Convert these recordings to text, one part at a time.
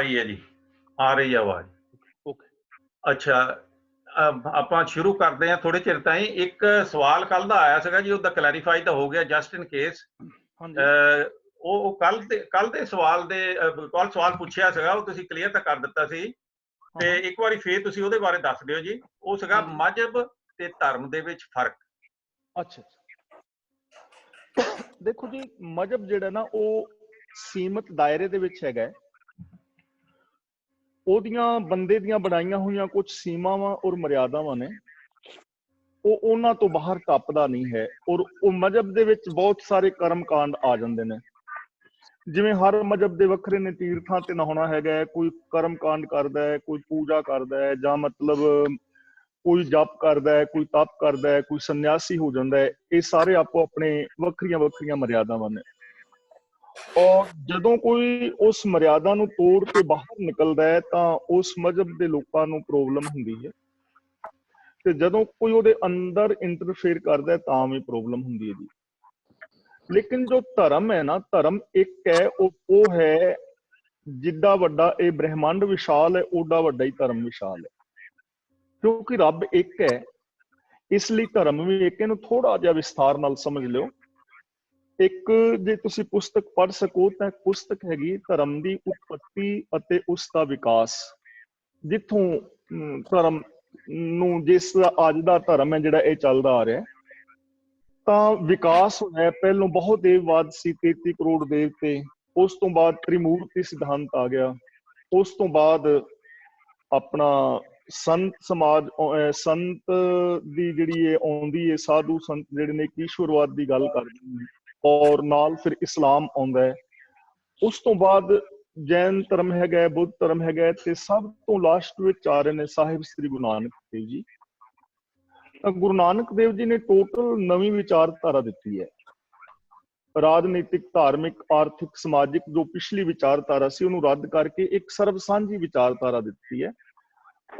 ਰਹੀ ਹੈ ਜੀ, ਆ ਰਹੀ ਹੈ ਆਵਾਜ਼। ਅੱਛਾ, ਆਪਾਂ ਸ਼ੁਰੂ ਕਰਦੇ ਹਾਂ ਥੋੜੇ ਚਿਰ ਤਾਈਂ। ਇੱਕ ਸਵਾਲ ਕੱਲ ਦਾ ਆਇਆ ਸੀਗਾ ਜੀ, ਉਹਦਾ ਕਲੈਰੀਫਾਈ ਤਾਂ ਹੋ ਗਿਆ ਜਸਟ ਇਨ ਕੇਸ। ਉਹ ਕੱਲ ਦੇ ਸਵਾਲ ਦੇ ਕੱਲ ਸਵਾਲ ਪੁੱਛਿਆ ਸੀਗਾ, ਉਹ ਤੁਸੀਂ ਕਲੀਅਰ ਤਾਂ ਕਰ ਦਿੱਤਾ ਸੀ, ਤੇ ਇੱਕ ਵਾਰੀ ਫੇਰ ਤੁਸੀਂ ਉਹਦੇ ਬਾਰੇ ਦੱਸ ਦਿਓ ਜੀ। ਉਹ ਸੀਗਾ ਮਜ਼ਹਬ ਤੇ ਧਰਮ ਦੇ ਵਿੱਚ ਫਰਕ। ਅੱਛਾ, ਦੇਖੋ ਜੀ, ਮਜ਼ਹਬ ਜਿਹੜਾ ਨਾ ਉਹ ਸੀਮਤ ਦਾਇਰੇ ਦੇ ਵਿੱਚ ਹੈਗਾ। ਉਹਦੀਆਂ ਬੰਦੇ ਦੀਆਂ ਬਣਾਈਆਂ ਹੋਈਆਂ ਕੁਝ ਸੀਮਾਵਾਂ ਔਰ ਮਰਿਆਦਾਵਾਂ ਨੇ, ਉਹ ਉਹਨਾਂ ਤੋਂ ਬਾਹਰ ਟੱਪਦਾ ਨਹੀਂ ਹੈ। ਔਰ ਉਹ ਮਜ਼ਹਬ ਦੇ ਵਿੱਚ ਬਹੁਤ ਸਾਰੇ ਕਰਮ ਕਾਂਡ ਆ ਜਾਂਦੇ ਨੇ। ਜਿਵੇਂ ਹਰ ਮਜ਼ਹਬ ਦੇ ਵੱਖਰੇ ਨੇ ਤੀਰਥਾਂ ਤੇ ਨਹਾਉਣਾ ਹੈਗਾ, ਕੋਈ ਕਰਮ ਕਾਂਡ ਕਰਦਾ ਹੈ, ਕੋਈ ਪੂਜਾ ਕਰਦਾ ਹੈ, ਜਾਂ ਮਤਲਬ ਕੋਈ ਜਪ ਕਰਦਾ ਹੈ, ਕੋਈ ਤਪ ਕਰਦਾ ਹੈ, ਕੋਈ ਸੰਨਿਆਸੀ ਹੋ ਜਾਂਦਾ ਹੈ। ਇਹ ਸਾਰੇ ਆਪੋ ਆਪਣੇ ਵੱਖਰੀਆਂ ਵੱਖਰੀਆਂ ਮਰਿਆਦਾਵਾਂ ਨੇ। ਔਰ ਜਦੋਂ ਕੋਈ ਉਸ ਮਰਿਆਦਾ ਨੂੰ ਤੋੜ ਕੇ ਬਾਹਰ ਨਿਕਲਦਾ ਹੈ ਤਾਂ ਉਸ ਮਜ਼ਹਬ ਦੇ ਲੋਕਾਂ ਨੂੰ ਪ੍ਰੋਬਲਮ ਹੁੰਦੀ ਹੈ, ਤੇ ਜਦੋਂ ਕੋਈ ਉਹਦੇ ਅੰਦਰ ਇੰਟਰਫੇਅਰ ਕਰਦਾ ਤਾਂ ਵੀ ਪ੍ਰੋਬਲਮ ਹੁੰਦੀ ਹੈ ਜੀ। ਲੇਕਿਨ ਜੋ ਧਰਮ ਹੈ ਨਾ, ਧਰਮ ਇੱਕ ਹੈ। ਉਹ ਹੈ ਜਿੱਡਾ ਵੱਡਾ ਇਹ ਬ੍ਰਹਿਮੰਡ ਵਿਸ਼ਾਲ ਹੈ, ਓਡਾ ਵੱਡਾ ਹੀ ਧਰਮ ਵਿਸ਼ਾਲ ਹੈ। ਕਿਉਂਕਿ ਰੱਬ ਇੱਕ ਹੈ, ਇਸ ਲਈ ਧਰਮ ਵੀ ਇੱਕ। ਇਹਨੂੰ ਥੋੜਾ ਜਿਹਾ ਵਿਸਥਾਰ ਨਾਲ ਸਮਝ ਲਿਓ। ਇੱਕ ਜੇ ਤੁਸੀਂ ਪੁਸਤਕ ਪੜ੍ਹ ਸਕੋ ਤਾਂ ਪੁਸਤਕ ਹੈਗੀ ਧਰਮ ਦੀ ਉਤਪਤੀ ਅਤੇ ਉਸ ਦਾ ਵਿਕਾਸ। ਜਿੱਥੋਂ ਧਰਮ ਨੂੰ, ਜਿਸ ਅੱਜ ਦਾ ਧਰਮ ਹੈ ਜਿਹੜਾ ਇਹ ਚੱਲਦਾ ਆ ਰਿਹਾ, ਤਾਂ ਵਿਕਾਸ ਹੋਇਆ। ਪਹਿਲੋਂ ਬਹੁਤ ਦੇਵਵਾਦ ਸੀ, 33 ਕਰੋੜ ਦੇਵਤੇ। ਉਸ ਤੋਂ ਬਾਅਦ ਤ੍ਰਿਮੂਰਤੀ ਸਿਧਾਂਤ ਆ ਗਿਆ। ਉਸ ਤੋਂ ਬਾਅਦ ਆਪਣਾ ਸੰਤ ਸਮਾਜ, ਸੰਤ ਦੀ ਜਿਹੜੀ ਇਹ ਆਉਂਦੀ ਹੈ, ਸਾਧੂ ਸੰਤ ਜਿਹੜੇ ਨੇ ਈਸ਼ਵਰਵਾਦ ਦੀ ਗੱਲ ਕਰਦੇ ਨੇ, ਔਰ ਨਾਲ ਫਿਰ ਇਸਲਾਮ ਆਉਂਦਾ ਹੈ। ਉਸ ਤੋਂ ਬਾਅਦ ਜੈਨ ਧਰਮ ਹੈਗਾ, ਬੁੱਧ ਧਰਮ ਹੈਗਾ, ਤੇ ਸਭ ਤੋਂ ਲਾਸਟ ਵਿੱਚ ਆ ਰਹੇ ਨੇ ਸਾਹਿਬ ਸ੍ਰੀ ਗੁਰੂ ਨਾਨਕ ਦੇਵ ਜੀ। ਤਾਂ ਗੁਰੂ ਨਾਨਕ ਦੇਵ ਜੀ ਨੇ ਟੋਟਲ ਨਵੀਂ ਵਿਚਾਰਧਾਰਾ ਦਿੱਤੀ ਹੈ। ਰਾਜਨੀਤਿਕ, ਧਾਰਮਿਕ, ਆਰਥਿਕ, ਸਮਾਜਿਕ ਜੋ ਪਿਛਲੀ ਵਿਚਾਰਧਾਰਾ ਸੀ ਉਹਨੂੰ ਰੱਦ ਕਰਕੇ ਇੱਕ ਸਰਬ ਸਾਂਝੀ ਵਿਚਾਰਧਾਰਾ ਦਿੱਤੀ ਹੈ।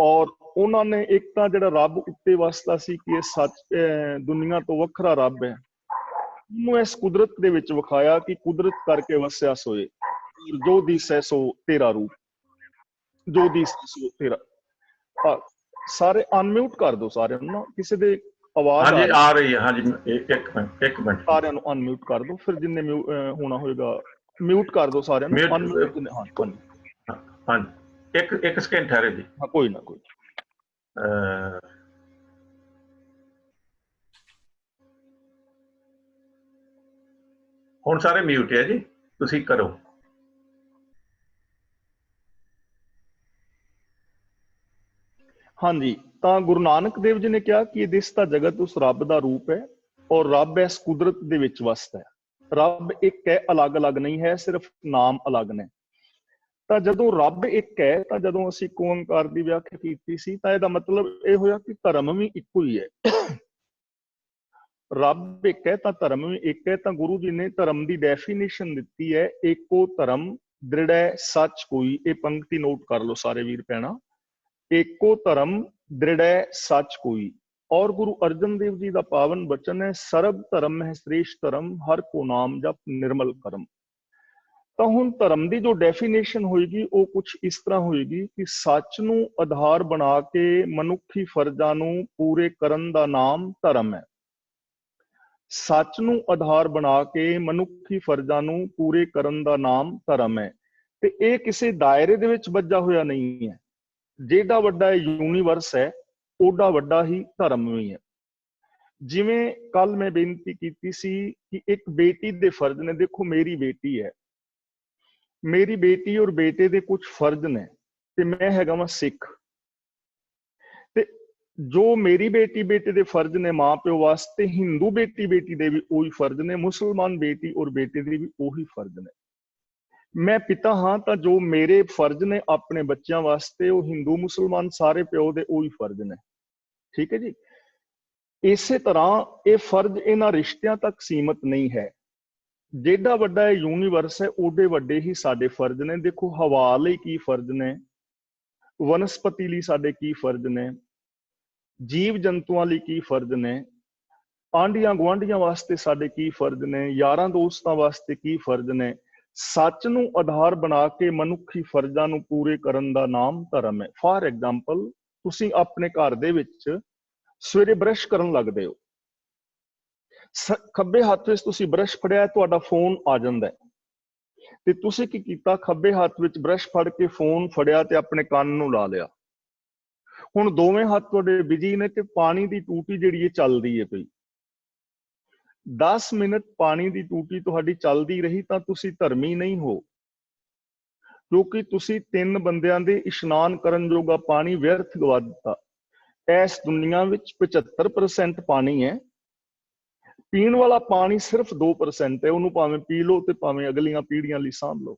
ਔਰ ਉਹਨਾਂ ਨੇ ਇੱਕ ਤਾਂ ਜਿਹੜਾ ਰੱਬ ਉੱਤੇ ਵਸਦਾ ਸੀ ਕਿ ਇਹ ਸੱਚ ਦੁਨੀਆ ਤੋਂ ਵੱਖਰਾ ਰੱਬ ਹੈ, ਉਹਨੂੰ ਇਸ ਕੁਦਰਤ ਦੇ ਵਿੱਚ ਵਿਖਾਇਆ ਕਿ ਕੁਦਰਤ ਕਰਕੇ ਵਸਿਆ ਸੋਏ, ਜੋ ਦਿਸੈ ਸੋ ਤੇਰਾ ਰੂਪ, ਜੋ ਦਿਸੈ ਸੋ ਤੇਰਾ। ਸਾਰੇ ਅਨਮਿਊਟ ਕਰ ਦਿਓ ਸਾਰਿਆਂ ਨੂੰ ਨਾ, ਕਿਸੇ ਦੇ ਆਵਾਜ਼ ਆ ਰਹੀ ਹੈ। ਹਾਂਜੀ, ਇੱਕ ਮਿੰਟ ਸਾਰਿਆਂ ਨੂੰ ਅਨਮਿਊਟ ਕਰ ਦਿਓ। ਫਿਰ ਜਿੰਨੇ ਹੋਣਾ ਹੋਏਗਾ ਮਿਊਟ ਕਰ ਦਿਓ ਸਾਰਿਆਂ ਨੂੰ। ਹਾਂਜੀ, ਇੱਕ ਸਕਿੰਟ ਠਹਿਰੇ ਜੀ। ਹਾਂ, ਕੋਈ ਨਾ, ਕੋਈ। ਹੁਣ ਸਾਰੇ ਮਿਊਟ ਹੈ ਜੀ, ਤੁਸੀਂ ਕਰੋ। ਹਾਂਜੀ, ਤਾਂ ਗੁਰੂ ਨਾਨਕ ਦੇਵ ਜੀ ਨੇ ਕਿਹਾ ਕਿ ਇਹ ਦਿਸਦਾ ਜਗਤ ਉਸ ਰੱਬ ਦਾ ਰੂਪ ਹੈ, ਔਰ ਰੱਬ ਇਸ ਕੁਦਰਤ ਦੇ ਵਿੱਚ ਵਸਦਾ ਹੈ। ਰੱਬ ਇੱਕ ਹੈ, ਅਲੱਗ ਅਲੱਗ ਨਹੀਂ ਹੈ, ਸਿਰਫ ਨਾਮ ਅਲੱਗ ਨੇ। ਤਾਂ ਜਦੋਂ ਰੱਬ ਇੱਕ ਹੈ, ਤਾਂ ਜਦੋਂ ਅਸੀਂ ਓਂਕਾਰ ਦੀ ਵਿਆਖਿਆ ਕੀਤੀ ਸੀ, ਤਾਂ ਇਹਦਾ ਮਤਲਬ ਇਹ ਹੋਇਆ ਕਿ ਧਰਮ ਵੀ ਇੱਕੋ ਹੀ ਹੈ। ਰੱਬ ਇੱਕ ਹੈ ਤਾਂ ਧਰਮ ਵੀ ਇੱਕ ਹੈ। ਤਾਂ ਗੁਰੂ ਜੀ ਨੇ ਧਰਮ ਦੀ ਡੈਫੀਨੇਸ਼ਨ ਦਿੱਤੀ ਹੈ, ਏਕੋ ਧਰਮ ਦ੍ਰਿੜੈ ਸੱਚ ਕੋਈ। ਇਹ ਪੰਕਤੀ ਨੋਟ ਕਰ ਲਓ ਸਾਰੇ ਵੀਰ ਭੈਣਾਂ, ਏਕੋ ਧਰਮ ਦ੍ਰਿੜੈ ਸੱਚ ਕੋਈ। ਔਰ ਗੁਰੂ ਅਰਜਨ ਦੇਵ ਜੀ ਦਾ ਪਾਵਨ ਬਚਨ ਹੈ, ਸਰਬ ਧਰਮ ਹੈ ਸ੍ਰੇਸ਼ਟ ਧਰਮ, ਹਰ ਕੋ ਨਾਮ ਜਪ ਨਿਰਮਲ ਕਰਮ। ਤਾਂ ਹੁਣ ਧਰਮ ਦੀ ਜੋ ਡੈਫੀਨੇਸ਼ਨ ਹੋਏਗੀ ਉਹ ਕੁਛ ਇਸ ਤਰ੍ਹਾਂ ਹੋਏਗੀ ਕਿ ਸੱਚ ਨੂੰ ਆਧਾਰ ਬਣਾ ਕੇ ਮਨੁੱਖੀ ਫਰਜ਼ਾਂ ਨੂੰ ਪੂਰੇ ਕਰਨ ਦਾ ਨਾਮ ਧਰਮ ਹੈ। ਸੱਚ ਨੂੰ ਆਧਾਰ ਬਣਾ ਕੇ ਮਨੁੱਖੀ ਫਰਜ਼ਾਂ ਨੂੰ ਪੂਰੇ ਕਰਨ ਦਾ ਨਾਮ ਧਰਮ ਹੈ। ਤੇ ਇਹ ਕਿਸੇ ਦਾਇਰੇ ਦੇ ਵਿੱਚ ਬੱਝਾ ਹੋਇਆ ਨਹੀਂ ਹੈ। ਜਿਹੜਾ ਵੱਡਾ ਯੂਨੀਵਰਸ ਹੈ, ਓਡਾ ਵੱਡਾ ਹੀ ਧਰਮ ਵੀ ਹੈ। ਜਿਵੇਂ ਕੱਲ ਮੈਂ ਬੇਨਤੀ ਕੀਤੀ ਸੀ ਕਿ ਇੱਕ ਬੇਟੀ ਦੇ ਫਰਜ਼ ਨੇ। ਦੇਖੋ, ਮੇਰੀ ਬੇਟੀ ਹੈ, ਮੇਰੀ ਬੇਟੀ ਔਰ ਬੇਟੇ ਦੇ ਕੁਝ ਫਰਜ਼ ਨੇ, ਤੇ ਮੈਂ ਹੈਗਾ ਵਾਂ ਸਿੱਖ। ਤੇ ਜੋ ਮੇਰੀ ਬੇਟੀ ਬੇਟੇ ਦੇ ਫਰਜ਼ ਨੇ ਮਾਂ ਪਿਓ ਵਾਸਤੇ, ਹਿੰਦੂ ਬੇਟੀ ਬੇਟੀ ਦੇ ਵੀ ਉਹੀ ਫਰਜ਼ ਨੇ, ਮੁਸਲਮਾਨ ਬੇਟੀ ਔਰ ਬੇਟੇ ਦੇ ਵੀ ਉਹੀ ਫਰਜ਼ ਨੇ। ਮੈਂ ਪਿਤਾ ਹਾਂ, ਤਾਂ ਜੋ ਮੇਰੇ ਫਰਜ਼ ਨੇ ਆਪਣੇ ਬੱਚਿਆਂ ਵਾਸਤੇ, ਉਹ ਹਿੰਦੂ ਮੁਸਲਮਾਨ ਸਾਰੇ ਪਿਓ ਦੇ ਉਹੀ ਫਰਜ਼ ਨੇ। ਠੀਕ ਹੈ ਜੀ। ਇਸੇ ਤਰ੍ਹਾਂ ਇਹ ਫਰਜ਼ ਇਹਨਾਂ ਰਿਸ਼ਤਿਆਂ ਤੱਕ ਸੀਮਤ ਨਹੀਂ ਹੈ। ਜਿਹੜਾ ਵੱਡਾ ਯੂਨੀਵਰਸ ਹੈ, ਓਡੇ ਵੱਡੇ ਹੀ ਸਾਡੇ ਫਰਜ਼ ਨੇ। ਦੇਖੋ, ਹਵਾ ਲਈ ਕੀ ਫਰਜ਼ ਨੇ, ਵਨਸਪਤੀ ਲਈ ਸਾਡੇ ਕੀ ਫਰਜ਼ ਨੇ, ਜੀਵ ਜੰਤੂਆਂ ਲਈ ਕੀ ਫਰਜ਼ ਨੇ, ਆਂਢੀਆਂ ਗੁਆਂਢੀਆਂ ਵਾਸਤੇ ਸਾਡੇ ਕੀ ਫਰਜ਼ ਨੇ, ਯਾਰਾਂ ਦੋਸਤਾਂ ਵਾਸਤੇ ਕੀ ਫਰਜ਼ ਨੇ। ਸੱਚ ਨੂੰ ਆਧਾਰ ਬਣਾ ਕੇ ਮਨੁੱਖੀ ਫਰਜ਼ਾਂ ਨੂੰ ਪੂਰੇ ਕਰਨ ਦਾ ਨਾਮ ਧਰਮ ਹੈ। ਫਾਰ ਐਗਜ਼ਾਮਪਲ, ਤੁਸੀਂ ਆਪਣੇ ਘਰ ਦੇ ਵਿੱਚ ਸਵੇਰੇ ਬਰਸ਼ ਕਰਨ ਲੱਗਦੇ ਹੋ, ਖੱਬੇ ਹੱਥ ਵਿੱਚ ਤੁਸੀਂ ਬਰਸ਼ ਫੜਿਆ, ਤੁਹਾਡਾ ਫੋਨ ਆ ਜਾਂਦਾ ਹੈ, ਤੇ ਤੁਸੀਂ ਕੀ ਕੀਤਾ, ਖੱਬੇ ਹੱਥ ਵਿੱਚ ਬਰਸ਼ ਫੜ ਕੇ ਫੋਨ ਫੜਿਆ ਤੇ ਆਪਣੇ ਕੰਨ ਨੂੰ ਲਾ ਲਿਆ। ਹੁਣ ਦੋਵੇਂ ਹੱਥ ਤੁਹਾਡੇ ਬਿਜੀ ਨੇ ਤੇ ਪਾਣੀ ਦੀ ਟੂਟੀ ਜਿਹੜੀ ਇਹ ਚੱਲਦੀ ਹੈ ਪਈ, 10 ਮਿੰਟ ਪਾਣੀ ਦੀ ਟੂਟੀ ਤੁਹਾਡੀ ਚੱਲਦੀ ਰਹੀ ਤਾਂ ਤੁਸੀਂ ਧਰਮੀ ਨਹੀਂ ਹੋ, ਕਿਉਂਕਿ ਤੁਸੀਂ 3 ਬੰਦਿਆਂ ਦੇ ਇਸ਼ਨਾਨ ਕਰਨ ਜੋਗਾ ਪਾਣੀ ਵਿਅਰਥ ਗਵਾ ਦਿੱਤਾ। ਇਸ ਦੁਨੀਆ ਵਿੱਚ 75% ਪਾਣੀ ਹੈ, ਪੀਣ ਵਾਲਾ ਪਾਣੀ ਸਿਰਫ 2% ਹੈ, ਉਹਨੂੰ ਭਾਵੇਂ ਪੀ ਲਓ ਤੇ ਭਾਵੇਂ ਅਗਲੀਆਂ ਪੀੜ੍ਹੀਆਂ ਲਈ ਸਾਂਭ ਲਓ।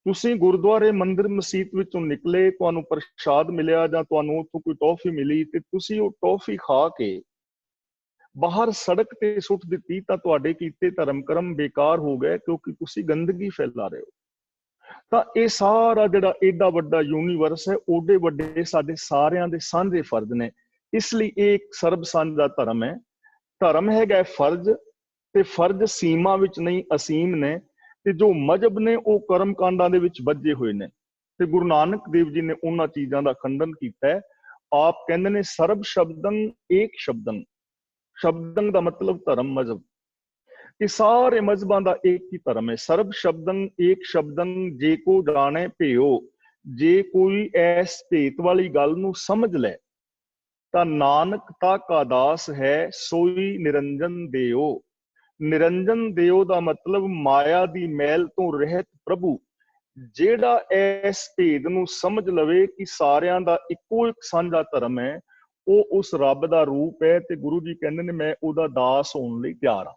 ਤੁਸੀਂ ਗੁਰਦੁਆਰੇ, ਮੰਦਿਰ, ਮਸੀਤ ਵਿੱਚੋਂ ਨਿਕਲੇ, ਤੁਹਾਨੂੰ ਪ੍ਰਸ਼ਾਦ ਮਿਲਿਆ ਜਾਂ ਤੁਹਾਨੂੰ ਉੱਥੋਂ ਕੋਈ ਟੌਫੀ ਮਿਲੀ ਤੇ ਤੁਸੀਂ ਉਹ ਟੌਫੀ ਖਾ ਕੇ ਬਾਹਰ ਸੜਕ ਤੇ ਸੁੱਟ ਦਿੱਤੀ ਤਾਂ ਤੁਹਾਡੇ ਕੀਤੇ ਧਰਮ ਕਰਮ ਬੇਕਾਰ ਹੋ ਗਏ, ਕਿਉਂਕਿ ਤੁਸੀਂ ਗੰਦਗੀ ਫੈਲਾ ਰਹੇ ਹੋ। ਤਾਂ ਇਹ ਸਾਰਾ ਜਿਹੜਾ ਏਡਾ ਵੱਡਾ ਯੂਨੀਵਰਸ ਹੈ, ਓਡੇ ਵੱਡੇ ਸਾਡੇ ਸਾਰਿਆਂ ਦੇ ਸਾਂਝੇ ਫਰਜ਼ ਨੇ, ਇਸ ਲਈ ਇਹ ਇੱਕ ਸਰਬ ਸਾਂਝਾ ਧਰਮ ਹੈ। ਧਰਮ ਹੈਗਾ ਫਰਜ਼, ਤੇ ਫਰਜ਼ ਸੀਮਾ ਵਿੱਚ ਨਹੀਂ ਅਸੀਮ ਨੇ, ਤੇ ਜੋ ਮਜ਼ਹਬ ਨੇ ਉਹ ਕਰਮ ਕਾਂਡਾਂ ਦੇ ਵਿੱਚ ਬੱਝੇ ਹੋਏ ਨੇ, ਤੇ ਗੁਰੂ ਨਾਨਕ ਦੇਵ ਜੀ ਨੇ ਉਹਨਾਂ ਚੀਜ਼ਾਂ ਦਾ ਖੰਡਨ ਕੀਤਾ ਹੈ। ਆਪ ਕਹਿੰਦੇ ਨੇ ਸਰਬ ਸ਼ਬਦੰ ਏਕ ਸ਼ਬਦੰ, ਸ਼ਬਦੰ ਦਾ ਮਤਲਬ ਧਰਮ, ਮਜ਼ਹਬ, ਕਿ ਸਾਰੇ ਮਜ਼ਹਬਾਂ ਦਾ ਇੱਕ ਹੀ ਧਰਮ ਹੈ। ਸਰਬ ਸ਼ਬਦੰ ਏਕ ਸ਼ਬਦੰ ਜੇ ਕੋ ਜਾਣੇ ਭਿਓ, ਜੇ ਕੋਈ ਐਸ ਭੇਤ ਵਾਲੀ ਗੱਲ ਨੂੰ ਸਮਝ ਲੈ ਤਾਂ ਨਾਨਕ ਤਾ ਕਾ ਦਾਸ ਹੈ, ਸੋਈ ਨਿਰੰਜਨ ਦੇਓ। ਨਿਰੰਜਨ ਦੇਓ ਦਾ ਮਤਲਬ ਮਾਇਆ ਦੀ ਮੈਲ ਤੋਂ ਰਹਿਤ ਪ੍ਰਭੂ। ਜਿਹੜਾ ਇਸ ਭੇਦ ਨੂੰ ਸਮਝ ਲਵੇ ਕਿ ਸਾਰਿਆਂ ਦਾ ਇੱਕੋ ਇੱਕ ਸਾਂਝਾ ਧਰਮ ਹੈ, ਉਹ ਉਸ ਰੱਬ ਦਾ ਰੂਪ ਹੈ, ਤੇ ਗੁਰੂ ਜੀ ਕਹਿੰਦੇ ਨੇ ਮੈਂ ਉਹਦਾ ਦਾਸ ਹੋਣ ਲਈ ਤਿਆਰ ਹਾਂ।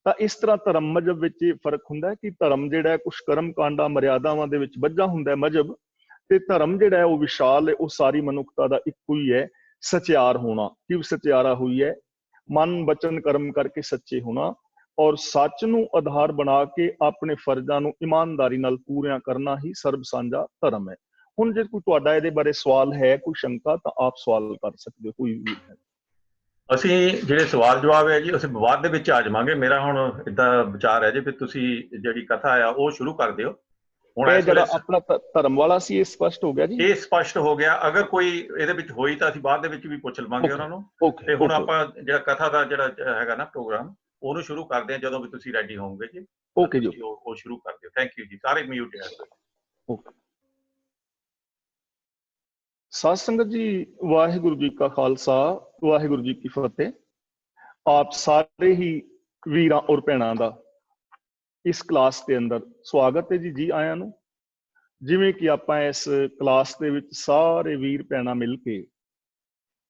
ਤਾਂ ਇਸ ਤਰ੍ਹਾਂ ਧਰਮ ਮਜ਼ਹਬ ਵਿੱਚ ਇਹ ਫਰਕ ਹੁੰਦਾ ਹੈ ਕਿ ਧਰਮ ਜਿਹੜਾ ਹੈ ਕੁਛ ਕਰਮ ਕਾਂਡਾਂ ਮਰਿਆਦਾਵਾਂ ਦੇ ਵਿੱਚ ਬੱਝਾ ਹੁੰਦਾ ਹੈ ਮਜ਼ਹਬ, ਤੇ ਧਰਮ ਜਿਹੜਾ ਹੈ ਉਹ ਵਿਸ਼ਾਲ ਹੈ, ਉਹ ਸਾਰੀ ਮਨੁੱਖਤਾ ਦਾ ਇੱਕੋ ਹੀ ਹੈ। ਸਚਿਆਰ ਹੋਣਾ, ਕਿਉਂ ਸਚਿਆਰਾ ਹੋਈ ਹੈ, ਮਨ ਬਚਨ ਕਰਮ ਕਰਕੇ ਸੱਚੇ ਹੋਣਾ, ਔਰ ਸੱਚ ਨੂੰ ਆਧਾਰ ਬਣਾ ਕੇ ਆਪਣੇ ਫਰਜ਼ਾਂ ਨੂੰ ਇਮਾਨਦਾਰੀ ਨਾਲ ਪੂਰੀਆਂ ਕਰਨਾ ਹੀ ਸਰਬ ਸਾਂਝਾ ਧਰਮ ਹੈ। ਹੁਣ ਜੇ ਕੋਈ ਤੁਹਾਡਾ ਇਹਦੇ ਬਾਰੇ ਸਵਾਲ ਹੈ, ਕੋਈ ਸ਼ੰਕਾ, ਤਾਂ ਆਪ ਸਵਾਲ ਕਰ ਸਕਦੇ ਹੋ, ਕੋਈ ਵੀ ਹੈ। ਅਸੀਂ ਜਿਹੜੇ ਸਵਾਲ ਜਵਾਬ ਹੈ ਜੀ, ਅਸੀਂ ਵਿਵਾਦ ਦੇ ਵਿੱਚ ਆ ਜਾਵਾਂਗੇ। ਮੇਰਾ ਹੁਣ ਏਦਾਂ ਵਿਚਾਰ ਹੈ ਜੀ ਵੀ ਤੁਸੀਂ ਜਿਹੜੀ ਕਥਾ ਆ ਉਹ ਸ਼ੁਰੂ ਕਰ ਦਿਓ। ਹੁਣ ਇਹ ਜਿਹੜਾ ਆਪਣਾ ਧਰਮ ਵਾਲਾ ਸੀ, ਇਹ ਸਪਸ਼ਟ ਹੋ ਗਿਆ ਜੀ? ਇਹ ਸਪਸ਼ਟ ਹੋ ਗਿਆ। ਅਗਰ ਕੋਈ ਇਹਦੇ ਵਿੱਚ ਹੋਈ ਤਾਂ ਅਸੀਂ ਬਾਅਦ ਦੇ ਵਿੱਚ ਵੀ ਪੁੱਛ ਲਵਾਂਗੇ ਉਹਨਾਂ ਨੂੰ। ਤੇ ਹੁਣ ਆਪਾਂ ਜਿਹੜਾ ਕਥਾ ਦਾ ਜਿਹੜਾ ਹੈਗਾ ਨਾ ਪ੍ਰੋਗਰਾਮ, ਉਹਨੂੰ ਸ਼ੁਰੂ ਕਰਦੇ ਹਾਂ ਜਦੋਂ ਵੀ ਤੁਸੀਂ ਰੈਡੀ ਹੋਵੋਗੇ ਜੀ। ਓਕੇ ਜੀ, ਉਹ ਸ਼ੁਰੂ ਕਰ ਦਿਓ। ਥੈਂਕ ਯੂ ਜੀ। ਸਾਰੇ ਮਿਊਟ ਹੈ। ਓਕੇ। ਸਾਧ ਸੰਗਤ ਜੀ, ਵਾਹਿਗੁਰੂ ਜੀ ਕਾ ਖਾਲਸਾ, ਵਾਹਿਗੁਰੂ ਜੀ ਕੀ ਫਤਿਹ। ਆਪ ਸਾਰੇ ਹੀ ਵੀਰਾਂ ਔਰ ਭੈਣਾਂ ਦਾ ਇਸ ਕਲਾਸ ਦੇ ਅੰਦਰ ਸਵਾਗਤ ਹੈ ਜੀ, ਜੀ ਆਇਆਂ ਨੂੰ। ਜਿਵੇਂ ਕਿ ਆਪਾਂ ਇਸ ਕਲਾਸ ਦੇ ਵਿੱਚ ਸਾਰੇ ਵੀਰ ਭੈਣਾਂ ਮਿਲ ਕੇ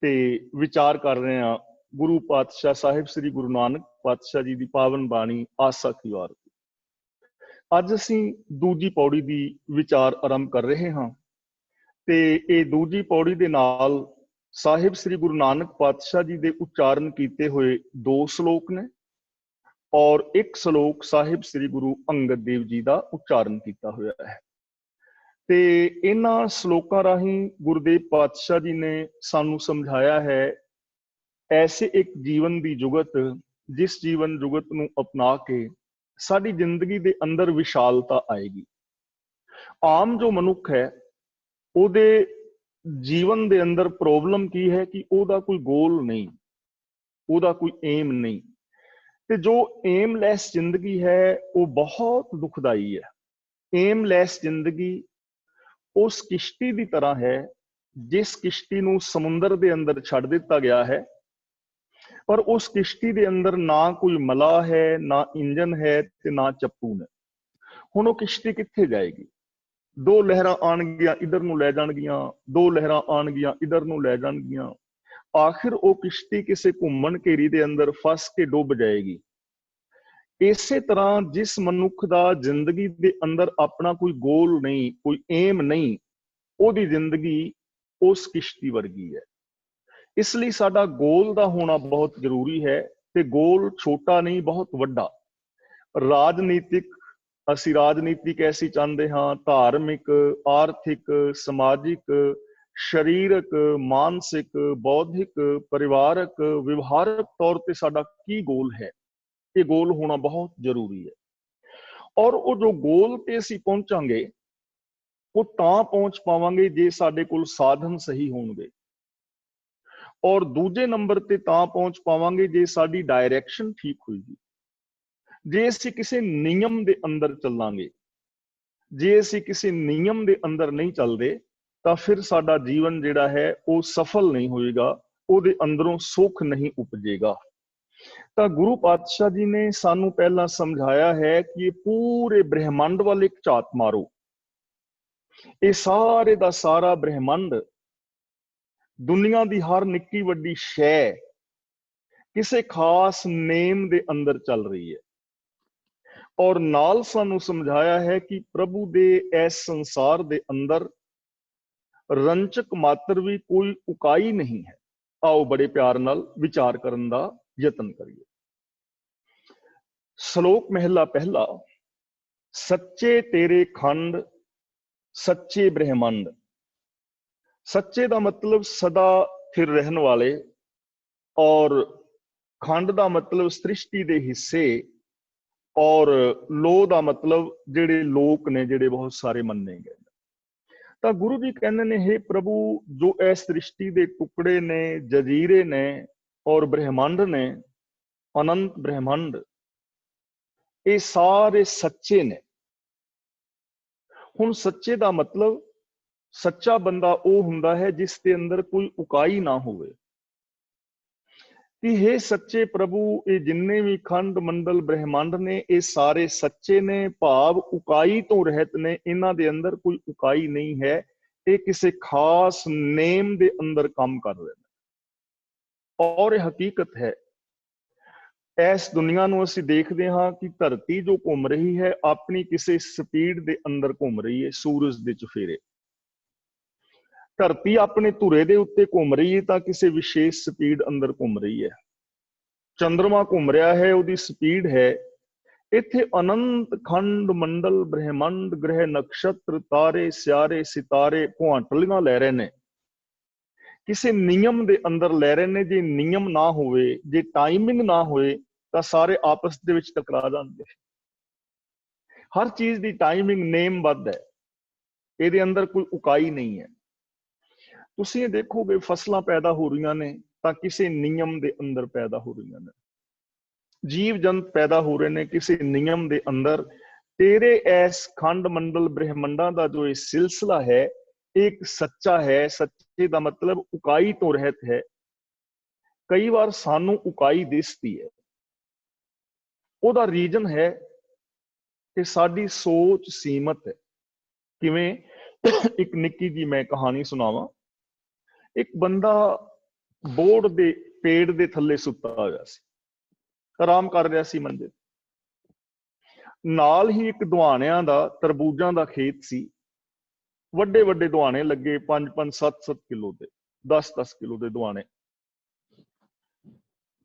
ਤੇ ਵਿਚਾਰ ਕਰ ਰਹੇ ਹਾਂ ਗੁਰੂ ਪਾਤਸ਼ਾਹ ਸਾਹਿਬ ਸ੍ਰੀ ਗੁਰੂ ਨਾਨਕ ਪਾਤਸ਼ਾਹ ਜੀ ਦੀ ਪਾਵਨ ਬਾਣੀ ਆਸਾ ਕੀ ਵਾਰ। ਅੱਜ ਅਸੀਂ ਦੂਜੀ ਪੌੜੀ ਦੀ ਵਿਚਾਰ ਆਰੰਭ ਕਰ ਰਹੇ ਹਾਂ, ਤੇ ਇਹ ਦੂਜੀ ਪੌੜੀ ਦੇ ਨਾਲ ਸਾਹਿਬ ਸ੍ਰੀ ਗੁਰੂ ਨਾਨਕ ਪਾਤਸ਼ਾਹ ਜੀ ਦੇ ਉਚਾਰਨ ਕੀਤੇ ਹੋਏ 2 ਸ਼ਲੋਕ ਨੇ, ਔਰ ਇੱਕ ਸ਼ਲੋਕ ਸਾਹਿਬ ਸ੍ਰੀ ਗੁਰੂ ਅੰਗਦ ਦੇਵ ਜੀ ਦਾ ਉਚਾਰਨ ਕੀਤਾ ਹੋਇਆ ਹੈ। ਤੇ ਇਹਨਾਂ ਸ਼ਲੋਕਾਂ ਰਾਹੀਂ ਗੁਰਦੇਵ ਪਾਤਸ਼ਾਹ ਜੀ ਨੇ ਸਾਨੂੰ ਸਮਝਾਇਆ ਹੈ ਐਸੇ ਇੱਕ ਜੀਵਨ ਦੀ ਜੁਗਤ, ਜਿਸ ਜੀਵਨ ਜੁਗਤ ਨੂੰ ਅਪਣਾ ਕੇ ਸਾਡੀ ਜ਼ਿੰਦਗੀ ਦੇ ਅੰਦਰ ਵਿਸ਼ਾਲਤਾ ਆਏਗੀ। ਆਮ ਜੋ ਮਨੁੱਖ ਹੈ, ਉਹਦੇ ਜੀਵਨ ਦੇ ਅੰਦਰ ਪ੍ਰੋਬਲਮ ਕੀ ਹੈ ਕਿ ਉਹਦਾ ਕੋਈ ਗੋਲ ਨਹੀਂ, ਉਹਦਾ ਕੋਈ ਏਮ ਨਹੀਂ, ਤੇ ਜੋ ਏਮਲੈਸ ਜ਼ਿੰਦਗੀ ਹੈ ਉਹ ਬਹੁਤ ਦੁਖਦਾਈ ਹੈ। ਏਮਲੈਸ ਜ਼ਿੰਦਗੀ ਉਸ ਕਿਸ਼ਤੀ ਦੀ ਤਰ੍ਹਾਂ ਹੈ ਜਿਸ ਕਿਸ਼ਤੀ ਨੂੰ ਸਮੁੰਦਰ ਦੇ ਅੰਦਰ ਛੱਡ ਦਿੱਤਾ ਗਿਆ ਹੈ, ਪਰ ਉਸ ਕਿਸ਼ਤੀ ਦੇ ਅੰਦਰ ਨਾ ਕੋਈ ਮਲਾਹ ਹੈ, ਨਾ ਇੰਜਨ ਹੈ, ਤੇ ਨਾ ਚੱਪੂ ਨੇ। ਹੁਣ ਉਹ ਕਿਸ਼ਤੀ ਕਿੱਥੇ ਜਾਏਗੀ? 2 ਲਹਿਰਾਂ ਆਉਣਗੀਆਂ, ਇੱਧਰ ਨੂੰ ਲੈ ਜਾਣਗੀਆਂ, 2 ਲਹਿਰਾਂ ਆਉਣਗੀਆਂ, ਇੱਧਰ ਨੂੰ ਲੈ ਜਾਣਗੀਆਂ। ਆਖਿਰ ਉਹ ਕਿਸ਼ਤੀ ਕਿਸੇ ਘੁੰਮਣ ਘੇਰੀ ਦੇ ਅੰਦਰ ਫਸ ਕੇ ਡੁੱਬ ਜਾਏਗੀ। ਇਸੇ ਤਰ੍ਹਾਂ ਜਿਸ ਮਨੁੱਖ ਦਾ ਜ਼ਿੰਦਗੀ ਦੇ ਅੰਦਰ ਆਪਣਾ ਕੋਈ ਗੋਲ ਨਹੀਂ, ਕੋਈ ਏਮ ਨਹੀਂ, ਉਹਦੀ ਜ਼ਿੰਦਗੀ ਉਸ ਕਿਸ਼ਤੀ ਵਰਗੀ ਹੈ। ਇਸ ਲਈ ਸਾਡਾ ਗੋਲ ਦਾ ਹੋਣਾ ਬਹੁਤ ਜ਼ਰੂਰੀ ਹੈ, ਤੇ ਗੋਲ ਛੋਟਾ ਨਹੀਂ, ਬਹੁਤ ਵੱਡਾ। ਰਾਜਨੀਤਿਕ, ਅਸੀਂ ਰਾਜਨੀਤੀ ਕੈਸੀ ਚਾਹੁੰਦੇ ਹਾਂ, ਧਾਰਮਿਕ, ਆਰਥਿਕ, ਸਮਾਜਿਕ, ਸਰੀਰਕ, ਮਾਨਸਿਕ, ਬੌਧਿਕ, ਪਰਿਵਾਰਕ, ਵਿਵਹਾਰਕ ਤੌਰ ਤੇ ਸਾਡਾ ਕੀ ਗੋਲ ਹੈ, ਇਹ ਗੋਲ ਹੋਣਾ ਬਹੁਤ ਜ਼ਰੂਰੀ ਹੈ। ਔਰ ਉਹ ਜੋ ਗੋਲ ਤੇ ਅਸੀਂ ਪਹੁੰਚਾਂਗੇ ਉਹ ਤਾਂ ਪਹੁੰਚ ਪਾਵਾਂਗੇ ਜੇ ਸਾਡੇ ਕੋਲ ਸਾਧਨ ਸਹੀ ਹੋਣਗੇ, ਔਰ ਦੂਜੇ ਨੰਬਰ ਤੇ ਤਾਂ ਪਹੁੰਚ ਪਾਵਾਂਗੇ ਜੇ ਸਾਡੀ ਡਾਇਰੈਕਸ਼ਨ ਠੀਕ ਹੋਏਗੀ। ਜੇ ਅਸੀਂ ਕਿਸੇ ਨਿਯਮ ਦੇ ਅੰਦਰ ਚੱਲਾਂਗੇ, ਜੇ ਅਸੀਂ ਕਿਸੇ ਨਿਯਮ ਦੇ ਅੰਦਰ ਨਹੀਂ ਚੱਲਦੇ ਤਾਂ ਫਿਰ ਸਾਡਾ ਜੀਵਨ ਜਿਹੜਾ ਹੈ ਉਹ ਸਫਲ ਨਹੀਂ ਹੋਏਗਾ, ਉਹਦੇ ਅੰਦਰੋਂ ਸੁੱਖ ਨਹੀਂ ਉਪਜੇਗਾ। ਤਾਂ ਗੁਰੂ ਪਾਤਸ਼ਾਹ ਜੀ ਨੇ ਸਾਨੂੰ ਪਹਿਲਾਂ ਸਮਝਾਇਆ ਹੈ ਕਿ ਇਹ ਪੂਰੇ ਬ੍ਰਹਿਮੰਡ ਵੱਲ ਇੱਕ ਝਾਤ ਮਾਰੋ। ਇਹ ਸਾਰੇ ਦਾ ਸਾਰਾ ਬ੍ਰਹਿਮੰਡ, ਦੁਨੀਆ ਦੀ ਹਰ ਨਿੱਕੀ ਵੱਡੀ ਸ਼ੈ ਕਿਸੇ ਖਾਸ ਨੇਮ ਦੇ ਅੰਦਰ ਚੱਲ ਰਹੀ ਹੈ। ਔਰ ਨਾਲ ਸਾਨੂੰ ਸਮਝਾਇਆ ਹੈ ਕਿ ਪ੍ਰਭੂ ਦੇ ਇਸ ਸੰਸਾਰ ਦੇ ਅੰਦਰ ਰੰਚਕ ਮਾਤਰ ਵੀ ਕੋਈ ਉਕਾਈ ਨਹੀਂ ਹੈ। ਆਓ ਬੜੇ ਪਿਆਰ ਨਾਲ ਵਿਚਾਰ ਕਰਨ ਦਾ ਯਤਨ ਕਰੀਏ। ਸ਼ਲੋਕ ਮਹਿਲਾ ਪਹਿਲਾ। ਸੱਚੇ ਤੇਰੇ ਖੰਡ ਸੱਚੇ ਬ੍ਰਹਿਮੰਡ। ਸੱਚੇ ਦਾ ਮਤਲਬ ਸਦਾ ਫਿਰ ਰਹਿਣ ਵਾਲੇ, ਔਰ ਖੰਡ ਦਾ ਮਤਲਬ ਸ੍ਰਿਸ਼ਟੀ ਦੇ ਹਿੱਸੇ, ਔਰ ਲੋ ਦਾ ਮਤਲਬ ਜਿਹੜੇ ਲੋਕ ਨੇ ਜਿਹੜੇ ਬਹੁਤ ਸਾਰੇ ਮੰਨੇ ਗਏ। ਤਾਂ ਗੁਰੂ ਜੀ ਕਹਿੰਦੇ ਨੇ, ਹੇ ਪ੍ਰਭੂ, ਜੋ ਇਹ ਸ੍ਰਿਸ਼ਟੀ ਦੇ ਟੁਕੜੇ ਨੇ, ਜਜ਼ੀਰੇ ਨੇ ਔਰ ਬ੍ਰਹਿਮੰਡ ਨੇ, ਅਨੰਤ ਬ੍ਰਹਿਮੰਡ, ਇਹ ਸਾਰੇ ਸੱਚੇ ਨੇ। ਹੁਣ ਸੱਚੇ ਦਾ ਮਤਲਬ, ਸੱਚਾ ਬੰਦਾ ਉਹ ਹੁੰਦਾ ਹੈ ਜਿਸ ਦੇ ਅੰਦਰ ਕੋਈ ਉਕਾਈ ਨਾ ਹੋਵੇ। ਕਿ ਹੇ ਸੱਚੇ ਪ੍ਰਭੂ, ਇਹ ਜਿੰਨੇ ਵੀ ਖੰਡ ਮੰਡਲ ਬ੍ਰਹਿਮੰਡ ਨੇ, ਇਹ ਸਾਰੇ ਸੱਚੇ ਨੇ, ਭਾਵ ਉਕਾਈ ਤੋਂ ਰਹਿਤ ਨੇ। ਇਹਨਾਂ ਦੇ ਅੰਦਰ ਕੋਈ ਉਕਾਈ ਨਹੀਂ ਹੈ। ਇਹ ਕਿਸੇ ਖਾਸ ਨੇਮ ਦੇ ਅੰਦਰ ਕੰਮ ਕਰ ਰਹੇ ਨੇ। ਔਰ ਇਹ ਹਕੀਕਤ ਹੈ। ਇਸ ਦੁਨੀਆ ਨੂੰ ਅਸੀਂ ਦੇਖਦੇ ਹਾਂ ਕਿ ਧਰਤੀ ਜੋ ਘੁੰਮ ਰਹੀ ਹੈ, ਆਪਣੀ ਕਿਸੇ ਸਪੀਡ ਦੇ ਅੰਦਰ ਘੁੰਮ ਰਹੀ ਹੈ, ਸੂਰਜ ਦੇ ਚੁਫੇਰੇ। ਧਰਤੀ ਆਪਣੇ ਧੁਰੇ ਦੇ ਉੱਤੇ ਘੁੰਮ ਰਹੀ ਹੈ ਤਾਂ ਕਿਸੇ ਵਿਸ਼ੇਸ਼ ਸਪੀਡ ਅੰਦਰ ਘੁੰਮ ਰਹੀ ਹੈ। ਚੰਦਰਮਾ ਘੁੰਮ ਰਿਹਾ ਹੈ, ਉਹਦੀ ਸਪੀਡ ਹੈ। ਇੱਥੇ ਅਨੰਤ ਖੰਡ ਮੰਡਲ ਬ੍ਰਹਿਮੰਡ, ਗ੍ਰਹਿ ਨਕਸ਼ਤਰ, ਤਾਰੇ ਸਿਆਰੇ ਸਿਤਾਰੇ ਕੁਆਂਟਲੀਆਂ ਲੈ ਰਹੇ ਨੇ, ਕਿਸੇ ਨਿਯਮ ਦੇ ਅੰਦਰ ਲੈ ਰਹੇ ਨੇ। ਜੇ ਨਿਯਮ ਨਾ ਹੋਵੇ, ਜੇ ਟਾਈਮਿੰਗ ਨਾ ਹੋਏ ਤਾਂ ਸਾਰੇ ਆਪਸ ਦੇ ਵਿੱਚ ਟਕਰਾ ਜਾਂਦੇ। ਹਰ ਚੀਜ਼ ਦੀ ਟਾਈਮਿੰਗ ਨੇਮਬੱਧ ਹੈ, ਇਹਦੇ ਅੰਦਰ ਕੋਈ ਉਕਾਈ ਨਹੀਂ ਹੈ। ਤੁਸੀਂ ਇਹ ਦੇਖੋਗੇ, ਫਸਲਾਂ ਪੈਦਾ ਹੋ ਰਹੀਆਂ ਨੇ ਤਾਂ ਕਿਸੇ ਨਿਯਮ ਦੇ ਅੰਦਰ ਪੈਦਾ ਹੋ ਰਹੀਆਂ ਨੇ। ਜੀਵ ਜੰਤ ਪੈਦਾ ਹੋ ਰਹੇ ਨੇ ਕਿਸੇ ਨਿਯਮ ਦੇ ਅੰਦਰ। ਤੇਰੇ ਇਸ ਖੰਡ ਮੰਡਲ ਬ੍ਰਹਿਮੰਡਾਂ ਦਾ ਜੋ ਇਹ ਸਿਲਸਿਲਾ ਹੈ, ਇੱਕ ਸੱਚਾ ਹੈ। ਸੱਚੇ ਦਾ ਮਤਲਬ ਉਕਾਈ ਤੋਂ ਰਹਿਤ ਹੈ। ਕਈ ਵਾਰ ਸਾਨੂੰ ਉਕਾਈ ਦਿਸਦੀ ਹੈ, ਉਹਦਾ ਰੀਜਨ ਹੈ ਕਿ ਸਾਡੀ ਸੋਚ ਸੀਮਤ ਹੈ। ਕਿਵੇਂ? ਇੱਕ ਨਿੱਕੀ ਜੀ ਮੈਂ ਕਹਾਣੀ ਸੁਣਾਵਾਂ। ਇੱਕ ਬੰਦਾ ਬੋਰਡ ਦੇ ਪੇੜ ਦੇ ਥੱਲੇ ਸੁੱਤਾ ਹੋਇਆ ਸੀ, ਆਰਾਮ ਕਰ ਰਿਹਾ ਸੀ ਮੰਜੇ। ਨਾਲ ਹੀ ਇੱਕ ਦੁਆਣਿਆਂ ਦਾ, ਤਰਬੂਜਾਂ ਦਾ ਖੇਤ ਸੀ। ਵੱਡੇ ਵੱਡੇ ਦੁਆਣੇ ਲੱਗੇ, 5-5, 7-7 ਕਿਲੋ ਦੇ, 10-10 ਕਿਲੋ ਦੇ ਦੁਆਣੇ।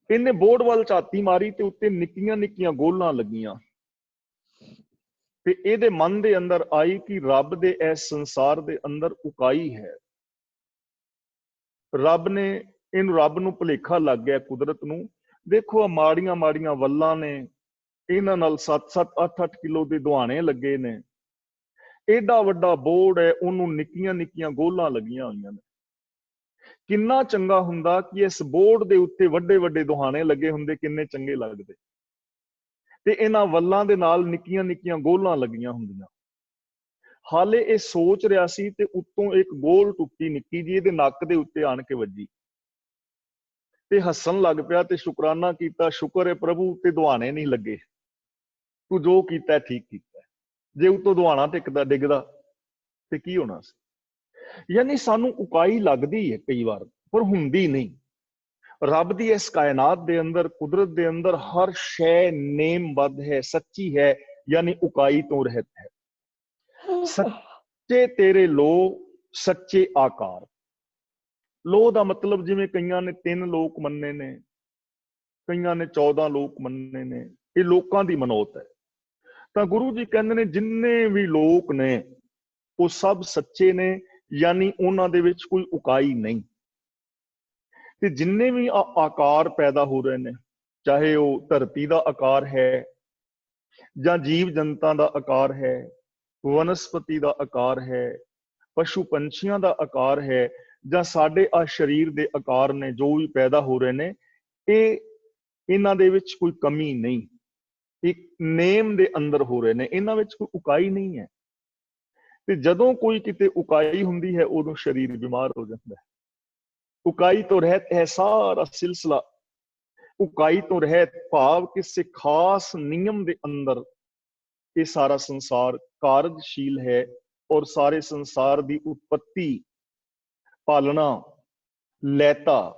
ਇਹਨੇ ਬੋਰਡ ਵੱਲ ਝਾਤੀ ਮਾਰੀ ਤੇ ਉੱਤੇ ਨਿੱਕੀਆਂ ਨਿੱਕੀਆਂ ਗੋਲਾਂ ਲੱਗੀਆਂ, ਤੇ ਇਹਦੇ ਮਨ ਦੇ ਅੰਦਰ ਆਈ ਕਿ ਰੱਬ ਦੇ ਇਸ ਸੰਸਾਰ ਦੇ ਅੰਦਰ ਉਕਾਈ ਹੈ। ਰੱਬ ਨੂੰ ਭੁਲੇਖਾ ਲੱਗ ਗਿਆ, ਕੁਦਰਤ ਨੂੰ। ਦੇਖੋ, ਆ ਮਾੜੀਆਂ ਮਾੜੀਆਂ ਵੱਲਾਂ ਨੇ, ਇਹਨਾਂ ਨਾਲ 7-7, 8-8 ਕਿਲੋ ਦੇ ਦੁਆਣੇ ਲੱਗੇ ਨੇ। ਏਡਾ ਵੱਡਾ ਬੋਰਡ ਹੈ, ਉਹਨੂੰ ਨਿੱਕੀਆਂ ਨਿੱਕੀਆਂ ਗੋਲਾਂ ਲੱਗੀਆਂ ਹੋਈਆਂ ਨੇ। ਕਿੰਨਾ ਚੰਗਾ ਹੁੰਦਾ ਕਿ ਇਸ ਬੋਰਡ ਦੇ ਉੱਤੇ ਵੱਡੇ ਵੱਡੇ ਦੁਹਾਣੇ ਲੱਗੇ ਹੁੰਦੇ, ਕਿੰਨੇ ਚੰਗੇ ਲੱਗਦੇ। ਤੇ ਇਹਨਾਂ ਵੱਲਾਂ ਦੇ ਨਾਲ ਨਿੱਕੀਆਂ ਨਿੱਕੀਆਂ ਗੋਲਾਂ ਲੱਗੀਆਂ ਹੁੰਦੀਆਂ। ਹਾਲੇ ਇਹ ਸੋਚ ਰਿਹਾ ਸੀ ਤੇ ਉੱਤੋਂ ਇੱਕ ਗੋਲ ਟੁੱਟੀ ਨਿੱਕੀ ਜੀ ਇਹਦੇ ਨੱਕ ਦੇ ਉੱਤੇ ਆਣ ਕੇ ਵੱਜੀ, ਤੇ ਹੱਸਣ ਲੱਗ ਪਿਆ ਤੇ ਸ਼ੁਕਰਾਨਾ ਕੀਤਾ, ਸ਼ੁਕਰ ਹੈ ਪ੍ਰਭੂ ਤੇ ਦੁਹਾਣੇ ਨਹੀਂ ਲੱਗੇ, ਤੂੰ ਜੋ ਕੀਤਾ ਠੀਕ ਕੀਤਾ। ਜੇ ਉੱਤੋਂ ਦੁਹਾਣਾ ਡਿੱਗਦਾ ਤੇ ਕੀ ਹੋਣਾ ਸੀ। ਯਾਨੀ ਸਾਨੂੰ ਉਕਾਈ ਲੱਗਦੀ ਹੈ ਕਈ ਵਾਰ, ਪਰ ਹੁੰਦੀ ਨਹੀਂ। ਰੱਬ ਦੀ ਇਸ ਕਾਇਨਾਤ ਦੇ ਅੰਦਰ, ਕੁਦਰਤ ਦੇ ਅੰਦਰ ਹਰ ਸ਼ੈ ਨੇਮਬੱਧ ਹੈ, ਸੱਚੀ ਹੈ, ਯਾਨੀ ਉਕਾਈ ਤੋਂ ਰਹਿਤ ਹੈ। ਸੱਚੇ ਤੇਰੇ ਲੋ ਸੱਚੇ ਆਕਾਰ। ਲੋ ਦਾ ਮਤਲਬ, ਜਿਵੇਂ ਕਈਆਂ ਨੇ 3 ਲੋਕ ਮੰਨੇ ਨੇ, ਕਈਆਂ ਨੇ 14 ਲੋਕ ਮੰਨੇ ਨੇ, ਇਹ ਲੋਕਾਂ ਦੀ ਮਨੌਤ ਹੈ। ਤਾਂ ਗੁਰੂ ਜੀ ਕਹਿੰਦੇ ਨੇ ਜਿੰਨੇ ਵੀ ਲੋਕ ਨੇ ਉਹ ਸਭ ਸੱਚੇ ਨੇ, ਯਾਨੀ ਉਹਨਾਂ ਦੇ ਵਿੱਚ ਕੋਈ ਉਕਾਈ ਨਹੀਂ। ਤੇ ਜਿੰਨੇ ਵੀ ਆਕਾਰ ਪੈਦਾ ਹੋ ਰਹੇ ਨੇ, ਚਾਹੇ ਉਹ ਧਰਤੀ ਦਾ ਆਕਾਰ ਹੈ, ਜਾਂ ਜੀਵ ਜੰਤਾਂ ਦਾ ਆਕਾਰ ਹੈ, ਵਨਸਪਤੀ ਦਾ ਆਕਾਰ ਹੈ, ਪਸ਼ੂ ਪੰਛੀਆਂ ਦਾ ਆਕਾਰ ਹੈ, ਜਾਂ ਸਾਡੇ ਆ ਸਰੀਰ ਦੇ ਆਕਾਰ ਨੇ ਜੋ ਵੀ ਪੈਦਾ ਹੋ ਰਹੇ ਨੇ, ਇਹਨਾਂ ਦੇ ਵਿੱਚ ਕੋਈ ਕਮੀ ਨਹੀਂ, ਇੱਕ ਨੇਮ ਦੇ ਅੰਦਰ ਹੋ ਰਹੇ ਨੇ, ਇਹਨਾਂ ਵਿੱਚ ਕੋਈ ਉਕਾਈ ਨਹੀਂ ਹੈ। ਤੇ ਜਦੋਂ ਕੋਈ ਕਿਤੇ ਉਕਾਈ ਹੁੰਦੀ ਹੈ ਉਦੋਂ ਸਰੀਰ ਬਿਮਾਰ ਹੋ ਜਾਂਦਾ ਹੈ। ਉਕਾਈ ਤੋਂ ਰਹਿਤ ਹੈ ਸਾਰਾ ਸਿਲਸਿਲਾ। ਉਕਾਈ ਤੋਂ ਰਹਿਤ ਭਾਵ ਕਿਸੇ ਖਾਸ ਨਿਯਮ ਦੇ ਅੰਦਰ ਇਹ ਸਾਰਾ ਸੰਸਾਰ ਕਾਰਜਸ਼ੀਲ ਹੈ, ਔਰ ਸਾਰੇ ਸੰਸਾਰ ਦੀ ਉਤਪत्ति, ਪਾਲਣਾ, ਲੈਤਾ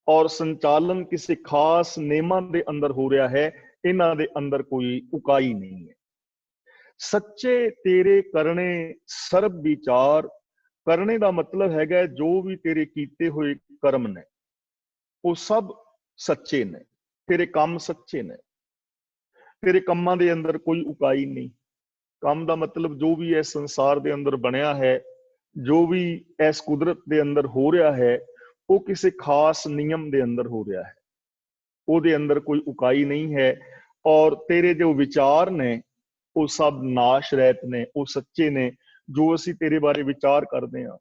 ਔਰ ਸੰਚਾਲਨ ਕਿਸੇ ਖਾਸ ਨਿਯਮਾਂ ਦੇ ਅੰਦਰ ਹੋ ਰਿਹਾ ਹੈ। ਇਹਨਾਂ ਦੇ ਅੰਦਰ ਕੋਈ ਉਕਾਈ ਨਹੀਂ ਹੈ। ਸੱਚੇ ਤੇਰੇ ਕਰਨੇ ਸਰਬ ਵਿਚਾਰ। ਕਰਨੇ ਦਾ ਮਤਲਬ ਹੈਗਾ ਜੋ ਵੀ ਤੇਰੇ ਕੀਤੇ ਹੋਏ ਕਰਮ ਨੇ ਉਹ ਸਭ ਸੱਚੇ ਨੇ, ਤੇਰੇ ਕੰਮ ਸੱਚੇ ਨੇ, ਤੇਰੇ ਕੰਮਾਂ ਦੇ ਅੰਦਰ ਕੋਈ ਉਕਾਈ ਨਹੀਂ। ਕੰਮ ਦਾ ਮਤਲਬ ਜੋ ਵੀ ਇਸ ਸੰਸਾਰ ਦੇ ਅੰਦਰ ਬਣਿਆ ਹੈ, ਜੋ ਵੀ ਇਸ ਕੁਦਰਤ ਦੇ ਅੰਦਰ ਹੋ ਰਿਹਾ ਹੈ, ਉਹ ਕਿਸੇ ਖਾਸ ਨਿਯਮ ਦੇ ਅੰਦਰ ਹੋ ਰਿਹਾ ਹੈ, ਉਹਦੇ ਅੰਦਰ ਕੋਈ ਉਕਾਈ ਨਹੀਂ ਹੈ। ਔਰ ਤੇਰੇ ਜੋ ਵਿਚਾਰ ਨੇ ਉਹ ਸਭ ਨਾਸ਼ ਰਹਿਤ ਨੇ, ਉਹ ਸੱਚੇ ਨੇ। ਜੋ ਅਸੀਂ ਤੇਰੇ ਬਾਰੇ ਵਿਚਾਰ ਕਰਦੇ ਹਾਂ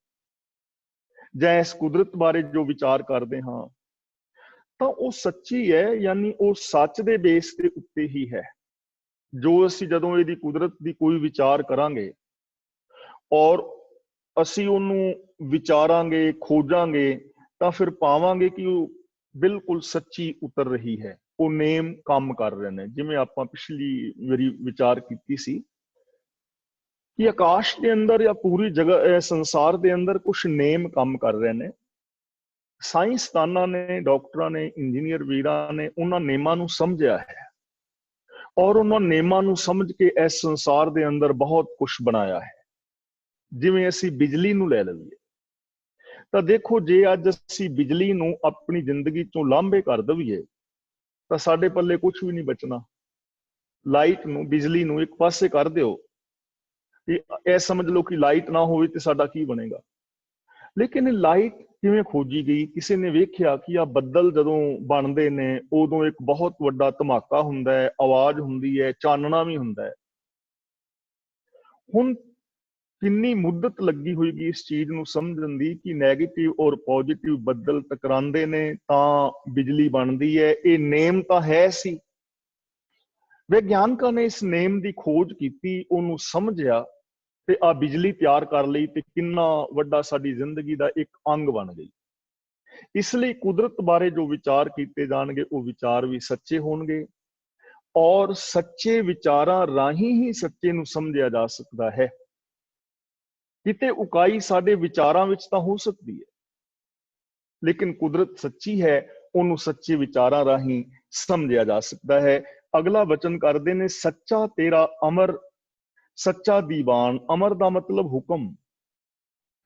ਜਾਂ ਇਸ ਕੁਦਰਤ ਬਾਰੇ ਜੋ ਵਿਚਾਰ ਕਰਦੇ ਹਾਂ ਤਾਂ ਉਹ ਸੱਚੀ ਹੈ, ਯਾਨੀ ਉਹ ਸੱਚ ਦੇ ਬੇਸ ਦੇ ਉੱਤੇ ਹੀ ਹੈ। ਜੋ ਅਸੀਂ ਜਦੋਂ ਇਹਦੀ ਕੁਦਰਤ ਦੀ ਕੋਈ ਵਿਚਾਰ ਕਰਾਂਗੇ ਔਰ ਅਸੀਂ ਉਹਨੂੰ ਵਿਚਾਰਾਂਗੇ, ਖੋਜਾਂਗੇ, ਤਾਂ ਫਿਰ ਪਾਵਾਂਗੇ ਕਿ ਉਹ ਬਿਲਕੁਲ ਸੱਚੀ ਉਤਰ ਰਹੀ ਹੈ, ਉਹ ਨੇਮ ਕੰਮ ਕਰ ਰਹੇ ਨੇ। ਜਿਵੇਂ ਆਪਾਂ ਪਿਛਲੀ ਵਾਰੀ ਵਿਚਾਰ ਕੀਤੀ ਸੀ ਕਿ ਆਕਾਸ਼ ਦੇ ਅੰਦਰ ਜਾਂ ਪੂਰੀ ਜਗ੍ਹਾ ਸੰਸਾਰ ਦੇ ਅੰਦਰ ਕੁਝ ਨੇਮ ਕੰਮ ਕਰ ਰਹੇ ਨੇ। ਸਾਇੰਸਦਾਨਾਂ ਨੇ, ਡਾਕਟਰਾਂ ਨੇ, ਇੰਜੀਨੀਅਰ ਵੀਰਾਂ ਨੇ ਉਹਨਾਂ ਨੇਮਾਂ ਨੂੰ ਸਮਝਿਆ ਹੈ ਔਰ ਉਹਨਾਂ ਨੇਮਾਂ ਨੂੰ ਸਮਝ ਕੇ ਇਸ ਸੰਸਾਰ ਦੇ ਅੰਦਰ ਬਹੁਤ ਕੁਝ ਬਣਾਇਆ ਹੈ। ਜਿਵੇਂ ਅਸੀਂ ਬਿਜਲੀ ਨੂੰ ਲੈ ਲਈਏ ਤਾਂ ਦੇਖੋ, ਜੇ ਅੱਜ ਅਸੀਂ ਬਿਜਲੀ ਨੂੰ ਆਪਣੀ ਜ਼ਿੰਦਗੀ ਚੋਂ ਲਾਂਭੇ ਕਰ ਦਈਏ ਤਾਂ ਸਾਡੇ ਪੱਲੇ ਕੁਝ ਵੀ ਨਹੀਂ ਬਚਣਾ। ਲਾਈਟ ਨੂੰ, ਬਿਜਲੀ ਨੂੰ ਇੱਕ ਪਾਸੇ ਕਰ ਦਿਓ, ਇਹ ਸਮਝ ਲਓ ਕਿ ਲਾਈਟ ਨਾ ਹੋਵੇ ਤੇ ਸਾਡਾ ਕੀ ਬਣੇਗਾ। ਲੇਕਿਨ ਇਹ ਲਾਈਟ ਕਿਵੇਂ ਖੋਜੀ ਗਈ? ਕਿਸੇ ਨੇ ਵੇਖਿਆ ਕਿ ਆ ਬੱਦਲ ਜਦੋਂ ਬਣਦੇ ਨੇ ਉਦੋਂ ਇੱਕ ਬਹੁਤ ਵੱਡਾ ਧਮਾਕਾ ਹੁੰਦਾ ਹੈ, ਆਵਾਜ਼ ਹੁੰਦੀ ਹੈ, ਚਾਨਣਾ ਵੀ ਹੁੰਦਾ ਹੈ। ਹੁਣ ਕਿੰਨੀ ਮੁੱਦਤ ਲੱਗੀ ਹੋਏਗੀ ਇਸ ਚੀਜ਼ ਨੂੰ ਸਮਝਣ ਦੀ ਕਿ ਨੈਗੇਟਿਵ ਔਰ ਪੋਜ਼ਿਟਿਵ ਬੱਦਲ ਟਕਰਾਉਂਦੇ ਨੇ ਤਾਂ ਬਿਜਲੀ ਬਣਦੀ ਹੈ। ਇਹ ਨੇਮ ਤਾਂ ਹੈ ਸੀ। ਵਿਗਿਆਨਕਾਂ ਨੇ ਇਸ ਨੇਮ ਦੀ ਖੋਜ ਕੀਤੀ, ਉਹਨੂੰ ਸਮਝਿਆ ਤੇ ਆ ਬਿਜਲੀ ਤਿਆਰ ਕਰ ਲਈ ਤੇ ਕਿੰਨਾ ਵੱਡਾ ਸਾਡੀ ਜ਼ਿੰਦਗੀ ਦਾ ਇੱਕ ਅੰਗ ਬਣ ਗਈ। ਇਸ ਲਈ ਕੁਦਰਤ ਬਾਰੇ ਜੋ ਵਿਚਾਰ ਕੀਤੇ ਜਾਣਗੇ ਉਹ ਵਿਚਾਰ ਵੀ ਸੱਚੇ ਹੋਣਗੇ ਔਰ ਸੱਚੇ ਵਿਚਾਰਾਂ ਰਾਹੀਂ ਹੀ ਸੱਚੇ ਨੂੰ ਸਮਝਿਆ ਜਾ ਸਕਦਾ ਹੈ। ਕਿਤੇ ਉਕਾਈ ਸਾਡੇ ਵਿਚਾਰਾਂ ਵਿੱਚ ਤਾਂ ਹੋ ਸਕਦੀ ਹੈ, ਲੇਕਿਨ ਕੁਦਰਤ ਸੱਚੀ ਹੈ, ਉਹਨੂੰ ਸੱਚੇ ਵਿਚਾਰਾਂ ਰਾਹੀਂ ਸਮਝਿਆ ਜਾ ਸਕਦਾ ਹੈ। ਅਗਲਾ ਵਚਨ ਕਰਦੇ ਨੇ, ਸੱਚਾ ਤੇਰਾ ਅਮਰ ਸੱਚਾ ਦੀਵਾਨ। ਅਮਰ ਦਾ ਮਤਲਬ ਹੁਕਮ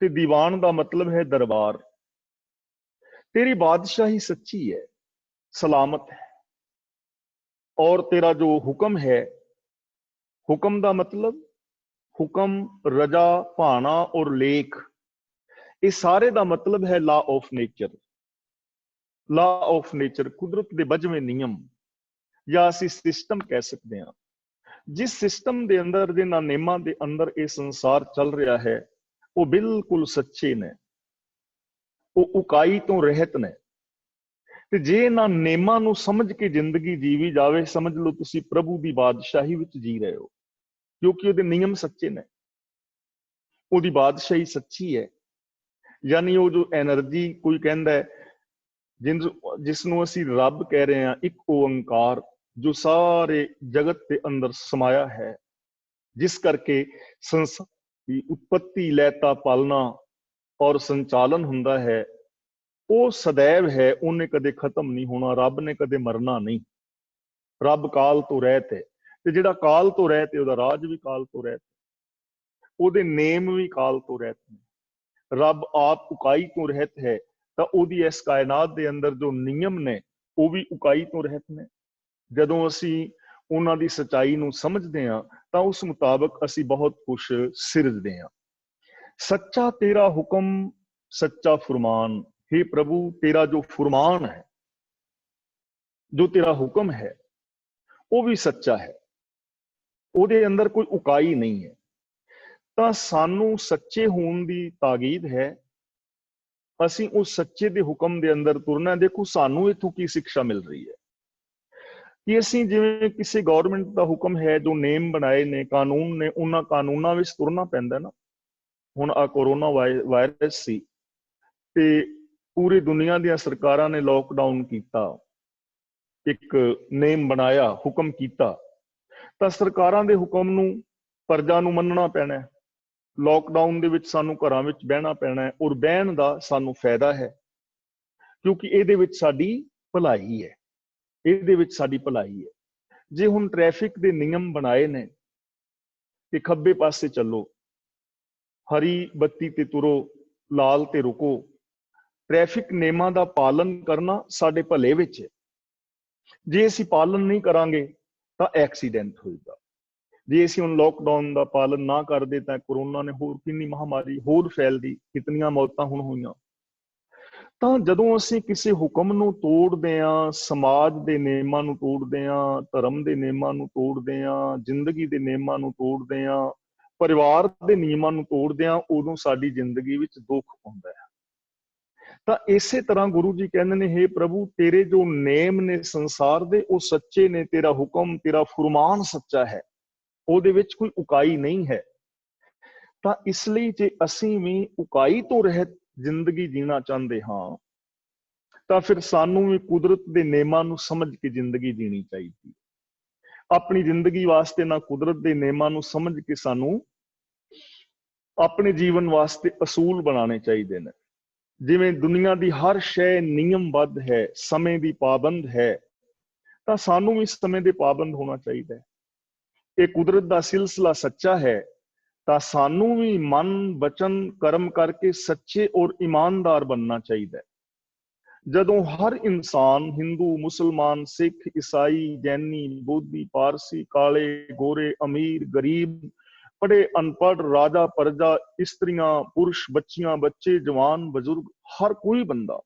ਤੇ ਦੀਵਾਨ ਦਾ ਮਤਲਬ ਹੈ ਦਰਬਾਰ। ਤੇਰੀ ਬਾਦਸ਼ਾਹੀ ਸੱਚੀ ਹੈ, ਸਲਾਮਤ ਹੈ ਔਰ ਤੇਰਾ ਜੋ ਹੁਕਮ ਹੈ, ਹੁਕਮ ਦਾ ਮਤਲਬ ਹੁਕਮ, ਰਜਾ, ਭਾਣਾ ਔਰ ਲੇਖ, ਇਹ ਸਾਰੇ ਦਾ ਮਤਲਬ ਹੈ law of nature. Law of nature ਕੁਦਰਤ ਦੇ ਬਜਵੇਂ ਨਿਯਮ ਜਾਂ ਅਸੀਂ ਸਿਸਟਮ ਕਹਿ ਸਕਦੇ ਹਾਂ। ਜਿਸ ਸਿਸਟਮ ਦੇ ਅੰਦਰ, ਜਿਨ੍ਹਾਂ ਨੇਮਾਂ ਦੇ ਅੰਦਰ ਇਹ ਸੰਸਾਰ ਚੱਲ ਰਿਹਾ ਹੈ ਉਹ ਬਿਲਕੁਲ ਸੱਚੇ ਨੇ, ਉਹ ਉਕਾਈ ਤੋਂ ਰਹਿਤ ਨੇ। ਤੇ ਜੇ ਇਹਨਾਂ ਨੇਮਾਂ ਨੂੰ ਸਮਝ ਕੇ ਜ਼ਿੰਦਗੀ ਜੀਵੀ ਜਾਵੇ, ਸਮਝ ਲਓ ਤੁਸੀਂ ਪ੍ਰਭੂ ਦੀ ਬਾਦਸ਼ਾਹੀ ਵਿੱਚ ਜੀ ਰਹੇ ਹੋ, ਕਿਉਂਕਿ ਉਹਦੇ ਨਿਯਮ ਸੱਚੇ ਨੇ, ਉਹਦੀ ਬਾਦਸ਼ਾਹੀ ਸੱਚੀ ਹੈ। ਯਾਨੀ ਉਹ ਜੋ ਐਨਰਜੀ, ਕੋਈ ਕਹਿੰਦਾ ਹੈ ਜਿਸ ਨੂੰ ਅਸੀਂ ਰੱਬ ਕਹਿ ਰਹੇ ਹਾਂ, ਇੱਕ ਓੰਕਾਰ ਜੋ ਸਾਰੇ ਜਗਤ ਦੇ ਅੰਦਰ ਸਮਾਇਆ ਹੈ, ਜਿਸ ਕਰਕੇ ਸੰਸਾਰ ਦੀ ਉਤਪत्ति, ਲੈਤਾ, ਪਾਲਣਾ ਔਰ ਸੰਚਾਲਨ ਹੁੰਦਾ ਹੈ, ਉਹ ਸदैव ਹੈ, ਉਹਨੇ ਕਦੇ ਖਤਮ ਨਹੀਂ ਹੋਣਾ। ਰੱਬ ਨੇ ਕਦੇ ਮਰਨਾ ਨਹੀਂ। ਰੱਬ ਕਾਲ ਤੋਂ ਰਹਿਤ ਹੈ ਤੇ ਜਿਹੜਾ ਕਾਲ ਤੋਂ ਰਹਿਤ ਹੈ ਉਹਦਾ ਰਾਜ ਵੀ ਕਾਲ ਤੋਂ ਰਹਿਤ ਹੈ, ਉਹਦੇ ਨੇਮ ਵੀ ਕਾਲ ਤੋਂ ਰਹਿਤ ਨੇ। ਰੱਬ ਆਪ ਉਕਾਈ ਤੋਂ ਰਹਿਤ ਹੈ ਤਾਂ ਉਹਦੀ ਇਸ ਕਾਇਨਾਤ ਦੇ ਅੰਦਰ ਜੋ ਨਿਯਮ ਨੇ ਉਹ ਵੀ ਉਕਾਈ ਤੋਂ ਰਹਿਤ ਨੇ। ਜਦੋਂ ਅਸੀਂ ਉਹਨਾਂ ਦੀ ਸੱਚਾਈ ਨੂੰ ਸਮਝਦੇ ਹਾਂ ਤਾਂ ਉਸ ਮੁਤਾਬਕ ਅਸੀਂ ਬਹੁਤ ਕੁਝ ਸਿਰਜਦੇ ਹਾਂ। ਸੱਚਾ ਤੇਰਾ ਹੁਕਮ ਸੱਚਾ ਫੁਰਮਾਨ। हे प्रभु, तेरा जो फुरमान है, जो तेरा हुक्म है, वो भी सच्चा है। ਉਹਦੇ ਅੰਦਰ ਕੋਈ ਉਕਾਈ ਨਹੀਂ ਹੈ। ਤਾਂ ਸਾਨੂੰ ਸੱਚੇ ਹੋਣ ਦੀ ਤਾਕੀਦ ਹੈ। ਅਸੀਂ ਉਸ ਸੱਚੇ ਦੇ ਹੁਕਮ ਦੇ ਅੰਦਰ ਤੁਰਨਾ। ਦੇਖੋ ਸਾਨੂੰ ਇੱਥੋਂ ਕੀ ਸਿੱਖਿਆ ਮਿਲ ਰਹੀ ਹੈ ਕਿ ਅਸੀਂ ਜਿਵੇਂ ਕਿਸੇ ਗਵਰਨਮੈਂਟ ਦਾ ਹੁਕਮ ਹੈ, ਜੋ ਨੇਮ ਬਣਾਏ ਨੇ, ਕਾਨੂੰਨ ਨੇ, ਉਹਨਾਂ ਕਾਨੂੰਨਾਂ ਵਿੱਚ ਤੁਰਨਾ ਪੈਂਦਾ ਨਾ। ਹੁਣ ਆ ਕੋਰੋਨਾ ਵਾਇਰਸ ਸੀ ਤੇ ਪੂਰੀ ਦੁਨੀਆ ਦੀਆਂ ਸਰਕਾਰਾਂ ਨੇ ਲੋਕਡਾਊਨ ਕੀਤਾ, ਇੱਕ ਨੇਮ ਬਣਾਇਆ, ਹੁਕਮ ਕੀਤਾ, ਤਾਂ ਸਰਕਾਰਾਂ ਦੇ ਹੁਕਮ ਨੂੰ ਪ੍ਰਜਾ ਨੂੰ ਮੰਨਣਾ ਪੈਣਾ ਹੈ। ਲੋਕਡਾਊਨ ਦੇ ਵਿੱਚ ਸਾਨੂੰ ਘਰਾਂ ਵਿੱਚ ਬਹਿਣਾ ਪੈਣਾ ਹੈ, ਔਰ ਬਹਿਣ ਦਾ ਸਾਨੂੰ ਫਾਇਦਾ ਹੈ ਕਿਉਂਕਿ ਇਹਦੇ ਵਿੱਚ ਸਾਡੀ ਭਲਾਈ ਹੈ, ਇਹਦੇ ਵਿੱਚ ਸਾਡੀ ਭਲਾਈ ਹੈ। ਜੇ ਹੁਣ ਟ੍ਰੈਫਿਕ ਦੇ ਨਿਯਮ ਬਣਾਏ ਨੇ ਕਿ ਖੱਬੇ ਪਾਸੇ ਚੱਲੋ, ਹਰੀ ਬੱਤੀ ਤੇ ਤੁਰੋ, ਲਾਲ ਤੇ ਰੁਕੋ, ਟ੍ਰੈਫਿਕ ਨਿਯਮਾਂ ਦਾ ਪਾਲਨ ਕਰਨਾ ਸਾਡੇ ਭਲੇ ਵਿੱਚ ਹੈ। ਜੇ ਅਸੀਂ ਪਾਲਨ ਨਹੀਂ ਕਰਾਂਗੇ ਤਾਂ ਐਕਸੀਡੈਂਟ ਹੋਏਗਾ। ਜੇ ਅਸੀਂ ਹੁਣ ਲੋਕਡਾਊਨ ਦਾ ਪਾਲਨ ਨਾ ਕਰਦੇ ਤਾਂ ਕਰੋਨਾ ਨੇ ਹੋਰ ਕਿੰਨੀ ਮਹਾਮਾਰੀ ਹੋਰ ਫੈਲਦੀ, ਕਿਤਨੀਆਂ ਮੌਤਾਂ ਹੁਣ ਹੋਈਆਂ। ਤਾਂ ਜਦੋਂ ਅਸੀਂ ਕਿਸੇ ਹੁਕਮ ਨੂੰ ਤੋੜਦੇ ਹਾਂ, ਸਮਾਜ ਦੇ ਨਿਯਮਾਂ ਨੂੰ ਤੋੜਦੇ ਹਾਂ, ਧਰਮ ਦੇ ਨਿਯਮਾਂ ਨੂੰ ਤੋੜਦੇ ਹਾਂ, ਜ਼ਿੰਦਗੀ ਦੇ ਨਿਯਮਾਂ ਨੂੰ ਤੋੜਦੇ ਹਾਂ, ਪਰਿਵਾਰ ਦੇ ਨਿਯਮਾਂ ਨੂੰ ਤੋੜਦੇ ਹਾਂ, ਉਦੋਂ ਸਾਡੀ ਜ਼ਿੰਦਗੀ ਵਿੱਚ ਦੁੱਖ ਆਉਂਦਾ ਹੈ। ਤਾਂ ਇਸੇ ਤਰ੍ਹਾਂ ਗੁਰੂ ਜੀ ਕਹਿੰਦੇ ਨੇ, ਹੇ ਪ੍ਰਭੂ ਤੇਰੇ ਜੋ ਨੇਮ ਨੇ ਸੰਸਾਰ ਦੇ ਉਹ ਸੱਚੇ ਨੇ, ਤੇਰਾ ਹੁਕਮ, ਤੇਰਾ ਫੁਰਮਾਨ ਸੱਚਾ ਹੈ, ਉਹਦੇ ਵਿੱਚ ਕੋਈ ਉਕਾਈ ਨਹੀਂ ਹੈ। ਤਾਂ ਇਸ ਲਈ ਜੇ ਅਸੀਂ ਵੀ ਉਕਾਈ ਤੋਂ ਰਹਿਤ ਜ਼ਿੰਦਗੀ ਜੀਣਾ ਚਾਹੁੰਦੇ ਹਾਂ ਤਾਂ ਫਿਰ ਸਾਨੂੰ ਵੀ ਕੁਦਰਤ ਦੇ ਨਿਯਮਾਂ ਨੂੰ ਸਮਝ ਕੇ ਜ਼ਿੰਦਗੀ ਜੀਣੀ ਚਾਹੀਦੀ ਹੈ। ਆਪਣੀ ਜ਼ਿੰਦਗੀ ਵਾਸਤੇ ਨਾ ਕੁਦਰਤ ਦੇ ਨਿਯਮਾਂ ਨੂੰ ਸਮਝ ਕੇ ਸਾਨੂੰ ਆਪਣੇ ਜੀਵਨ ਵਾਸਤੇ ਅਸੂਲ ਬਣਾਉਣੇ ਚਾਹੀਦੇ ਨੇ। ਜਿਵੇਂ ਦੁਨੀਆ ਦੀ ਹਰ ਸ਼ੈ ਨਿਯਮਬੱਧ ਹੈ, ਸਮੇਂ ਦੀ ਪਾਬੰਦ ਹੈ, ਤਾਂ ਸਾਨੂੰ ਵੀ ਸਮੇਂ ਦੇ ਪਾਬੰਦ ਹੋਣਾ ਚਾਹੀਦਾ ਹੈ। ਇਹ ਕੁਦਰਤ ਦਾ ਸਿਲਸਿਲਾ ਸੱਚਾ ਹੈ ਤਾਂ ਸਾਨੂੰ ਵੀ ਮਨ, ਬਚਨ, ਕਰਮ ਕਰਕੇ ਸੱਚੇ ਔਰ ਇਮਾਨਦਾਰ ਬਣਨਾ ਚਾਹੀਦਾ ਹੈ। ਜਦੋਂ ਹਰ ਇਨਸਾਨ, ਹਿੰਦੂ, ਮੁਸਲਮਾਨ, ਸਿੱਖ, ਈਸਾਈ, ਜੈਨੀ, ਬੋਧੀ, ਪਾਰਸੀ, ਕਾਲੇ, ਗੋਰੇ, ਅਮੀਰ, ਗਰੀਬ, ਪੜ੍ਹੇ, ਅਨਪੜ੍ਹ, ਰਾਜਾ, ਪ੍ਰਜਾ, ਇਸਤਰੀਆਂ, ਪੁਰਸ਼, ਬੱਚੀਆਂ, ਬੱਚੇ, ਜਵਾਨ, ਬਜ਼ੁਰਗ, ਹਰ ਕੋਈ ਬੰਦਾ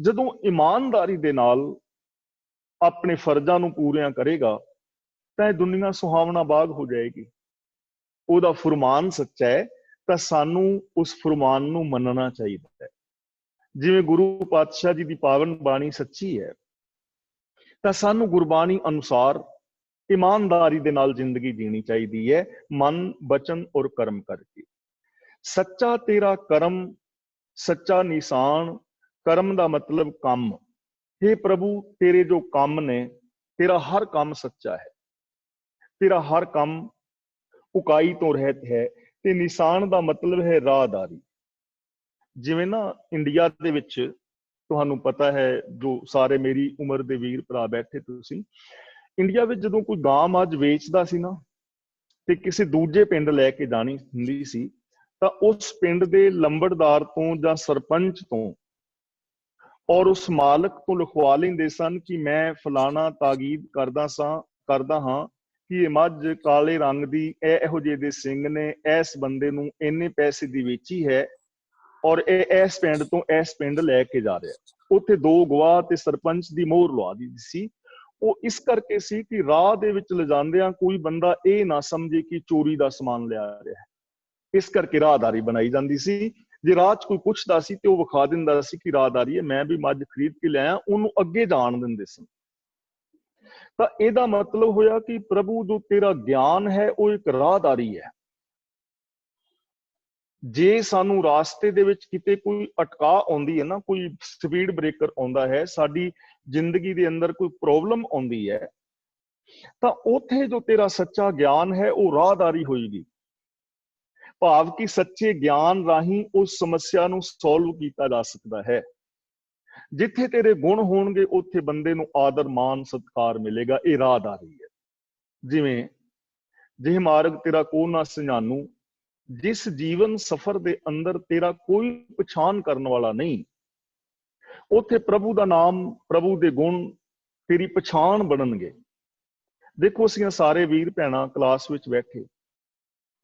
ਜਦੋਂ ਇਮਾਨਦਾਰੀ ਦੇ ਨਾਲ ਆਪਣੇ ਫਰਜ਼ਾਂ ਨੂੰ ਪੂਰੀਆਂ ਕਰੇਗਾ ਤਾਂ ਇਹ ਦੁਨੀਆ ਸੁਹਾਵਣਾ ਬਾਗ ਹੋ ਜਾਏਗੀ। ਉਹਦਾ ਫੁਰਮਾਨ ਸੱਚਾ ਹੈ ਤਾਂ ਸਾਨੂੰ ਉਸ ਫੁਰਮਾਨ ਨੂੰ ਮੰਨਣਾ ਚਾਹੀਦਾ ਹੈ। ਜਿਵੇਂ ਗੁਰੂ ਪਾਤਸ਼ਾਹ ਜੀ ਦੀ ਪਾਵਨ ਬਾਣੀ ਸੱਚੀ ਹੈ ਤਾਂ ਸਾਨੂੰ ਗੁਰਬਾਣੀ ਅਨੁਸਾਰ ਇਮਾਨਦਾਰੀ ਦੇ ਨਾਲ ਜ਼ਿੰਦਗੀ ਜੀਣੀ ਚਾਹੀਦੀ ਹੈ, ਮਨ, ਬਚਨ ਔਰ ਕਰਮ ਕਰਕੇ। ਸੱਚਾ ਤੇਰਾ ਕਰਮ, ਸੱਚਾ ਨਿਸ਼ਾਨ, ਕਰਮ ਦਾ ਮਤਲਬ ਕੰਮ। हे ਪ੍ਰਭੂ ਤੇਰੇ ਜੋ ਕੰਮ ਨੇ, ਤੇਰਾ ਹਰ ਕੰਮ ਸੱਚਾ ਹੈ, ਤੇਰਾ ਹਰ ਕੰਮ ਉਕਾਈ ਤੋਂ ਰਹਿਤ ਹੈ। ਤੇ ਨਿਸ਼ਾਨ ਦਾ ਮਤਲਬ ਹੈ ਰਾਹਦਾਰੀ। ਜਿਵੇਂ ਨਾ ਇੰਡੀਆ ਦੇ ਵਿੱਚ ਤੁਹਾਨੂੰ ਪਤਾ ਹੈ, ਜੋ ਸਾਰੇ ਮੇਰੀ ਉਮਰ ਦੇ ਵੀਰ ਭਰਾ ਬੈਠੇ ਤੁਸੀਂ, ਇੰਡੀਆ ਵਿੱਚ ਜਦੋਂ ਕੋਈ ਗਾਂ ਮੱਝ ਵੇਚਦਾ ਸੀ ਨਾ ਤੇ ਕਿਸੇ ਦੂਜੇ ਪਿੰਡ ਲੈ ਕੇ ਜਾਣੀ ਹੁੰਦੀ ਸੀ ਤਾਂ ਉਸ ਪਿੰਡ ਦੇ ਲੰਬੜਦਾਰ ਤੋਂ ਜਾਂ ਸਰਪੰਚ ਤੋਂ ਔਰ ਉਸ ਮਾਲਕ ਤੋਂ ਲਿਖਵਾ ਲੈਂਦੇ ਸਨ ਕਿ ਮੈਂ ਫਲਾਣਾ ਤਾਕੀਦ ਕਰਦਾ ਹਾਂ ਕਿ ਇਹ ਮੱਝ ਕਾਲੇ ਰੰਗ ਦੀ, ਇਹੋ ਜਿਹੇ ਦੇ ਸਿੰਘ ਨੇ, ਇਸ ਬੰਦੇ ਨੂੰ ਇੰਨੇ ਪੈਸੇ ਦੀ ਵੇਚੀ ਹੈ ਔਰ ਇਹ ਇਸ ਪਿੰਡ ਤੋਂ ਇਸ ਪਿੰਡ ਲੈ ਕੇ ਜਾ ਰਿਹਾ। ਉੱਥੇ ਦੋ ਗਵਾਹ ਤੇ ਸਰਪੰਚ ਦੀ ਮੋਹਰ ਲਵਾ ਦਿੱਤੀ ਸੀ। ਉਹ ਇਸ ਕਰਕੇ ਸੀ ਕਿ ਰਾਹ ਦੇ ਵਿੱਚ ਲਿਜਾਂਦਿਆਂ ਕੋਈ ਬੰਦਾ ਇਹ ਨਾ ਸਮਝੇ ਕਿ ਚੋਰੀ ਦਾ ਸਮਾਨ ਲਿਆ ਰਿਹਾ ਹੈ। ਇਸ ਕਰਕੇ ਰਾਹਦਾਰੀ ਬਣਾਈ ਜਾਂਦੀ ਸੀ। ਜੇ ਰਾਹ 'ਚ ਕੋਈ ਪੁੱਛਦਾ ਸੀ ਤੇ ਉਹ ਵਿਖਾ ਦਿੰਦਾ ਸੀ ਕਿ ਰਾਹਦਾਰੀ ਹੈ, ਮੈਂ ਵੀ ਮੱਝ ਖਰੀਦ ਕੇ ਲਿਆਇਆ, ਉਹਨੂੰ ਅੱਗੇ ਜਾਣ ਦਿੰਦੇ ਸਨ। ਤਾਂ ਇਹਦਾ ਮਤਲਬ ਹੋਇਆ ਕਿ ਪ੍ਰਭੂ ਜੋ ਤੇਰਾ ਗਿਆਨ ਹੈ ਉਹ ਇੱਕ ਰਾਹਦਾਰੀ ਹੈ। ਜੇ ਸਾਨੂੰ ਰਾਸਤੇ ਦੇ ਵਿੱਚ ਕਿਤੇ ਕੋਈ ਅਟਕਾ ਆਉਂਦੀ ਹੈ ਨਾ, ਕੋਈ ਸਪੀਡ ਬ੍ਰੇਕਰ ਆਉਂਦਾ ਹੈ, ਸਾਡੀ ਜ਼ਿੰਦਗੀ ਦੇ ਅੰਦਰ ਕੋਈ ਪ੍ਰੋਬਲਮ ਆਉਂਦੀ ਹੈ, ਤਾਂ ਉੱਥੇ ਜੋ ਤੇਰਾ ਸੱਚਾ ਗਿਆਨ ਹੈ ਉਹ ਰਾਹਦਾਰੀ ਹੋਏਗੀ। ਭਾਵ ਕਿ ਸੱਚੇ ਗਿਆਨ ਰਾਹੀਂ ਉਸ ਸਮੱਸਿਆ ਨੂੰ ਸੋਲਵ ਕੀਤਾ ਜਾ ਸਕਦਾ ਹੈ। ਜਿੱਥੇ ਤੇਰੇ ਗੁਣ ਹੋਣਗੇ ਉੱਥੇ ਬੰਦੇ ਨੂੰ ਆਦਰ, ਮਾਨ, ਸਤਿਕਾਰ ਮਿਲੇਗਾ। ਇਹ ਰਾਹਦਾਰੀ ਹੈ। ਜਿਵੇਂ ਜਿਹ ਮਾਰਗ ਤੇਰਾ ਕੋ ਨਾ ਸਿਆਣੂ, ਜਿਸ ਜੀਵਨ ਸਫਰ ਦੇ ਅੰਦਰ ਤੇਰਾ ਕੋਈ ਪਛਾਣ ਕਰਨ ਵਾਲਾ ਨਹੀਂ, ਉੱਥੇ ਪ੍ਰਭੂ ਦਾ ਨਾਮ, ਪ੍ਰਭੂ ਦੇ ਗੁਣ ਤੇਰੀ ਪਛਾਣ ਬਣਨਗੇ। ਦੇਖੋ ਅਸੀਂ ਸਾਰੇ ਵੀਰ ਭੈਣਾਂ ਕਲਾਸ ਵਿੱਚ ਬੈਠੇ,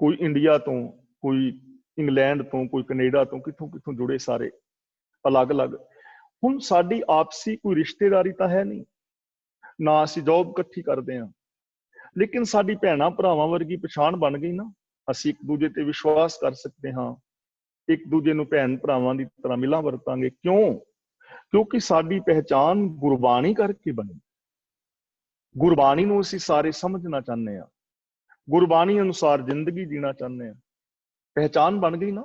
ਕੋਈ ਇੰਡੀਆ ਤੋਂ, ਕੋਈ ਇੰਗਲੈਂਡ ਤੋਂ, ਕੋਈ ਕੈਨੇਡਾ ਤੋਂ, ਕਿੱਥੋਂ ਕਿੱਥੋਂ ਜੁੜੇ, ਸਾਰੇ ਅਲੱਗ-ਅਲੱਗ। ਹੁਣ ਸਾਡੀ ਆਪਸੀ ਕੋਈ ਰਿਸ਼ਤੇਦਾਰੀ ਤਾਂ ਹੈ ਨਹੀਂ, ਨਾ ਅਸੀਂ ਜੌਬ ਇਕੱਠੀ ਕਰਦੇ ਹਾਂ, ਲੇਕਿਨ ਸਾਡੀ ਭੈਣਾਂ ਭਰਾਵਾਂ ਵਰਗੀ ਪਛਾਣ ਬਣ ਗਈ ਨਾ। ਅਸੀਂ ਇੱਕ ਦੂਜੇ ਤੇ ਵਿਸ਼ਵਾਸ ਕਰ ਸਕਦੇ ਹਾਂ, ਇੱਕ ਦੂਜੇ ਨੂੰ ਭੈਣ ਭਰਾਵਾਂ ਦੀ ਤਰ੍ਹਾਂ ਮਿਲਾਂ ਵਰਤਾਂਗੇ। ਕਿਉਂ? ਕਿਉਂਕਿ ਸਾਡੀ ਪਹਿਚਾਨ ਗੁਰਬਾਣੀ ਕਰਕੇ ਬਣੀ। ਗੁਰਬਾਣੀ ਨੂੰ ਅਸੀਂ ਸਾਰੇ ਸਮਝਣਾ ਚਾਹੁੰਦੇ ਹਾਂ, ਗੁਰਬਾਣੀ ਅਨੁਸਾਰ ਜ਼ਿੰਦਗੀ ਜੀਣਾ ਚਾਹੁੰਦੇ ਹਾਂ। ਪਹਿਚਾਨ ਬਣ ਗਈ ਨਾ।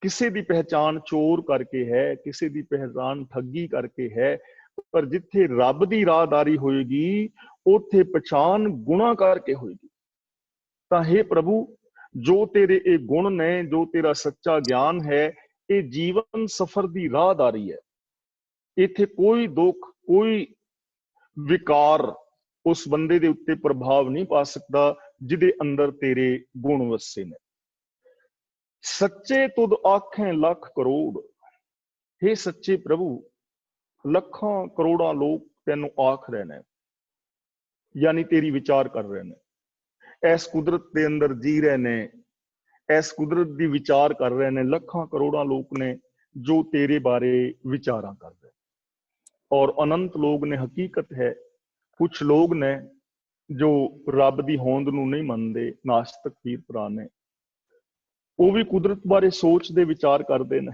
ਕਿਸੇ ਦੀ ਪਹਿਚਾਨ ਚੋਰ ਕਰਕੇ ਹੈ, ਕਿਸੇ ਦੀ ਪਹਿਚਾਨ ਠੱਗੀ ਕਰਕੇ ਹੈ, ਪਰ ਜਿੱਥੇ ਰੱਬ ਦੀ ਰਾਹਦਾਰੀ ਹੋਏਗੀ ਉੱਥੇ ਪਛਾਣ ਗੁਣਾ ਕਰਕੇ ਹੋਏਗੀ। ਤਾਂ ਹੇ ਪ੍ਰਭੂ, ਜੋ ਤੇਰੇ ਇਹ ਗੁਣ ਨੇ, ਜੋ ਤੇਰਾ ਸੱਚਾ ਗਿਆਨ ਹੈ, ਇਹ ਜੀਵਨ ਸਫਰ ਦੀ ਰਾਹਦਾਰੀ ਹੈ। ਇੱਥੇ ਕੋਈ ਦੁੱਖ, ਕੋਈ ਵਿਕਾਰ ਉਸ ਬੰਦੇ ਦੇ ਉੱਤੇ ਪ੍ਰਭਾਵ ਨਹੀਂ ਪਾ ਸਕਦਾ ਜਿਹਦੇ ਅੰਦਰ ਤੇਰੇ ਗੁਣ ਵਸੇ ਨੇ। ਸੱਚੇ ਤੁਧ ਆਖੇ ਲੱਖ ਕਰੋੜ। ਹੇ ਸੱਚੇ ਪ੍ਰਭੂ, ਲੱਖਾਂ ਕਰੋੜਾਂ ਲੋਕ ਤੈਨੂੰ ਆਖ ਰਹੇ ਨੇ, ਯਾਨੀ ਤੇਰੀ ਵਿਚਾਰ ਕਰ ਰਹੇ ਨੇ, ਇਸ ਕੁਦਰਤ ਦੇ ਅੰਦਰ ਜੀ ਰਹੇ ਨੇ, ਇਸ ਕੁਦਰਤ ਦੀ ਵਿਚਾਰ ਕਰ ਰਹੇ ਨੇ। ਲੱਖਾਂ ਕਰੋੜਾਂ ਲੋਕ ਨੇ ਜੋ ਤੇਰੇ ਬਾਰੇ ਵਿਚਾਰਾਂ ਕਰਦੇ, ਔਰ ਅਨੰਤ ਲੋਕ ਨੇ। ਹਕੀਕਤ ਹੈ ਕੁਛ ਲੋਕ ਨੇ ਜੋ ਰੱਬ ਦੀ ਹੋਂਦ ਨੂੰ ਨਹੀਂ ਮੰਨਦੇ, ਨਾਸਤਕ ਵੀਰ ਭਰਾ ਨੇ, ਉਹ ਵੀ ਕੁਦਰਤ ਬਾਰੇ ਸੋਚਦੇ ਵਿਚਾਰ ਕਰਦੇ ਨੇ।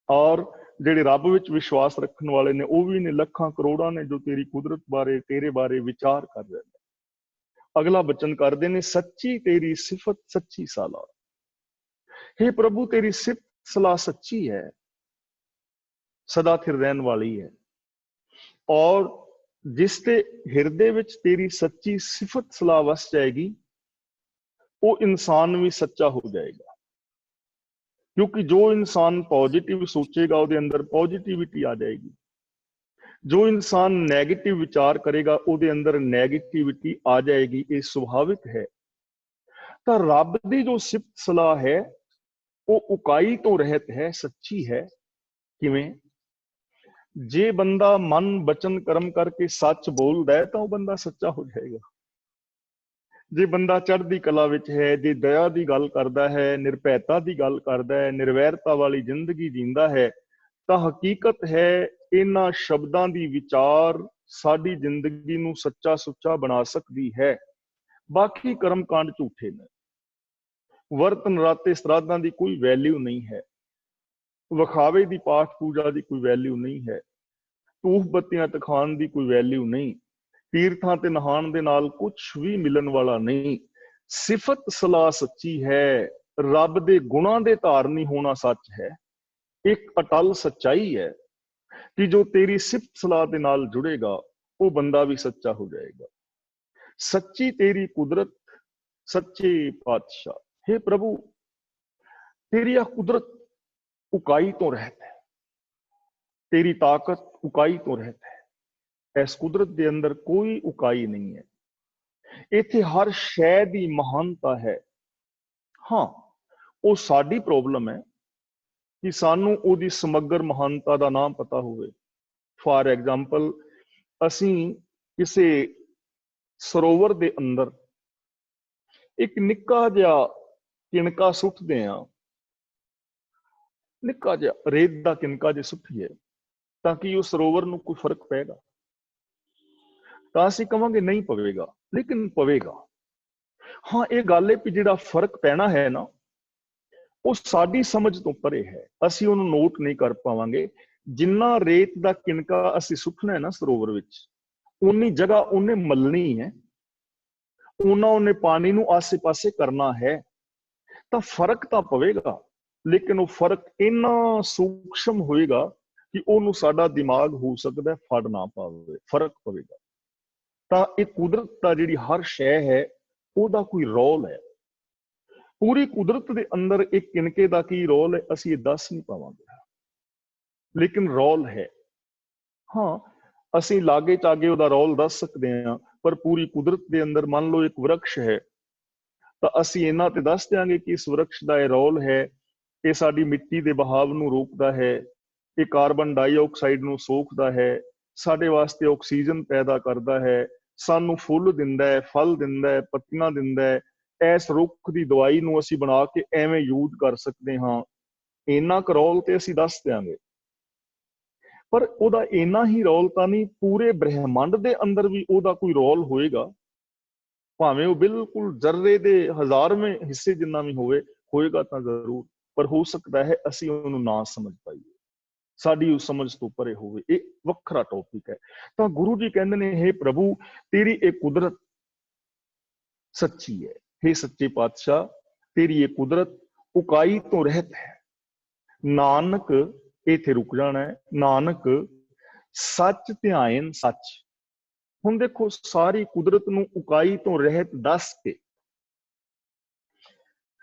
ਔਰ ਜਿਹੜੇ ਰੱਬ ਵਿੱਚ ਵਿਸ਼ਵਾਸ ਰੱਖਣ ਵਾਲੇ ਨੇ ਉਹ ਵੀ ਨੇ, ਲੱਖਾਂ ਕਰੋੜਾਂ ਨੇ ਜੋ ਤੇਰੀ ਕੁਦਰਤ ਬਾਰੇ, ਤੇਰੇ ਬਾਰੇ ਵਿਚਾਰ ਕਰ ਰਹੇ ਨੇ। ਅਗਲਾ ਬਚਨ ਕਰਦੇ ਨੇ, ਸੱਚੀ ਤੇਰੀ ਸਿਫਤ ਸੱਚੀ ਸਲਾਹ। हे ਪ੍ਰਭੂ, ਤੇਰੀ ਸਿਫਤ ਸਲਾਹ ਸੱਚੀ ਹੈ, ਸਦਾ ਥਿਰ ਰਹਿਣ ਵਾਲੀ ਹੈ। ਔਰ ਜਿਸ ਤੇ ਹਿਰਦੇ ਵਿੱਚ ਤੇਰੀ ਸੱਚੀ ਸਿਫਤ ਸਲਾਹ ਵਸ ਜਾਏਗੀ, ਉਹ ਇਨਸਾਨ ਵੀ ਸੱਚਾ ਹੋ ਜਾਏਗਾ। ਕਿਉਂਕਿ ਜੋ ਇਨਸਾਨ ਪੋजिटिव ਸੋਚੇਗਾ ਉਹਦੇ ਅੰਦਰ ਪੋजिटिविटी ਆ ਜਾਏਗੀ। ਜੋ ਇਨਸਾਨ ਨੈਗੇਟਿਵ ਵਿਚਾਰ ਕਰੇਗਾ ਉਹਦੇ ਅੰਦਰ ਨੈਗੇਟਿविटी ਆ ਜਾਏਗੀ। ਇਹ ਸੁਭਾਵਿਕ ਹੈ। ਤਾਂ ਰੱਬ ਦੀ ਜੋ ਸਿਫਤ ਸਲਾਹ ਹੈ ਉਹ ਉਕਾਈ ਤੋਂ ਰਹਿਤ ਹੈ, ਸੱਚੀ ਹੈ। ਕਿਵੇਂ? ਜੇ ਬੰਦਾ ਮਨ ਬਚਨ ਕਰਮ ਕਰਕੇ ਸੱਚ ਬੋਲਦਾ ਹੈ ਤਾਂ ਉਹ ਬੰਦਾ ਸੱਚਾ ਹੋ ਜਾਏਗਾ। ਜੇ ਬੰਦਾ ਚੜ੍ਹਦੀ ਕਲਾ ਵਿੱਚ ਹੈ, ਜੇ ਦਇਆ ਦੀ ਗੱਲ ਕਰਦਾ ਹੈ, ਨਿਰਭੈਤਾ ਦੀ ਗੱਲ ਕਰਦਾ ਹੈ, ਨਿਰਵੈਰਤਾ ਵਾਲੀ ਜ਼ਿੰਦਗੀ ਜੀਂਦਾ ਹੈ, ਤਾਂ ਹਕੀਕਤ ਹੈ ਇਹਨਾਂ ਸ਼ਬਦਾਂ ਦੀ ਵਿਚਾਰ ਸਾਡੀ ਜ਼ਿੰਦਗੀ ਨੂੰ ਸੱਚਾ ਸੁੱਚਾ ਬਣਾ ਸਕਦੀ ਹੈ। ਬਾਕੀ ਕਰਮ ਕਾਂਡ ਝੂਠੇ ਨੇ। ਵਰਤ ਨਰਾਤੇ ਸਰਾਧਾਂ ਦੀ ਕੋਈ ਵੈਲਿਊ ਨਹੀਂ ਹੈ। ਵਿਖਾਵੇ ਦੀ ਪਾਠ ਪੂਜਾ ਦੀ ਕੋਈ ਵੈਲਿਊ ਨਹੀਂ ਹੈ। ਧੂਫ ਬੱਤੀਆਂ ਤਖਾਣ ਦੀ ਕੋਈ ਵੈਲਿਊ ਨਹੀਂ। ਤੀਰਥਾਂ ਤੇ ਨਹਾਣ ਦੇ ਨਾਲ ਕੁਝ ਵੀ ਮਿਲਣ ਵਾਲਾ ਨਹੀਂ। ਸਿਫਤ ਸਲਾਹ ਸੱਚੀ ਹੈ। ਰੱਬ ਦੇ ਗੁਣਾਂ ਦੇ ਧਾਰਨੀ ਹੋਣਾ ਸੱਚ ਹੈ। ਇੱਕ ਅਟਲ ਸੱਚਾਈ ਹੈ ਕਿ ਜੋ ਤੇਰੀ ਸਿਫਤ ਸਲਾਹ ਦੇ ਨਾਲ ਜੁੜੇਗਾ ਉਹ ਬੰਦਾ ਵੀ ਸੱਚਾ ਹੋ ਜਾਏਗਾ। ਸੱਚੀ ਤੇਰੀ ਕੁਦਰਤ, ਸੱਚੇ ਪਾਤਸ਼ਾਹ। हे ਪ੍ਰਭੂ, ਤੇਰੀ ਆ ਕੁਦਰਤ ਉਕਾਈ ਤੋਂ ਰਹਿਤ ਹੈ, ਤੇਰੀ ਤਾਕਤ ਉਕਾਈ ਤੋਂ ਰਹਿਤ ਹੈ। ਇਸ ਕੁਦਰਤ ਦੇ ਅੰਦਰ ਕੋਈ ਉਕਾਈ ਨਹੀਂ ਹੈ। ਇੱਥੇ ਹਰ ਸ਼ੈ ਦੀ ਮਹਾਨਤਾ ਹੈ। ਹਾਂ, ਉਹ ਸਾਡੀ ਪ੍ਰੋਬਲਮ ਹੈ ਕਿ ਸਾਨੂੰ ਉਹਦੀ ਸਮਗਰ ਮਹਾਨਤਾ ਦਾ ਨਾਮ ਪਤਾ ਹੋਵੇ। ਫਾਰ ਐਗਜ਼ਾਮਪਲ, ਅਸੀਂ ਕਿਸੇ ਸਰੋਵਰ ਦੇ ਅੰਦਰ ਇੱਕ ਨਿੱਕਾ ਜਿਹਾ ਕਿਣਕਾ ਸੁੱਟਦੇ ਹਾਂ, ਨਿੱਕਾ ਜਿਹਾ ਰੇਤ ਦਾ ਕਿਣਕਾ ਜੇ ਸੁੱਟੀਏ ਤਾਂ ਕਿ ਉਹ ਸਰੋਵਰ ਨੂੰ ਕੋਈ ਫਰਕ ਪਏਗਾ? ਤਾਂ ਅਸੀਂ ਕਵਾਂਗੇ ਨਹੀਂ ਪਵੇਗਾ, ਲੇਕਿਨ ਪਵੇਗਾ। ਹਾਂ, ਇਹ ਗੱਲ ਹੈ ਕਿ ਜਿਹੜਾ ਫਰਕ ਪੈਣਾ ਹੈ ਨਾ, ਉਹ ਸਾਡੀ ਸਮਝ ਤੋਂ ਪਰੇ ਹੈ। ਅਸੀਂ ਉਹਨੂੰ ਨੋਟ ਨਹੀਂ ਕਰ ਪਾਵਾਂਗੇ। ਜਿੰਨਾ ਰੇਤ ਦਾ ਕਿਣਕਾ ਅਸੀਂ ਸੁੱਟਣਾ ਹੈ ਨਾ ਸਰੋਵਰ ਵਿੱਚ, ਉਨੀ ਜਗ੍ਹਾ ਉਹਨੇ ਮੱਲਣੀ ਹੈ, ਉਹਨੇ ਪਾਣੀ ਨੂੰ ਆਸੇ ਪਾਸੇ ਕਰਨਾ ਹੈ। ਤਾਂ ਫਰਕ ਤਾਂ ਪਵੇਗਾ, ਲੇਕਿਨ ਉਹ ਫਰਕ ਇੰਨਾ ਸੂਖਸ਼ਮ ਹੋਏਗਾ ਕਿ ਉਹਨੂੰ ਸਾਡਾ ਦਿਮਾਗ ਹੋ ਸਕਦਾ ਫੜ ਨਾ ਪਾਵੇ। ਫਰਕ ਪਵੇਗਾ। ਤਾਂ ਇਹ ਕੁਦਰਤ ਦਾ ਜਿਹੜੀ ਹਰ ਸ਼ੈ ਹੈ ਉਹਦਾ ਕੋਈ ਰੋਲ ਹੈ। ਪੂਰੀ ਕੁਦਰਤ ਦੇ ਅੰਦਰ ਇੱਕ ਕਿਣਕੇ ਦਾ ਕੀ ਰੋਲ ਹੈ ਅਸੀਂ ਇਹ ਦੱਸ ਨਹੀਂ ਪਾਵਾਂਗੇ, ਲੇਕਿਨ ਰੋਲ ਹੈ। ਹਾਂ, ਅਸੀਂ ਲਾਗੇ ਚਾਗੇ ਉਹਦਾ ਰੋਲ ਦੱਸ ਸਕਦੇ ਹਾਂ, ਪਰ ਪੂਰੀ ਕੁਦਰਤ ਦੇ ਅੰਦਰ ਮੰਨ ਲਓ ਇੱਕ ਵਰਕਸ਼ ਹੈ ਤਾਂ ਅਸੀਂ ਇਹਨਾਂ ਤੇ ਦੱਸ ਦਿਆਂਗੇ ਕਿ ਇਸ ਵਰਕਸ਼ ਦਾ ਇਹ ਰੋਲ ਹੈ, ਇਹ ਸਾਡੀ ਮਿੱਟੀ ਦੇ ਬਹਾਵ ਨੂੰ ਰੋਕਦਾ ਹੈ, ਇਹ ਕਾਰਬਨ ਡਾਈਆਕਸਾਈਡ ਨੂੰ ਸੋਖਦਾ ਹੈ, ਸਾਡੇ ਵਾਸਤੇ ਆਕਸੀਜਨ ਪੈਦਾ ਕਰਦਾ ਹੈ, ਸਾਨੂੰ ਫੁੱਲ ਦਿੰਦਾ ਹੈ, ਫਲ ਦਿੰਦਾ ਹੈ, ਪੱਤੀਆਂ ਦਿੰਦਾ ਹੈ। ਇਸ ਰੁੱਖ ਦੀ ਦਵਾਈ ਨੂੰ ਅਸੀਂ ਬਣਾ ਕੇ ਐਵੇਂ ਯੂਜ਼ ਕਰ ਸਕਦੇ ਹਾਂ। ਇੰਨਾ ਕੁ ਰੋਲ ਤੇ ਅਸੀਂ ਦੱਸ ਦਿਆਂਗੇ, ਪਰ ਉਹਦਾ ਇੰਨਾ ਹੀ ਰੋਲ ਤਾਂ ਨਹੀਂ, ਪੂਰੇ ਬ੍ਰਹਿਮੰਡ ਦੇ ਅੰਦਰ ਵੀ ਉਹਦਾ ਕੋਈ ਰੋਲ ਹੋਏਗਾ। ਭਾਵੇਂ ਉਹ ਬਿਲਕੁਲ ਜ਼ਰਰੇ ਦੇ 1000ਵੇਂ ਹਿੱਸੇ ਜਿੰਨਾ ਵੀ ਹੋਏਗਾ ਤਾਂ ਜ਼ਰੂਰ, ਪਰ ਹੋ ਸਕਦਾ ਹੈ ਅਸੀਂ ਉਹਨੂੰ ਨਾ ਸਮਝ ਪਾਈਏ, ਸਾਡੀ ਉਸ ਸਮਝ ਤੋਂ ਪਰੇ ਹੋਵੇ। ਇਹ ਵੱਖਰਾ ਟੌਪਿਕ ਹੈ। ਤਾਂ ਗੁਰੂ ਜੀ ਕਹਿੰਦੇ ਨੇ, ਹੇ ਪ੍ਰਭੂ, ਤੇਰੀ ਇਹ ਕੁਦਰਤ ਸੱਚੀ ਹੈ। ਹੇ ਸੱਚੇ ਪਾਤਸ਼ਾਹ, ਤੇਰੀ ਇਹ ਕੁਦਰਤ ਉਕਾਈ ਤੋਂ ਰਹਿਤ ਹੈ। ਨਾਨਕ, ਇੱਥੇ ਰੁਕ ਜਾਣਾ ਹੈ, ਨਾਨਕ ਸੱਚ ਧਿਆਇਨ ਸੱਚ। ਹੁਣ ਦੇਖੋ, ਸਾਰੀ ਕੁਦਰਤ ਨੂੰ ਉਕਾਈ ਤੋਂ ਰਹਿਤ ਦੱਸ ਕੇ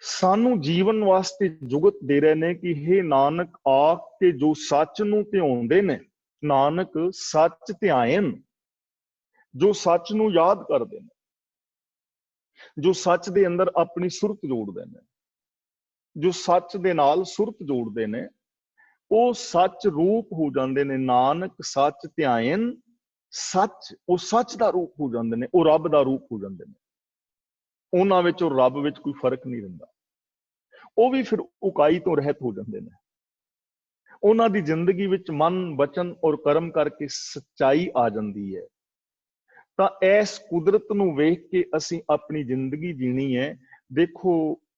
ਸਾਨੂੰ ਜੀਵਨ ਵਾਸਤੇ ਜੁਗਤ ਦੇ ਰਹੇ ਨੇ ਕਿ ਹੇ ਨਾਨਕ, ਆਖ ਕੇ ਜੋ ਸੱਚ ਨੂੰ ਧਿਆਉਂਦੇ ਨੇ, ਨਾਨਕ ਸੱਚ ਧਿਆਇਨ, ਜੋ ਸੱਚ ਨੂੰ ਯਾਦ ਕਰਦੇ ਨੇ, ਜੋ ਸੱਚ ਦੇ ਅੰਦਰ ਆਪਣੀ ਸੁਰਤ ਜੋੜਦੇ ਨੇ, ਜੋ ਸੱਚ ਦੇ ਨਾਲ ਸੁਰਤ ਜੋੜਦੇ ਨੇ, ਉਹ ਸੱਚ ਰੂਪ ਹੋ ਜਾਂਦੇ ਨੇ। ਨਾਨਕ ਸੱਚ ਧਿਆਇਨ ਸੱਚ, ਉਹ ਸੱਚ ਦਾ ਰੂਪ ਹੋ ਜਾਂਦੇ ਨੇ, ਉਹ ਰੱਬ ਦਾ ਰੂਪ ਹੋ ਜਾਂਦੇ ਨੇ। ਉਹਨਾਂ ਵਿੱਚ ਔਰ ਰੱਬ ਵਿੱਚ ਕੋਈ ਫਰਕ ਨਹੀਂ ਰਹਿੰਦਾ। ਉਹ ਵੀ ਫਿਰ ਉਕਾਈ ਤੋਂ ਰਹਿਤ ਹੋ ਜਾਂਦੇ ਨੇ। ਉਹਨਾਂ ਦੀ ਜ਼ਿੰਦਗੀ ਵਿੱਚ ਮਨ, ਬਚਨ ਔਰ ਕਰਮ ਕਰਕੇ ਸੱਚਾਈ ਆ ਜਾਂਦੀ ਹੈ। ਤਾਂ ਇਸ ਕੁਦਰਤ ਨੂੰ ਵੇਖ ਕੇ ਅਸੀਂ ਆਪਣੀ ਜ਼ਿੰਦਗੀ ਜੀਣੀ ਹੈ। ਦੇਖੋ,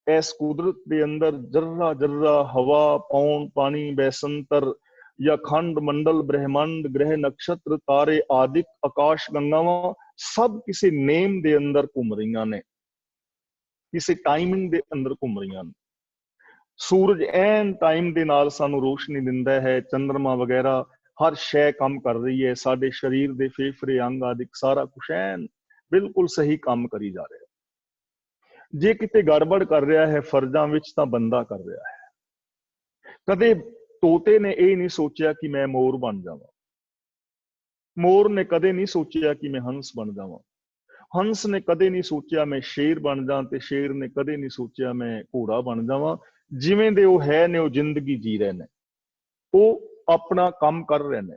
ਇਸ ਕੁਦਰਤ ਦੇ ਅੰਦਰ ਜਰਰਾ ਜਰਰਾ ਹਵਾ, ਪੌਣ, ਪਾਣੀ, ਬੈਸੰਤਰ ਜਾਂ ਖੰਡ ਮੰਡਲ, ਬ੍ਰਹਿਮੰਡ, ਗ੍ਰਹਿ, ਨਕਸ਼ਤਰ, ਤਾਰੇ ਆਦਿਕ ਆਕਾਸ਼ ਗੰਗਾਵਾਂ ਸਭ ਕਿਸੇ ਨੇਮ ਦੇ ਅੰਦਰ ਘੁੰਮ ਰਹੀਆਂ ਨੇ, ਕਿਸੇ ਟਾਈਮਿੰਗ ਦੇ ਅੰਦਰ ਘੁੰਮ ਰਹੀਆਂ ਨੇ। ਸੂਰਜ ਐਨ ਟਾਈਮ ਦੇ ਨਾਲ ਸਾਨੂੰ ਰੋਸ਼ਨੀ ਦਿੰਦਾ ਹੈ, ਚੰਦਰਮਾ ਵਗੈਰਾ ਹਰ ਸ਼ੈ ਕੰਮ ਕਰ ਰਹੀ ਹੈ। ਸਾਡੇ ਸਰੀਰ ਦੇ ਫੇਫੜੇ, ਅੰਗ ਆਦਿਕ ਸਾਰਾ ਕੁਛ ਐਨ ਬਿਲਕੁਲ ਸਹੀ ਕੰਮ ਕਰੀ ਜਾ ਰਿਹਾ ਹੈ। ਜੇ ਕਿਤੇ ਗੜਬੜ ਕਰ ਰਿਹਾ ਹੈ ਫਰਜ਼ਾਂ ਵਿੱਚ, ਤਾਂ ਬੰਦਾ ਕਰ ਰਿਹਾ ਹੈ। ਕਦੇ ਤੋਤੇ ਨੇ ਇਹ ਨਹੀਂ ਸੋਚਿਆ ਕਿ ਮੈਂ ਮੋਰ ਬਣ ਜਾਵਾਂ, ਮੋਰ ਨੇ ਕਦੇ ਨਹੀਂ ਸੋਚਿਆ ਕਿ ਮੈਂ ਹੰਸ ਬਣ ਜਾਵਾਂ, ਹੰਸ ਨੇ ਕਦੇ ਨਹੀਂ ਸੋਚਿਆ ਮੈਂ ਸ਼ੇਰ ਬਣ ਜਾਂ, ਤੇ ਸ਼ੇਰ ਨੇ ਕਦੇ ਨਹੀਂ ਸੋਚਿਆ ਮੈਂ ਘੋੜਾ ਬਣ ਜਾਵਾਂ। ਜਿਵੇਂ ਦੇ ਉਹ ਹੈ ਨੇ, ਉਹ ਜ਼ਿੰਦਗੀ ਜੀ ਰਹੇ ਨੇ, ਉਹ ਆਪਣਾ ਕੰਮ ਕਰ ਰਹੇ ਨੇ।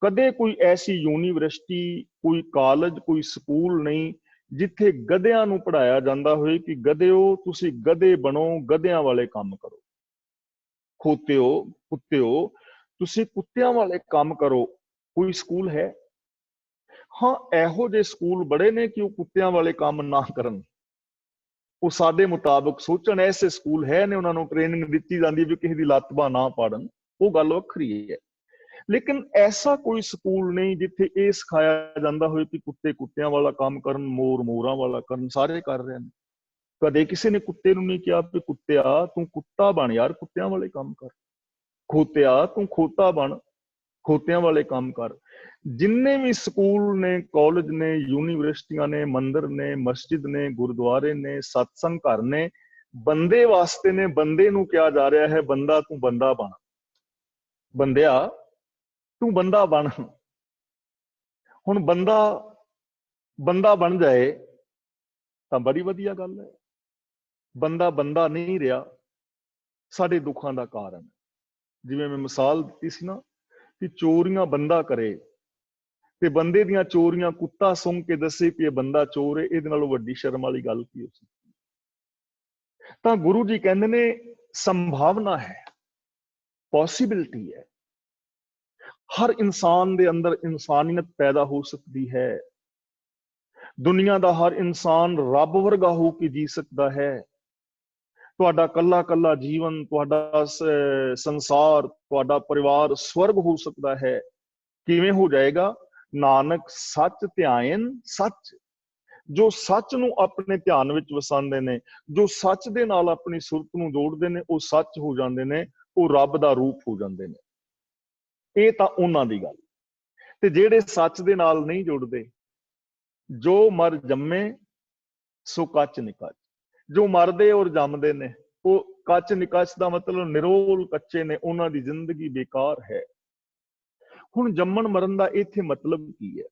ਕਦੇ ਕੋਈ ਐਸੀ ਯੂਨੀਵਰਸਿਟੀ, ਕੋਈ ਕਾਲਜ, ਕੋਈ ਸਕੂਲ ਨਹੀਂ ਜਿੱਥੇ ਗਧਿਆਂ ਨੂੰ ਪੜ੍ਹਾਇਆ ਜਾਂਦਾ ਹੋਏ ਕਿ ਗਧਿਓ, ਤੁਸੀਂ ਗਧੇ ਬਣੋ, ਗਧਿਆਂ ਵਾਲੇ ਕੰਮ ਕਰੋ। ਖੋਤਿਓ, ਕੁੱਤਿਓ, ਤੁਸੀਂ ਕੁੱਤਿਆਂ ਵਾਲੇ ਕੰਮ ਕਰੋ। ਕੋਈ ਸਕੂਲ ਹੈ? ਹਾਂ, ਇਹੋ ਜਿਹੇ ਸਕੂਲ ਬੜੇ ਨੇ ਕਿ ਉਹ ਕੁੱਤਿਆਂ ਵਾਲੇ ਕੰਮ ਨਾ ਕਰਨ, ਉਹ ਸਾਡੇ ਮੁਤਾਬਕ ਸੋਚਣ। ਐਸੇ ਸਕੂਲ ਹੈ ਨੇ, ਉਹਨਾਂ ਨੂੰ ਟ੍ਰੇਨਿੰਗ ਦਿੱਤੀ ਜਾਂਦੀ ਵੀ ਕਿਸੇ ਦੀ ਲੱਤ ਬਾਂਹ ਨਾ ਪਾੜਨ, ਉਹ ਗੱਲ ਵੱਖਰੀ ਹੈ। ਲੇਕਿਨ ਐਸਾ ਕੋਈ ਸਕੂਲ ਨਹੀਂ ਜਿੱਥੇ ਇਹ ਸਿਖਾਇਆ ਜਾਂਦਾ ਹੋਵੇ ਕਿ ਕੁੱਤੇ ਕੁੱਤਿਆਂ ਵਾਲਾ ਕੰਮ ਕਰਨ, ਮੋਰ ਮੋਰਾਂ ਵਾਲਾ ਕਰਨ। ਸਾਰੇ ਕਰ ਰਹੇ ਨੇ। ਕਦੇ ਕਿਸੇ ਨੇ ਕੁੱਤੇ ਨੂੰ ਨਹੀਂ ਕਿਹਾ ਵੀ ਕੁੱਤਿਆ ਤੂੰ ਕੁੱਤਾ ਬਣ ਯਾਰ, ਕੁੱਤਿਆਂ ਵਾਲੇ ਕੰਮ ਕਰ। ਖੋਤਿਆ ਤੂੰ ਖੋਤਾ ਬਣ, ਖੋਤਿਆਂ ਵਾਲੇ ਕੰਮ ਕਰ। ਜਿੰਨੇ ਵੀ ਸਕੂਲ ਨੇ, ਕਾਲਜ ਨੇ, ਯੂਨੀਵਰਸਿਟੀਆਂ ਨੇ, ਮੰਦਿਰ ਨੇ, ਮਸਜਿਦ ਨੇ, ਗੁਰਦੁਆਰੇ ਨੇ, ਸਤਸੰਗ ਘਰ ਨੇ, ਬੰਦੇ ਵਾਸਤੇ ਨੇ। ਬੰਦੇ ਨੂੰ ਕਿਹਾ ਜਾ ਰਿਹਾ ਹੈ, ਬੰਦਾ ਤੂੰ ਬੰਦਾ ਬਣ, ਬੰਦਿਆ ਤੂੰ ਬੰਦਾ ਬਣ। ਹੁਣ ਬੰਦਾ ਬਣ ਜਾਏ ਤਾਂ ਬੜੀ ਵਧੀਆ ਗੱਲ ਹੈ। ਬੰਦਾ ਨਹੀਂ ਰਿਹਾ, ਸਾਡੇ ਦੁੱਖਾਂ ਦਾ ਕਾਰਨ। ਜਿਵੇਂ ਮੈਂ ਮਿਸਾਲ ਦਿੱਤੀ ਸੀ ਨਾ ਕਿ ਚੋਰੀਆਂ ਬੰਦਾ ਕਰੇ ਤੇ ਬੰਦੇ ਦੀਆਂ ਚੋਰੀਆਂ ਕੁੱਤਾ ਸੁੰਘ ਕੇ ਦੱਸੇ ਕਿ ਇਹ ਬੰਦਾ ਚੋਰ ਹੈ, ਇਹਦੇ ਨਾਲੋਂ ਵੱਡੀ ਸ਼ਰਮ ਵਾਲੀ ਗੱਲ ਕੀ ਹੋ ਸਕਦੀ। ਤਾਂ ਗੁਰੂ ਜੀ ਕਹਿੰਦੇ ਨੇ ਸੰਭਾਵਨਾ ਹੈ, ਪੋਸੀਬਿਲਿਟੀ ਹੈ। ਹਰ ਇਨਸਾਨ ਦੇ ਅੰਦਰ ਇਨਸਾਨੀਅਤ ਪੈਦਾ ਹੋ ਸਕਦੀ ਹੈ। ਦੁਨੀਆ ਦਾ ਹਰ ਇਨਸਾਨ ਰੱਬ ਵਰਗਾ ਹੋ ਕੇ ਜੀ ਸਕਦਾ ਹੈ। ਤੁਹਾਡਾ ਕੱਲਾ ਕੱਲਾ ਜੀਵਨ, ਤੁਹਾਡਾ ਸੰਸਾਰ, ਤੁਹਾਡਾ ਪਰਿਵਾਰ ਸਵਰਗ ਹੋ ਸਕਦਾ ਹੈ। ਕਿਵੇਂ ਹੋ ਜਾਏਗਾ? ਨਾਨਕ ਸੱਚ ਧਿਆਇਨ ਸੱਚ। ਜੋ ਸੱਚ ਨੂੰ ਆਪਣੇ ਧਿਆਨ ਵਿੱਚ ਵਸਾਉਂਦੇ ਨੇ, ਜੋ ਸੱਚ ਦੇ ਨਾਲ ਆਪਣੀ ਸੁਰਤ ਨੂੰ ਜੋੜਦੇ ਨੇ, ਉਹ ਸੱਚ ਹੋ ਜਾਂਦੇ ਨੇ, ਉਹ ਰੱਬ ਦਾ ਰੂਪ ਹੋ ਜਾਂਦੇ ਨੇ। ਇਹ ਤਾਂ ਉਹਨਾਂ ਦੀ ਗੱਲ। ਤੇ ਜਿਹੜੇ ਸੱਚ ਦੇ ਨਾਲ ਨਹੀਂ ਜੁੜਦੇ, ਜੋ ਮਰ ਜੰਮੇ ਸੋ ਕੱਚ ਨਿਕਚ। ਜੋ ਮਰਦੇ ਔਰ ਜੰਮਦੇ ਨੇ, ਉਹ ਕੱਚ ਨਿਕਚ ਦਾ ਮਤਲਬ ਨਿਰੋਲ ਕੱਚੇ ਨੇ, ਉਹਨਾਂ ਦੀ ਜ਼ਿੰਦਗੀ ਬੇਕਾਰ ਹੈ। ਹੁਣ ਜੰਮਣ ਮਰਨ ਦਾ ਇੱਥੇ ਮਤਲਬ ਕੀ ਹੈ?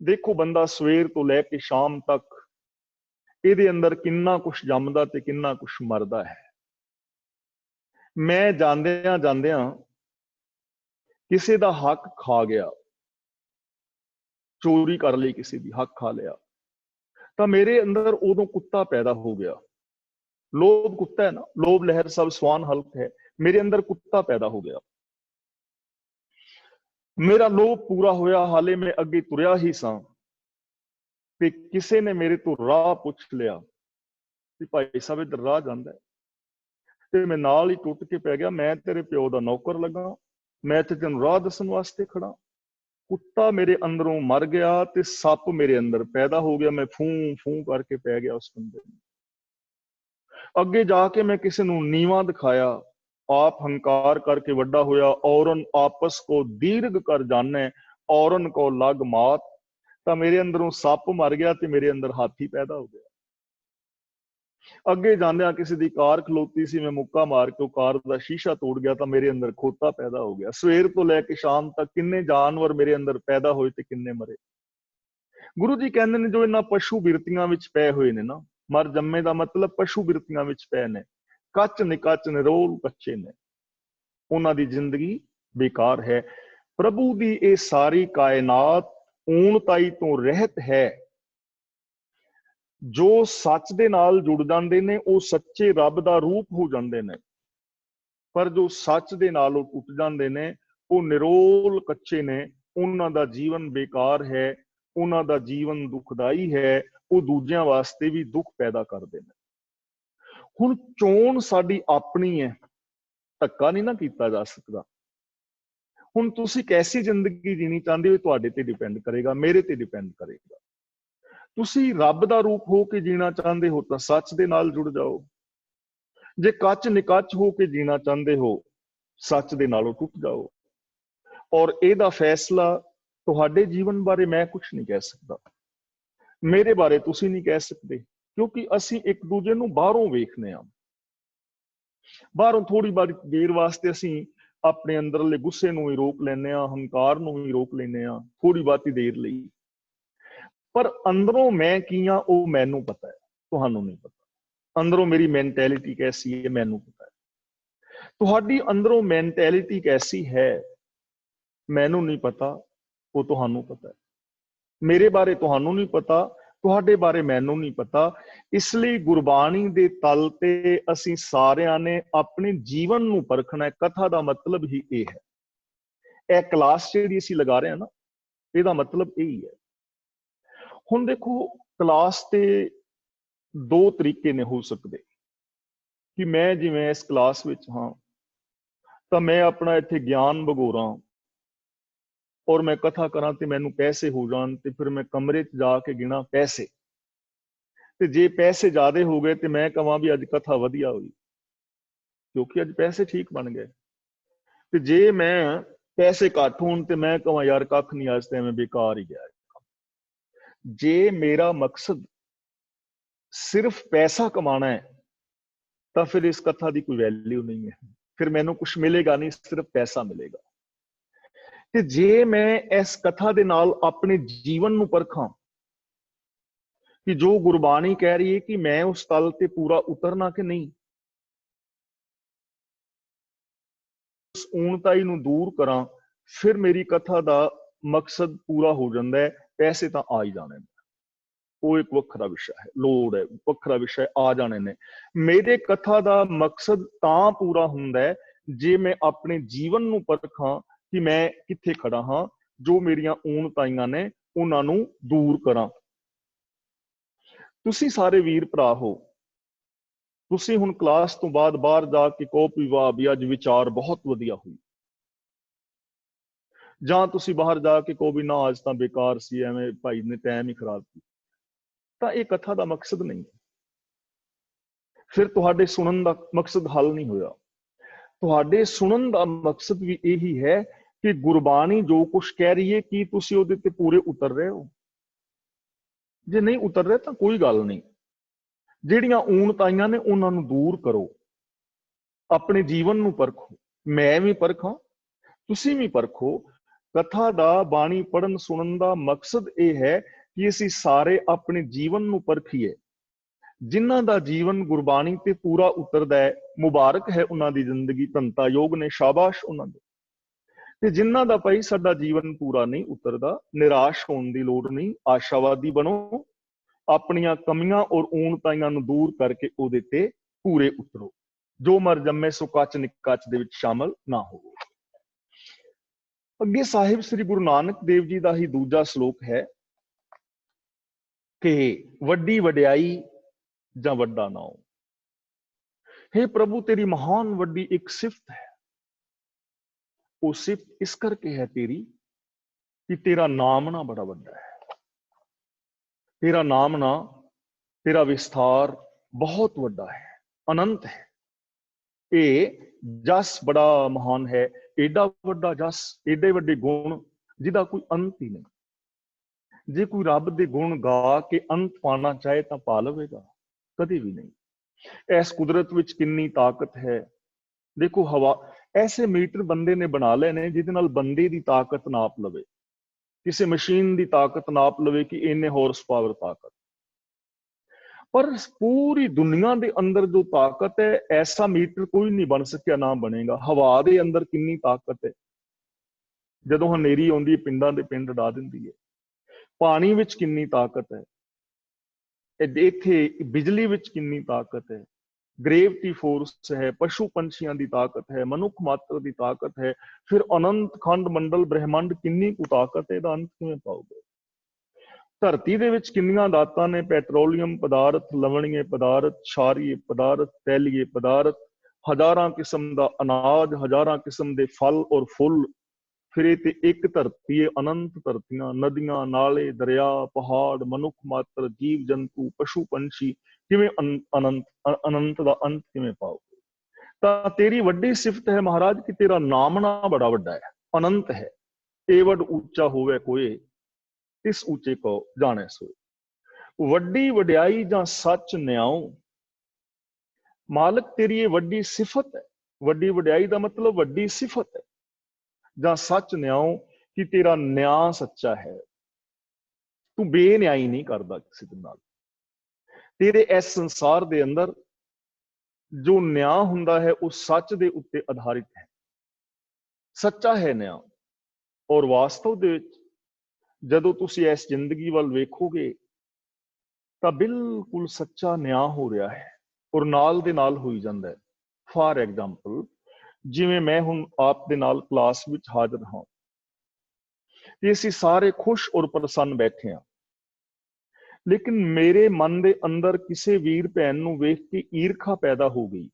ਦੇਖੋ, ਬੰਦਾ ਸਵੇਰ ਤੋਂ ਲੈ ਕੇ ਸ਼ਾਮ ਤੱਕ ਇਹਦੇ ਅੰਦਰ ਕਿੰਨਾ ਕੁਛ ਜੰਮਦਾ ਤੇ ਕਿੰਨਾ ਕੁਛ ਮਰਦਾ ਹੈ। ਮੈਂ ਜਾਂਦਿਆਂ ਜਾਂਦਿਆਂ ਕਿਸੇ ਦਾ ਹੱਕ ਖਾ ਗਿਆ, ਚੋਰੀ ਕਰ ਲਈ, ਕਿਸੇ ਦੀ ਹੱਕ ਖਾ ਲਿਆ, ਤਾਂ ਮੇਰੇ ਅੰਦਰ ਉਦੋਂ ਕੁੱਤਾ ਪੈਦਾ ਹੋ ਗਿਆ। ਲੋਭ ਕੁੱਤਾ ਹੈ ਨਾ, ਲੋਭ ਲਹਿਰ ਸਭ ਸਵਾਨ ਹਲਕ ਹੈ। ਮੇਰੇ ਅੰਦਰ ਕੁੱਤਾ ਪੈਦਾ ਹੋ ਗਿਆ। ਮੇਰਾ ਲੋਭ ਪੂਰਾ ਹੋਇਆ, ਹਾਲੇ ਮੈਂ ਅੱਗੇ ਤੁਰਿਆ ਹੀ ਸਾਂ ਤੇ ਕਿਸੇ ਨੇ ਮੇਰੇ ਤੋਂ ਰਾਹ ਪੁੱਛ ਲਿਆ ਕਿ ਭਾਈ ਸਾਹਿਬ ਇੱਧਰ ਰਾਹ ਜਾਂਦਾ ਹੈ, ਤੇ ਮੈਂ ਨਾਲ ਹੀ ਟੁੱਟ ਕੇ ਪੈ ਗਿਆ, ਮੈਂ ਤੇਰੇ ਪਿਓ ਦਾ ਨੌਕਰ ਲੱਗਾ, ਮੈਂ ਤੇ ਤੈਨੂੰ ਰਾਹ ਦੱਸਣ ਵਾਸਤੇ ਖੜਾ। ਕੁੱਤਾ ਮੇਰੇ ਅੰਦਰੋਂ ਮਰ ਗਿਆ ਤੇ ਸੱਪ ਮੇਰੇ ਅੰਦਰ ਪੈਦਾ ਹੋ ਗਿਆ, ਮੈਂ ਫੂੰ ਫੂੰ ਕਰਕੇ ਪੈ ਗਿਆ ਉਸ ਬੰਦੇ ਨੂੰ। ਅੱਗੇ ਜਾ ਕੇ ਮੈਂ ਕਿਸੇ ਨੂੰ ਨੀਵਾਂ ਦਿਖਾਇਆ, ਆਪ ਹੰਕਾਰ ਕਰਕੇ ਵੱਡਾ ਹੋਇਆ। ਔਰਨ ਆਪਸ ਕੋ ਦੀਰਘ ਕਰ ਜਾਣੇ, ਔਰਨ ਕੋ ਲਗ ਮਾਤ। ਤਾਂ ਮੇਰੇ ਅੰਦਰੋਂ ਸੱਪ ਮਰ ਗਿਆ ਤੇ ਮੇਰੇ ਅੰਦਰ ਹਾਥੀ ਪੈਦਾ ਹੋ ਗਿਆ। ਅੱਗੇ ਜਾਂਦਿਆਂ ਕਿਸੇ ਦੀ ਕਾਰ ਖਲੋਤੀ ਸੀ, ਮੈਂ ਮੁੱਕਾ ਮਾਰ ਕੇ ਉਹ ਕਾਰ ਦਾ ਸ਼ੀਸ਼ਾ ਤੋੜ ਗਿਆ ਤਾਂ ਮੇਰੇ ਅੰਦਰ ਖੋਤਾ ਪੈਦਾ ਹੋ ਗਿਆ। ਸਵੇਰ ਤੋਂ ਲੈ ਕੇ ਸ਼ਾਮ ਤੱਕ ਕਿੰਨੇ ਜਾਨਵਰ ਮੇਰੇ ਅੰਦਰ ਪੈਦਾ ਹੋਏ ਤੇ ਕਿੰਨੇ ਮਰੇ। ਗੁਰੂ ਜੀ ਕਹਿੰਦੇ ਨੇ ਜੋ ਇਹਨਾਂ ਪਸ਼ੂ ਬਿਰਤੀਆਂ ਵਿੱਚ ਪਏ ਹੋਏ ਨੇ ਨਾ, ਮਰ ਜੰਮੇ ਦਾ ਮਤਲਬ ਪਸ਼ੂ ਬਿਰਤੀਆਂ ਵਿੱਚ ਪਏ ਨੇ, ਕੱਚ ਨਿਕੱਚ ਨਿਰੋਲ ਕੱਚੇ ਨੇ, ਉਹਨਾਂ ਦੀ ਜ਼ਿੰਦਗੀ ਬੇਕਾਰ ਹੈ। ਪ੍ਰਭੂ ਦੀ ਇਹ ਸਾਰੀ ਕਾਇਨਾਤ ਊਣਤਾਈ ਤੋਂ ਰਹਿਤ ਹੈ। ਜੋ ਸੱਚ ਦੇ ਨਾਲ ਜੁੜ ਜਾਂਦੇ ਨੇ ਉਹ ਸੱਚੇ ਰੱਬ ਦਾ ਰੂਪ ਹੋ ਜਾਂਦੇ ਨੇ, ਪਰ ਜੋ ਸੱਚ ਦੇ ਨਾਲੋਂ ਟੁੱਟ ਜਾਂਦੇ ਨੇ ਉਹ ਨਿਰੋਲ ਕੱਚੇ ਨੇ, ਉਹਨਾਂ ਦਾ ਜੀਵਨ ਬੇਕਾਰ ਹੈ, ਉਹਨਾਂ ਦਾ ਜੀਵਨ ਦੁਖਦਾਈ ਹੈ, ਉਹ ਦੂਜਿਆਂ ਵਾਸਤੇ ਵੀ ਦੁੱਖ ਪੈਦਾ ਕਰਦੇ ਨੇ। ਹੁਣ ਚੋਣ ਸਾਡੀ ਆਪਣੀ ਹੈ, ਧੱਕਾ ਨਹੀਂ ਨਾ ਕੀਤਾ ਜਾ ਸਕਦਾ। ਹੁਣ ਤੁਸੀਂ ਕੈਸੀ ਜ਼ਿੰਦਗੀ ਜੀਣੀ ਚਾਹੁੰਦੇ ਹੋ ਤੁਹਾਡੇ ਤੇ ਡਿਪੈਂਡ ਕਰੇਗਾ, ਮੇਰੇ ਤੇ ਡਿਪੈਂਡ ਕਰੇਗਾ। ਤੁਸੀਂ ਰੱਬ ਦਾ ਰੂਪ ਹੋ ਕੇ ਜੀਣਾ ਚਾਹੁੰਦੇ ਹੋ ਤਾਂ ਸੱਚ ਦੇ ਨਾਲ ਜੁੜ ਜਾਓ। ਜੇ ਕੱਚ ਨਿਕੱਚ ਹੋ ਕੇ ਜੀਣਾ ਚਾਹੁੰਦੇ ਹੋ, ਸੱਚ ਦੇ ਨਾਲੋਂ ਟੁੱਟ ਜਾਓ। ਔਰ ਇਹਦਾ ਫੈਸਲਾ ਤੁਹਾਡੇ ਜੀਵਨ ਬਾਰੇ ਮੈਂ ਕੁਝ ਨਹੀਂ ਕਹਿ ਸਕਦਾ, ਮੇਰੇ ਬਾਰੇ ਤੁਸੀਂ ਨਹੀਂ ਕਹਿ ਸਕਦੇ, ਕਿਉਂਕਿ ਅਸੀਂ ਇੱਕ ਦੂਜੇ ਨੂੰ ਬਾਹਰੋਂ ਵੇਖਦੇ ਹਾਂ। ਬਾਹਰੋਂ ਥੋੜੀ ਬਾਰੀ ਦੇਰ ਵਾਸਤੇ ਅਸੀਂ ਆਪਣੇ ਅੰਦਰਲੇ ਗੁੱਸੇ ਨੂੰ ਹੀ ਰੋਕ ਲੈਂਦੇ ਹਾਂ, ਹੰਕਾਰ ਨੂੰ ਹੀ ਰੋਕ ਲੈਂਦੇ ਹਾਂ ਥੋੜੀ ਬਾਤੀ ਦੇਰ ਲਈ, ਪਰ ਅੰਦਰੋਂ ਮੈਂ ਕੀ ਹਾਂ ਉਹ ਮੈਨੂੰ ਪਤਾ ਹੈ, ਤੁਹਾਨੂੰ ਨਹੀਂ ਪਤਾ। ਅੰਦਰੋਂ ਮੇਰੀ ਮੈਂਟੈਲਿਟੀ ਕੈਸੀ ਹੈ ਮੈਨੂੰ ਪਤਾ ਹੈ, ਤੁਹਾਡੀ ਅੰਦਰੋਂ ਮੈਂਟੈਲਿਟੀ ਕੈਸੀ ਹੈ ਮੈਨੂੰ ਨਹੀਂ ਪਤਾ, ਉਹ ਤੁਹਾਨੂੰ ਪਤਾ ਹੈ। ਮੇਰੇ ਬਾਰੇ ਤੁਹਾਨੂੰ ਨਹੀਂ ਪਤਾ, ਤੁਹਾਡੇ ਬਾਰੇ ਮੈਨੂੰ ਨਹੀਂ ਪਤਾ। ਇਸ ਲਈ ਗੁਰਬਾਣੀ ਦੇ ਤਲ ਤੇ ਅਸੀਂ ਸਾਰਿਆਂ ਨੇ ਆਪਣੇ ਜੀਵਨ ਨੂੰ ਪਰਖਣਾ ਹੈ। ਕਥਾ ਦਾ ਮਤਲਬ ਹੀ ਇਹ ਹੈ। ਇਹ ਕਲਾਸ ਜਿਹੜੀ ਅਸੀਂ ਲਗਾ ਰਹੇ ਹਾਂ ਨਾ, ਇਹਦਾ ਮਤਲਬ ਇਹ ਹੀ ਹੈ। ਹੁਣ ਦੇਖੋ, ਕਲਾਸ ਤੇ ਦੋ ਤਰੀਕੇ ਨੇ ਹੋ ਸਕਦੇ ਕਿ ਮੈਂ ਜਿਵੇਂ ਇਸ ਕਲਾਸ ਵਿੱਚ ਹਾਂ ਤਾਂ ਮੈਂ ਆਪਣਾ ਇੱਥੇ ਗਿਆਨ ਭਗੋਰਾਂ ਔਰ ਮੈਂ ਕਥਾ ਕਰਾਂ ਤੇ ਮੈਨੂੰ ਪੈਸੇ ਹੋ ਜਾਣ, ਤੇ ਫਿਰ ਮੈਂ ਕਮਰੇ 'ਚ ਜਾ ਕੇ ਗਿਣਾ ਪੈਸੇ, ਤੇ ਜੇ ਪੈਸੇ ਜ਼ਿਆਦੇ ਹੋ ਗਏ ਤੇ ਮੈਂ ਕਹਾਂ ਵੀ ਅੱਜ ਕਥਾ ਵਧੀਆ ਹੋਈ ਕਿਉਂਕਿ ਅੱਜ ਪੈਸੇ ਠੀਕ ਬਣ ਗਏ। ਤੇ ਜੇ ਮੈਂ ਪੈਸੇ ਘੱਟ ਹੋਣ ਤੇ ਮੈਂ ਕਹਾਂ ਯਾਰ ਕੱਖ ਨਹੀਂ, ਅੱਜ ਤੇ ਐਵੇਂ ਬੇਕਾਰ ਹੀ ਗਿਆ। ਜੇ ਮੇਰਾ ਮਕਸਦ ਸਿਰਫ ਪੈਸਾ ਕਮਾਣਾ ਹੈ ਤਾਂ ਫਿਰ ਇਸ ਕਥਾ ਦੀ ਕੋਈ ਵੈਲਿਊ ਨਹੀਂ ਹੈ, ਫਿਰ ਮੈਨੂੰ ਕੁਝ ਮਿਲੇਗਾ ਨਹੀਂ, ਸਿਰਫ ਪੈਸਾ ਮਿਲੇਗਾ। ਤੇ ਜੇ ਮੈਂ ਇਸ ਕਥਾ ਦੇ ਨਾਲ ਆਪਣੇ ਜੀਵਨ ਨੂੰ ਪਰਖਾਂ ਕਿ ਜੋ ਗੁਰਬਾਣੀ ਕਹਿ ਰਹੀ ਹੈ ਕਿ ਮੈਂ ਉਸ ਤਲ ਤੇ ਪੂਰਾ ਉਤਰਨਾ ਕਿ ਨਹੀਂ, ਉਸ ਊਣਤਾਈ ਨੂੰ ਦੂਰ ਕਰਾਂ, ਫਿਰ ਮੇਰੀ ਕਥਾ ਦਾ ਮਕਸਦ ਪੂਰਾ ਹੋ ਜਾਂਦਾ ਹੈ। ਪੈਸੇ ਤਾਂ ਆ ਹੀ ਜਾਣੇ ਨੇ, ਉਹ ਇੱਕ ਵੱਖਰਾ ਵਿਸ਼ਾ ਹੈ, ਲੋੜ ਹੈ, ਵੱਖਰਾ ਵਿਸ਼ਾ ਆ ਜਾਣੇ ਨੇ। ਮੇਰੇ ਕਥਾ ਦਾ ਮਕਸਦ ਤਾਂ ਪੂਰਾ ਹੁੰਦਾ ਹੈ ਜੇ ਮੈਂ ਆਪਣੇ ਜੀਵਨ ਨੂੰ ਪਰਖਾਂ ਕਿ ਮੈਂ ਕਿੱਥੇ ਖੜਾ ਹਾਂ, ਜੋ ਮੇਰੀਆਂ ਊਣਤਾਈਆਂ ਨੇ ਉਹਨਾਂ ਨੂੰ ਦੂਰ ਕਰਾਂ। ਤੁਸੀਂ ਸਾਰੇ ਵੀਰ ਭਰਾ ਹੋ, ਤੁਸੀਂ ਹੁਣ ਕਲਾਸ ਤੋਂ ਬਾਅਦ ਬਾਹਰ ਜਾ ਕੇ ਕਹੋ ਵੀ ਵਾਹ ਵੀ ਅੱਜ ਵਿਚਾਰ ਬਹੁਤ ਵਧੀਆ ਹੋਈ, ਜਾਂ ਤੁਸੀਂ ਬਾਹਰ ਜਾ ਕੇ ਕਹੋ ਵੀ ਨਾ ਅੱਜ ਤਾਂ ਬੇਕਾਰ ਸੀ, ਐਵੇਂ ਭਾਈ ਨੇ ਟਾਈਮ ਹੀ ਖਰਾਬ ਕੀਤਾ, ਤਾਂ ਇਹ ਕਥਾ ਦਾ ਮਕਸਦ ਨਹੀਂ। ਫਿਰ ਤੁਹਾਡੇ ਸੁਣਨ ਦਾ ਮਕਸਦ ਹੱਲ ਨਹੀਂ ਹੋਇਆ। ਤੁਹਾਡੇ ਸੁਣਨ ਦਾ ਮਕਸਦ ਵੀ ਇਹੀ ਹੈ ਕਿ ਗੁਰਬਾਣੀ ਜੋ ਕੁਛ ਕਹਿ ਰਹੀ ਹੈ ਕੀ ਤੁਸੀਂ ਉਹਦੇ ਤੇ ਪੂਰੇ ਉਤਰ ਰਹੇ ਹੋ। ਜੇ ਨਹੀਂ ਉਤਰ ਰਹੇ ਤਾਂ ਕੋਈ ਗੱਲ ਨਹੀਂ, ਜਿਹੜੀਆਂ ਊਣਤਾਈਆਂ ਨੇ ਉਹਨਾਂ ਨੂੰ ਦੂਰ ਕਰੋ, ਆਪਣੇ ਜੀਵਨ ਨੂੰ ਪਰਖੋ, ਮੈਂ ਵੀ ਪਰਖਾਂ, ਤੁਸੀਂ ਵੀ ਪਰਖੋ। ਕਥਾ ਦਾ ਬਾਣੀ ਪੜ੍ਹਨ ਸੁਣਨ ਦਾ ਮਕਸਦ ਇਹ ਹੈ ਕਿ ਅਸੀਂ ਸਾਰੇ ਆਪਣੇ ਜੀਵਨ ਨੂੰ ਪਰਖੀਏ। ਜਿਨ੍ਹਾਂ ਦਾ ਜੀਵਨ ਗੁਰਬਾਣੀ ਤੇ ਪੂਰਾ ਉਤਰਦਾ ਹੈ, ਮੁਬਾਰਕ ਹੈ ਉਹਨਾਂ ਦੀ ਜ਼ਿੰਦਗੀ, ਧੰਤਾ ਯੋਗ ਨੇ, ਸ਼ਾਬਾਸ਼ ਉਹਨਾਂ ਦੇ। ਤੇ ਜਿਨ੍ਹਾਂ ਦਾ ਭਾਈ ਸਾਡਾ ਜੀਵਨ ਪੂਰਾ ਨਹੀਂ ਉਤਰਦਾ, ਨਿਰਾਸ਼ ਹੋਣ ਦੀ ਲੋੜ ਨਹੀਂ, ਆਸ਼ਾਵਾਦੀ ਬਣੋ, ਆਪਣੀਆਂ ਕਮੀਆਂ ਔਰ ਊਣਤਾਈਆਂ ਨੂੰ ਦੂਰ ਕਰਕੇ ਉਹਦੇ ਤੇ ਪੂਰੇ ਉਤਰੋ। ਜੋ ਮਰ ਜੰਮੇ ਸੋ ਕੱਚ ਨਿਕੱਚ ਦੇ ਵਿੱਚ ਸ਼ਾਮਲ ਨਾ ਹੋਵੋ। ਅੱਗੇ ਸਾਹਿਬ ਸ੍ਰੀ ਗੁਰੂ ਨਾਨਕ ਦੇਵ ਜੀ ਦਾ ਹੀ ਦੂਜਾ ਸ਼ਲੋਕ ਹੈ। कि वड्डी वड्याई जां वड्डा नाम। हे प्रभु, तेरी महान वड्डी एक सिफत है। वो सिफत इस करके है तेरी कि तेरा नामना बड़ा वड्डा है। तेरा नामना, तेरा विस्तार बहुत वड्डा है, अनंत है। ये जस बड़ा महान है, एडा वड्डा जस, एडे वड्डे गुण जिहदा कोई अंत ही नहीं। जे कोई रब दे गुण गा के अंत पाना चाहे तो पा लवेगा, कभी भी नहीं। इस कुदरत विच कितनी ताकत है। देखो, हवा, ऐसे मीटर बंदे ने बना ले ने जिहदे नाल बंदे दी ताकत नाप लवे, किसी मशीन दी ताकत नाप लवे कि इन्ने हॉर्स पावर ताकत। पर पूरी दुनिया के अंदर जो ताकत है, ऐसा मीटर कोई नहीं बन सकिया, ना बनेगा। हवा के अंदर कितनी ताकत है, जदों हनेरी आउंदी पिंडां दे पिंड ढा दिंदी है। पानी विच कितनी ताकत है, इत्थे बिजली विच कितनी ताकत है, ग्रेविटी फोर्स है, पशु पंछियां की ताकत है, मनुख मात्र की ताकत है। फिर अनंत खंड मंडल ब्रह्मंड कितनी कु ताकत है, इहदा अंत किवें पाओगे। धरती दे विच किन्नियां दातां ने, पैट्रोलीयम पदार्थ, लवणीय पदार्थ, क्षारीय पदार्थ, तैलीय पदार्थ, हजारां किस्म दा अनाज, हजारां किस्म दे फल और फुल। फिर ये एक धरती है, अनंत धरतियां, नदियां, नाले, दरिया, पहाड़, मनुख मात्र, जीव जंतु, पशु पंछी। किवें अनंत अनंत दा अंत किवें पाओगे। तां तेरी वड्डी सिफत है महाराज कि तेरा नामना बड़ा वड्डा है, अनंत है। एवड ऊंचा होवे कोई, इस ऊंचे को जाने सोए। वड्डी वड्याई जां सच न्याओ, मालिक तेरी ये वड्डी सिफत है। वड्डी वड्याई दा मतलब वड्डी सिफत है, जां सच न्याओ कि तेरा न्याय सच्चा है। तू बेन्याई नहीं करदा किसी दे नाल। तेरे इस संसार दे अंदर जो न्याय हुंदा है वो सच दे उत्ते आधारित है, सच्चा है न्याय। और वास्तव दे विच जदों तुसीं इस जिंदगी वल वेखोगे तां बिल्कुल सच्चा न्याय हो रहा है और नाल दे नाल होई जांदा है। फॉर एग्जाम्पल, जिवें मैं हुण आप दे नाल क्लास विच हाਜ਼ਰ हां ते असीं सारे खुश और प्रसन्न बैठे हां, लेकिन मेरे मन दे अंदर किसी वीर भैन नूं वेख के ईर्खा पैदा हो गई।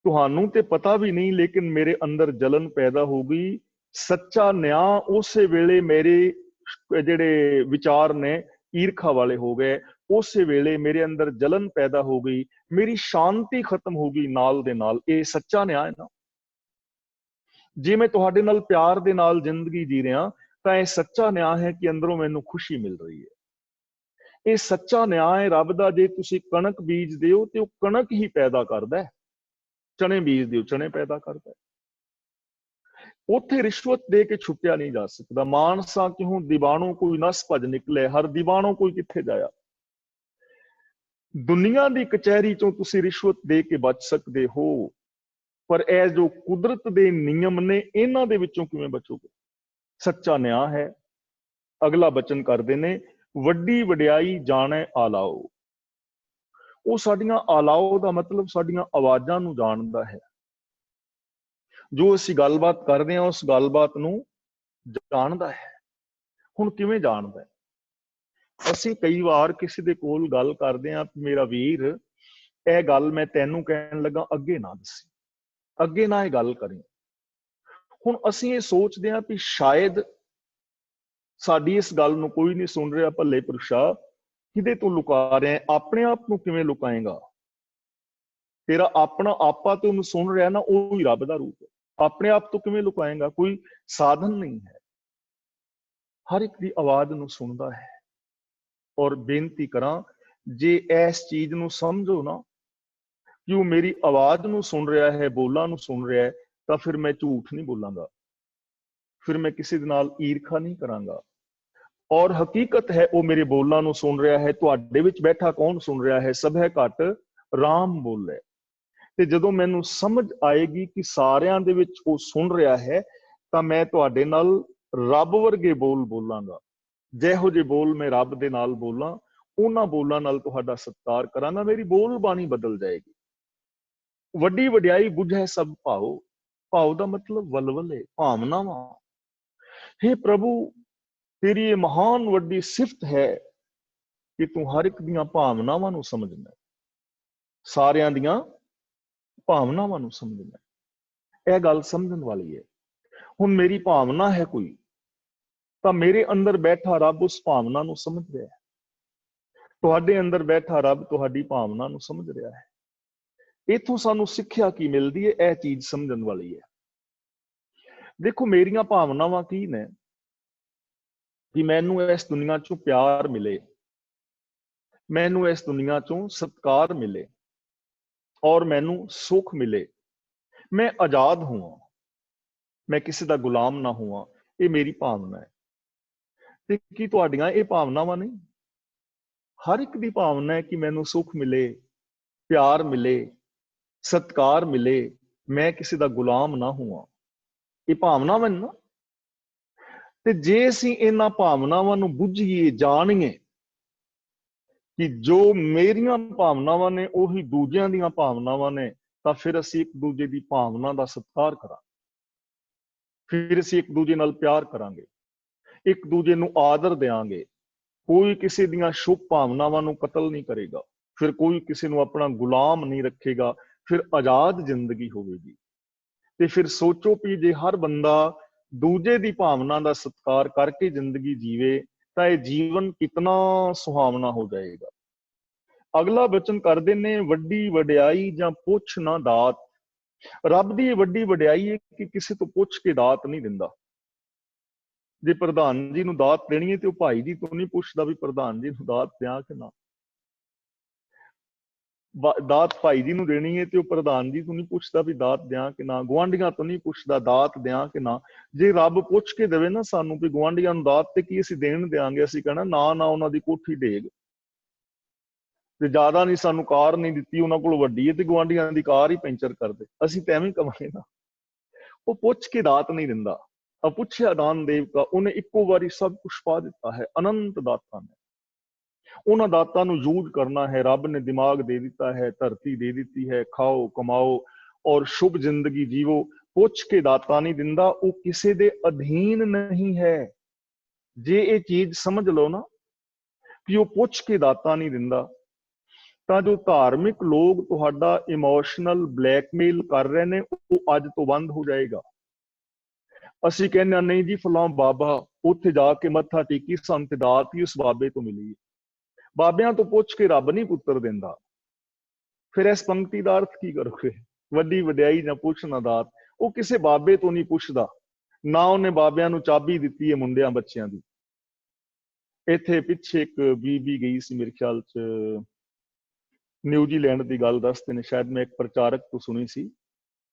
तुहानूं ते पता भी नहीं, लेकिन मेरे अंदर जलन पैदा हो गई। सच्चा न्याय उस वेले मेरे जिहड़े विचार ने ईर्खा वाले हो गए, उस वेले मेरे अंदर जलन पैदा हो गई, मेरी शांति खत्म हो गई नाल दे नाल। ये सच्चा न्याय है ना। जे मैं तुहाडे नाल प्यार दे नाल जिंदगी जी रहा तां ये सच्चा न्याय है कि अंदरों मैनूं खुशी मिल रही है। ये सच्चा न्याय है रब दा। जे तुसीं कणक बीजदे हो ते ओह कणक ही पैदा करदा है, चने बीजदे हो चने पैदा करदा है। उत्थे रिश्वत दे के छुट्टिया नहीं जा सकता। मानसा क्यों दीवानों कोई नस भज निकले, हर दीवानों कोई किथे जाया। दुनिया की कचहरी चों तुसीं रिश्वत दे के बच सकते हो, पर यह जो कुदरत दे नियम ने इन्हां दे विचों किवें बचोगे। सच्चा न्याय है। अगला बचन करदे ने, वड्डी वड्याई जाणे आलाओ। वो साडियां आलाओ दा मतलब साडियां आवाजां नूं जाणदा है। जो असीं गलबात करदे हां उस गलबात नूं जाणदा है। हुण किवें जाणदा है? ਅਸੀਂ कई बार किसी दे कोल गल करदे हां, मेरा वीर ਇਹ ਗੱਲ मैं ਤੈਨੂੰ ਕਹਿਣ ਲੱਗਾ ਅੱਗੇ ਨਾ ਦੱਸੀ, ਅੱਗੇ ਨਾ ਇਹ ਗੱਲ ਕਰੀ। ਹੁਣ ਅਸੀਂ ਇਹ ਸੋਚਦੇ ਹਾਂ ਕਿ ਸ਼ਾਇਦ ਸਾਡੀ ਇਸ ਗੱਲ ਨੂੰ ਕੋਈ ਨਹੀਂ ਸੁਣ ਰਿਹਾ। ਭੱਲੇ ਪੁਰਸ਼ਾ, ਕਿਹਦੇ ਤੋਂ ਲੁਕਾ ਰਿਹਾ? ਆਪਣੇ ਆਪ ਨੂੰ ਕਿਵੇਂ ਲੁਕਾਏਗਾ? ਤੇਰਾ ਆਪਣਾ ਆਪਾ ਤੇ ਉਹਨੂੰ ਸੁਣ ਰਿਹਾ ਨਾ, ਉਹ ਹੀ ਰੱਬ ਦਾ ਰੂਪ ਹੈ। ਆਪਣੇ ਆਪ ਤੋਂ ਕਿਵੇਂ ਲੁਕਾਏਗਾ? ਕੋਈ ਸਾਧਨ ਨਹੀਂ ਹੈ। ਹਰ ਇੱਕ ਦੀ ਆਵਾਜ਼ ਨੂੰ ਸੁਣਦਾ ਹੈ। और बेनती करा, जे इस चीज नूं समझो ना कि वो मेरी आवाज नूं सुन रहा है, बोलां नूं सुन रहा है, तो फिर मैं झूठ नहीं बोलांगा, फिर मैं किसी दे नाल ईर्खा नहीं करांगा। और हकीकत है वो मेरे बोलां नूं सुन रहा है। तुहाडे विच बैठा कौन सुन रहा है? सब है घट राम बोल रहा है। ते जदों मैनूं समझ आएगी कि सारियां दे विच वो सुन रहा है, तां मैं तुहाडे नाल रब वर्गे बोल बोलांगा। ਜਿਹੋ ਜਿਹੇ ਬੋਲ ਮੈਂ ਰੱਬ ਦੇ ਨਾਲ ਬੋਲਾਂ, ਉਹਨਾਂ ਬੋਲਾਂ ਨਾਲ ਤੁਹਾਡਾ ਸਤਿਕਾਰ ਕਰਾਂਗਾ। ਮੇਰੀ ਬੋਲ ਬਾਣੀ ਬਦਲ ਜਾਏਗੀ। ਵੱਡੀ ਵਡਿਆਈ ਬੁਝੈ ਸਭ ਭਾਉ। ਭਾਉ ਦਾ ਮਤਲਬ ਵਲਵਲੇ, ਭਾਵਨਾਵਾਂ। हे प्रभु, तेरी ये महान वड्डी सिफत है कि तू हर एक दियां भावनावां नूं समझना, सारियां दियां भावनावां नूं समझना। यह गल समझण वाली है। हुण मेरी भावना है कोई, तो मेरे अंदर बैठा रब उस भावना नूं समझ रहा है, तुहाडे अंदर बैठा रब तुहाडी भावना नूं समझ रहा है। इथों सानू सिक्ख्या की मिलदी है, यह चीज समझण वाली है। देखो मेरियां भावनावां की ने कि मैनू इस दुनिया चों प्यार मिले, मैनू इस दुनिया चों सत्कार मिले और मैनू सुख मिले, मैं आजाद हुआ, मैं किसी का गुलाम ना हुआ। ये मेरी भावना है। ते की तुहाडियां ये भावनावां नहीं? हर एक दी भावना है कि मैनू सुख मिले, प्यार मिले, सत्कार मिले, मैं किसी का गुलाम ना हुआ। ये भावनावां ना। ते जे असीं इन्हां भावनावां नूं बुझीए, जाणीए कि जो मेरियां भावनावां ने उही दूजियां दीयां भावनावां ने, तां फिर असीं एक दूजे दी भावना दा सत्कार करांगे, फिर असीं एक दूजे नाल प्यार करांगे, एक दूजे नूं आदर देंगे। कोई किसी दियां शुभ भावनावां नूं कतल नहीं करेगा, फिर कोई किसी नूं अपना गुलाम नहीं रखेगा, फिर आजाद जिंदगी होवेगी। ते फिर सोचो कि जे हर बंदा दूजे दी भावना दा सत्कार करके जिंदगी जीवे तां ये जीवन कितना सुहावना हो जाएगा। अगला वचन करदे ने, वड्डी वडियाई जां पुछ ना दात। रब दी वड्डी वडियाई है कि किसी तो पुछ के दात नहीं दिंदा। जे प्रधान जी नूं दात देनी है तो भाई जी तो नहीं पुछदा भी प्रधान जी नूं दात दियां कि ना। दात भाई जी नूं देनी है तो प्रधान जी तो नहीं पुछदा भी दात दियां कि ना, गुआंढियां तो नहीं पुछदा दात दियां कि ना। जे रब पुछ के देवे ना सानू भी गुआंढियां नूं दात ते की असीं देण देंगे, असीं कहना ना ना उन्हां दी कोठी डेग। ते ज्यादा नहीं सानू कार नहीं दित्ती, उन्हां कोल वड्डी है ते गुआंढियां दी कार ही पैंचर कर दे, असीं ते एवें कवांगे ना। वो पुछ के दात नहीं दिंदा। अपुछया दान देव का, उन्हें इक्को बारी सब कुछ पा दिता है। अनंत दाता ने उन्हां दातां नूं यूज करना है। रब ने दिमाग दे दिता है, धरती दे दी है, खाओ कमाओ और शुभ जिंदगी जीवो। पुछ के दाता नहीं दिंदा, वो किसी दे अधीन नहीं है। जे ये चीज समझ लो ना कि वो पुछ के दाता नहीं दिंदा, ਤਾਂ ਜੋ ਧਾਰਮਿਕ ਲੋਕ ਤੁਹਾਡਾ ਇਮੋਸ਼ਨਲ ਬਲੈਕਮੇਲ ਕਰ ਰਹੇ ਨੇ, ਉਹ ਅੱਜ ਤੋਂ ਬੰਦ ਹੋ ਜਾਏਗਾ। ਅਸੀਂ ਕਹਿੰਦੇ ਨਹੀਂ ਜੀ ਫਲਾਂ ਬਾਬਾ, ਉੱਥੇ ਜਾ ਕੇ ਮੱਥਾ ਟੇਕੀ, ਸਾਨੂੰ ਤੇ ਦਾਤ ਹੀ ਉਸ ਬਾਬੇ ਤੋਂ ਮਿਲੀ। ਬਾਬਿਆਂ ਤੋਂ ਪੁੱਛ ਕੇ ਰੱਬ ਨਹੀਂ ਪੁੱਤਰ ਦਿੰਦਾ। ਫਿਰ ਇਸ ਪੰਕਤੀ ਦਾ ਅਰਥ ਕੀ ਕਰੋਗੇ? ਵੱਡੀ ਵਡਿਆਈ ਜਾਂ ਪੁੱਛ ਨਾ ਦਾਤ। ਉਹ ਕਿਸੇ ਬਾਬੇ ਤੋਂ ਨਹੀਂ ਪੁੱਛਦਾ, ਨਾ ਉਹਨੇ ਬਾਬਿਆਂ ਨੂੰ ਚਾਬੀ ਦਿੱਤੀ ਹੈ ਮੁੰਡਿਆਂ ਬੱਚਿਆਂ ਦੀ। ਇੱਥੇ ਪਿੱਛੇ ਇੱਕ ਬੀਬੀ ਗਈ ਸੀ ਮੇਰੇ ਖਿਆਲ 'ਚ, ਨਿਊਜ਼ੀਲੈਂਡ ਦੀ ਗੱਲ ਦੱਸਦੇ ਨੇ, ਸ਼ਾਇਦ ਮੈਂ ਇੱਕ ਪ੍ਰਚਾਰਕ ਤੋਂ ਸੁਣੀ ਸੀ।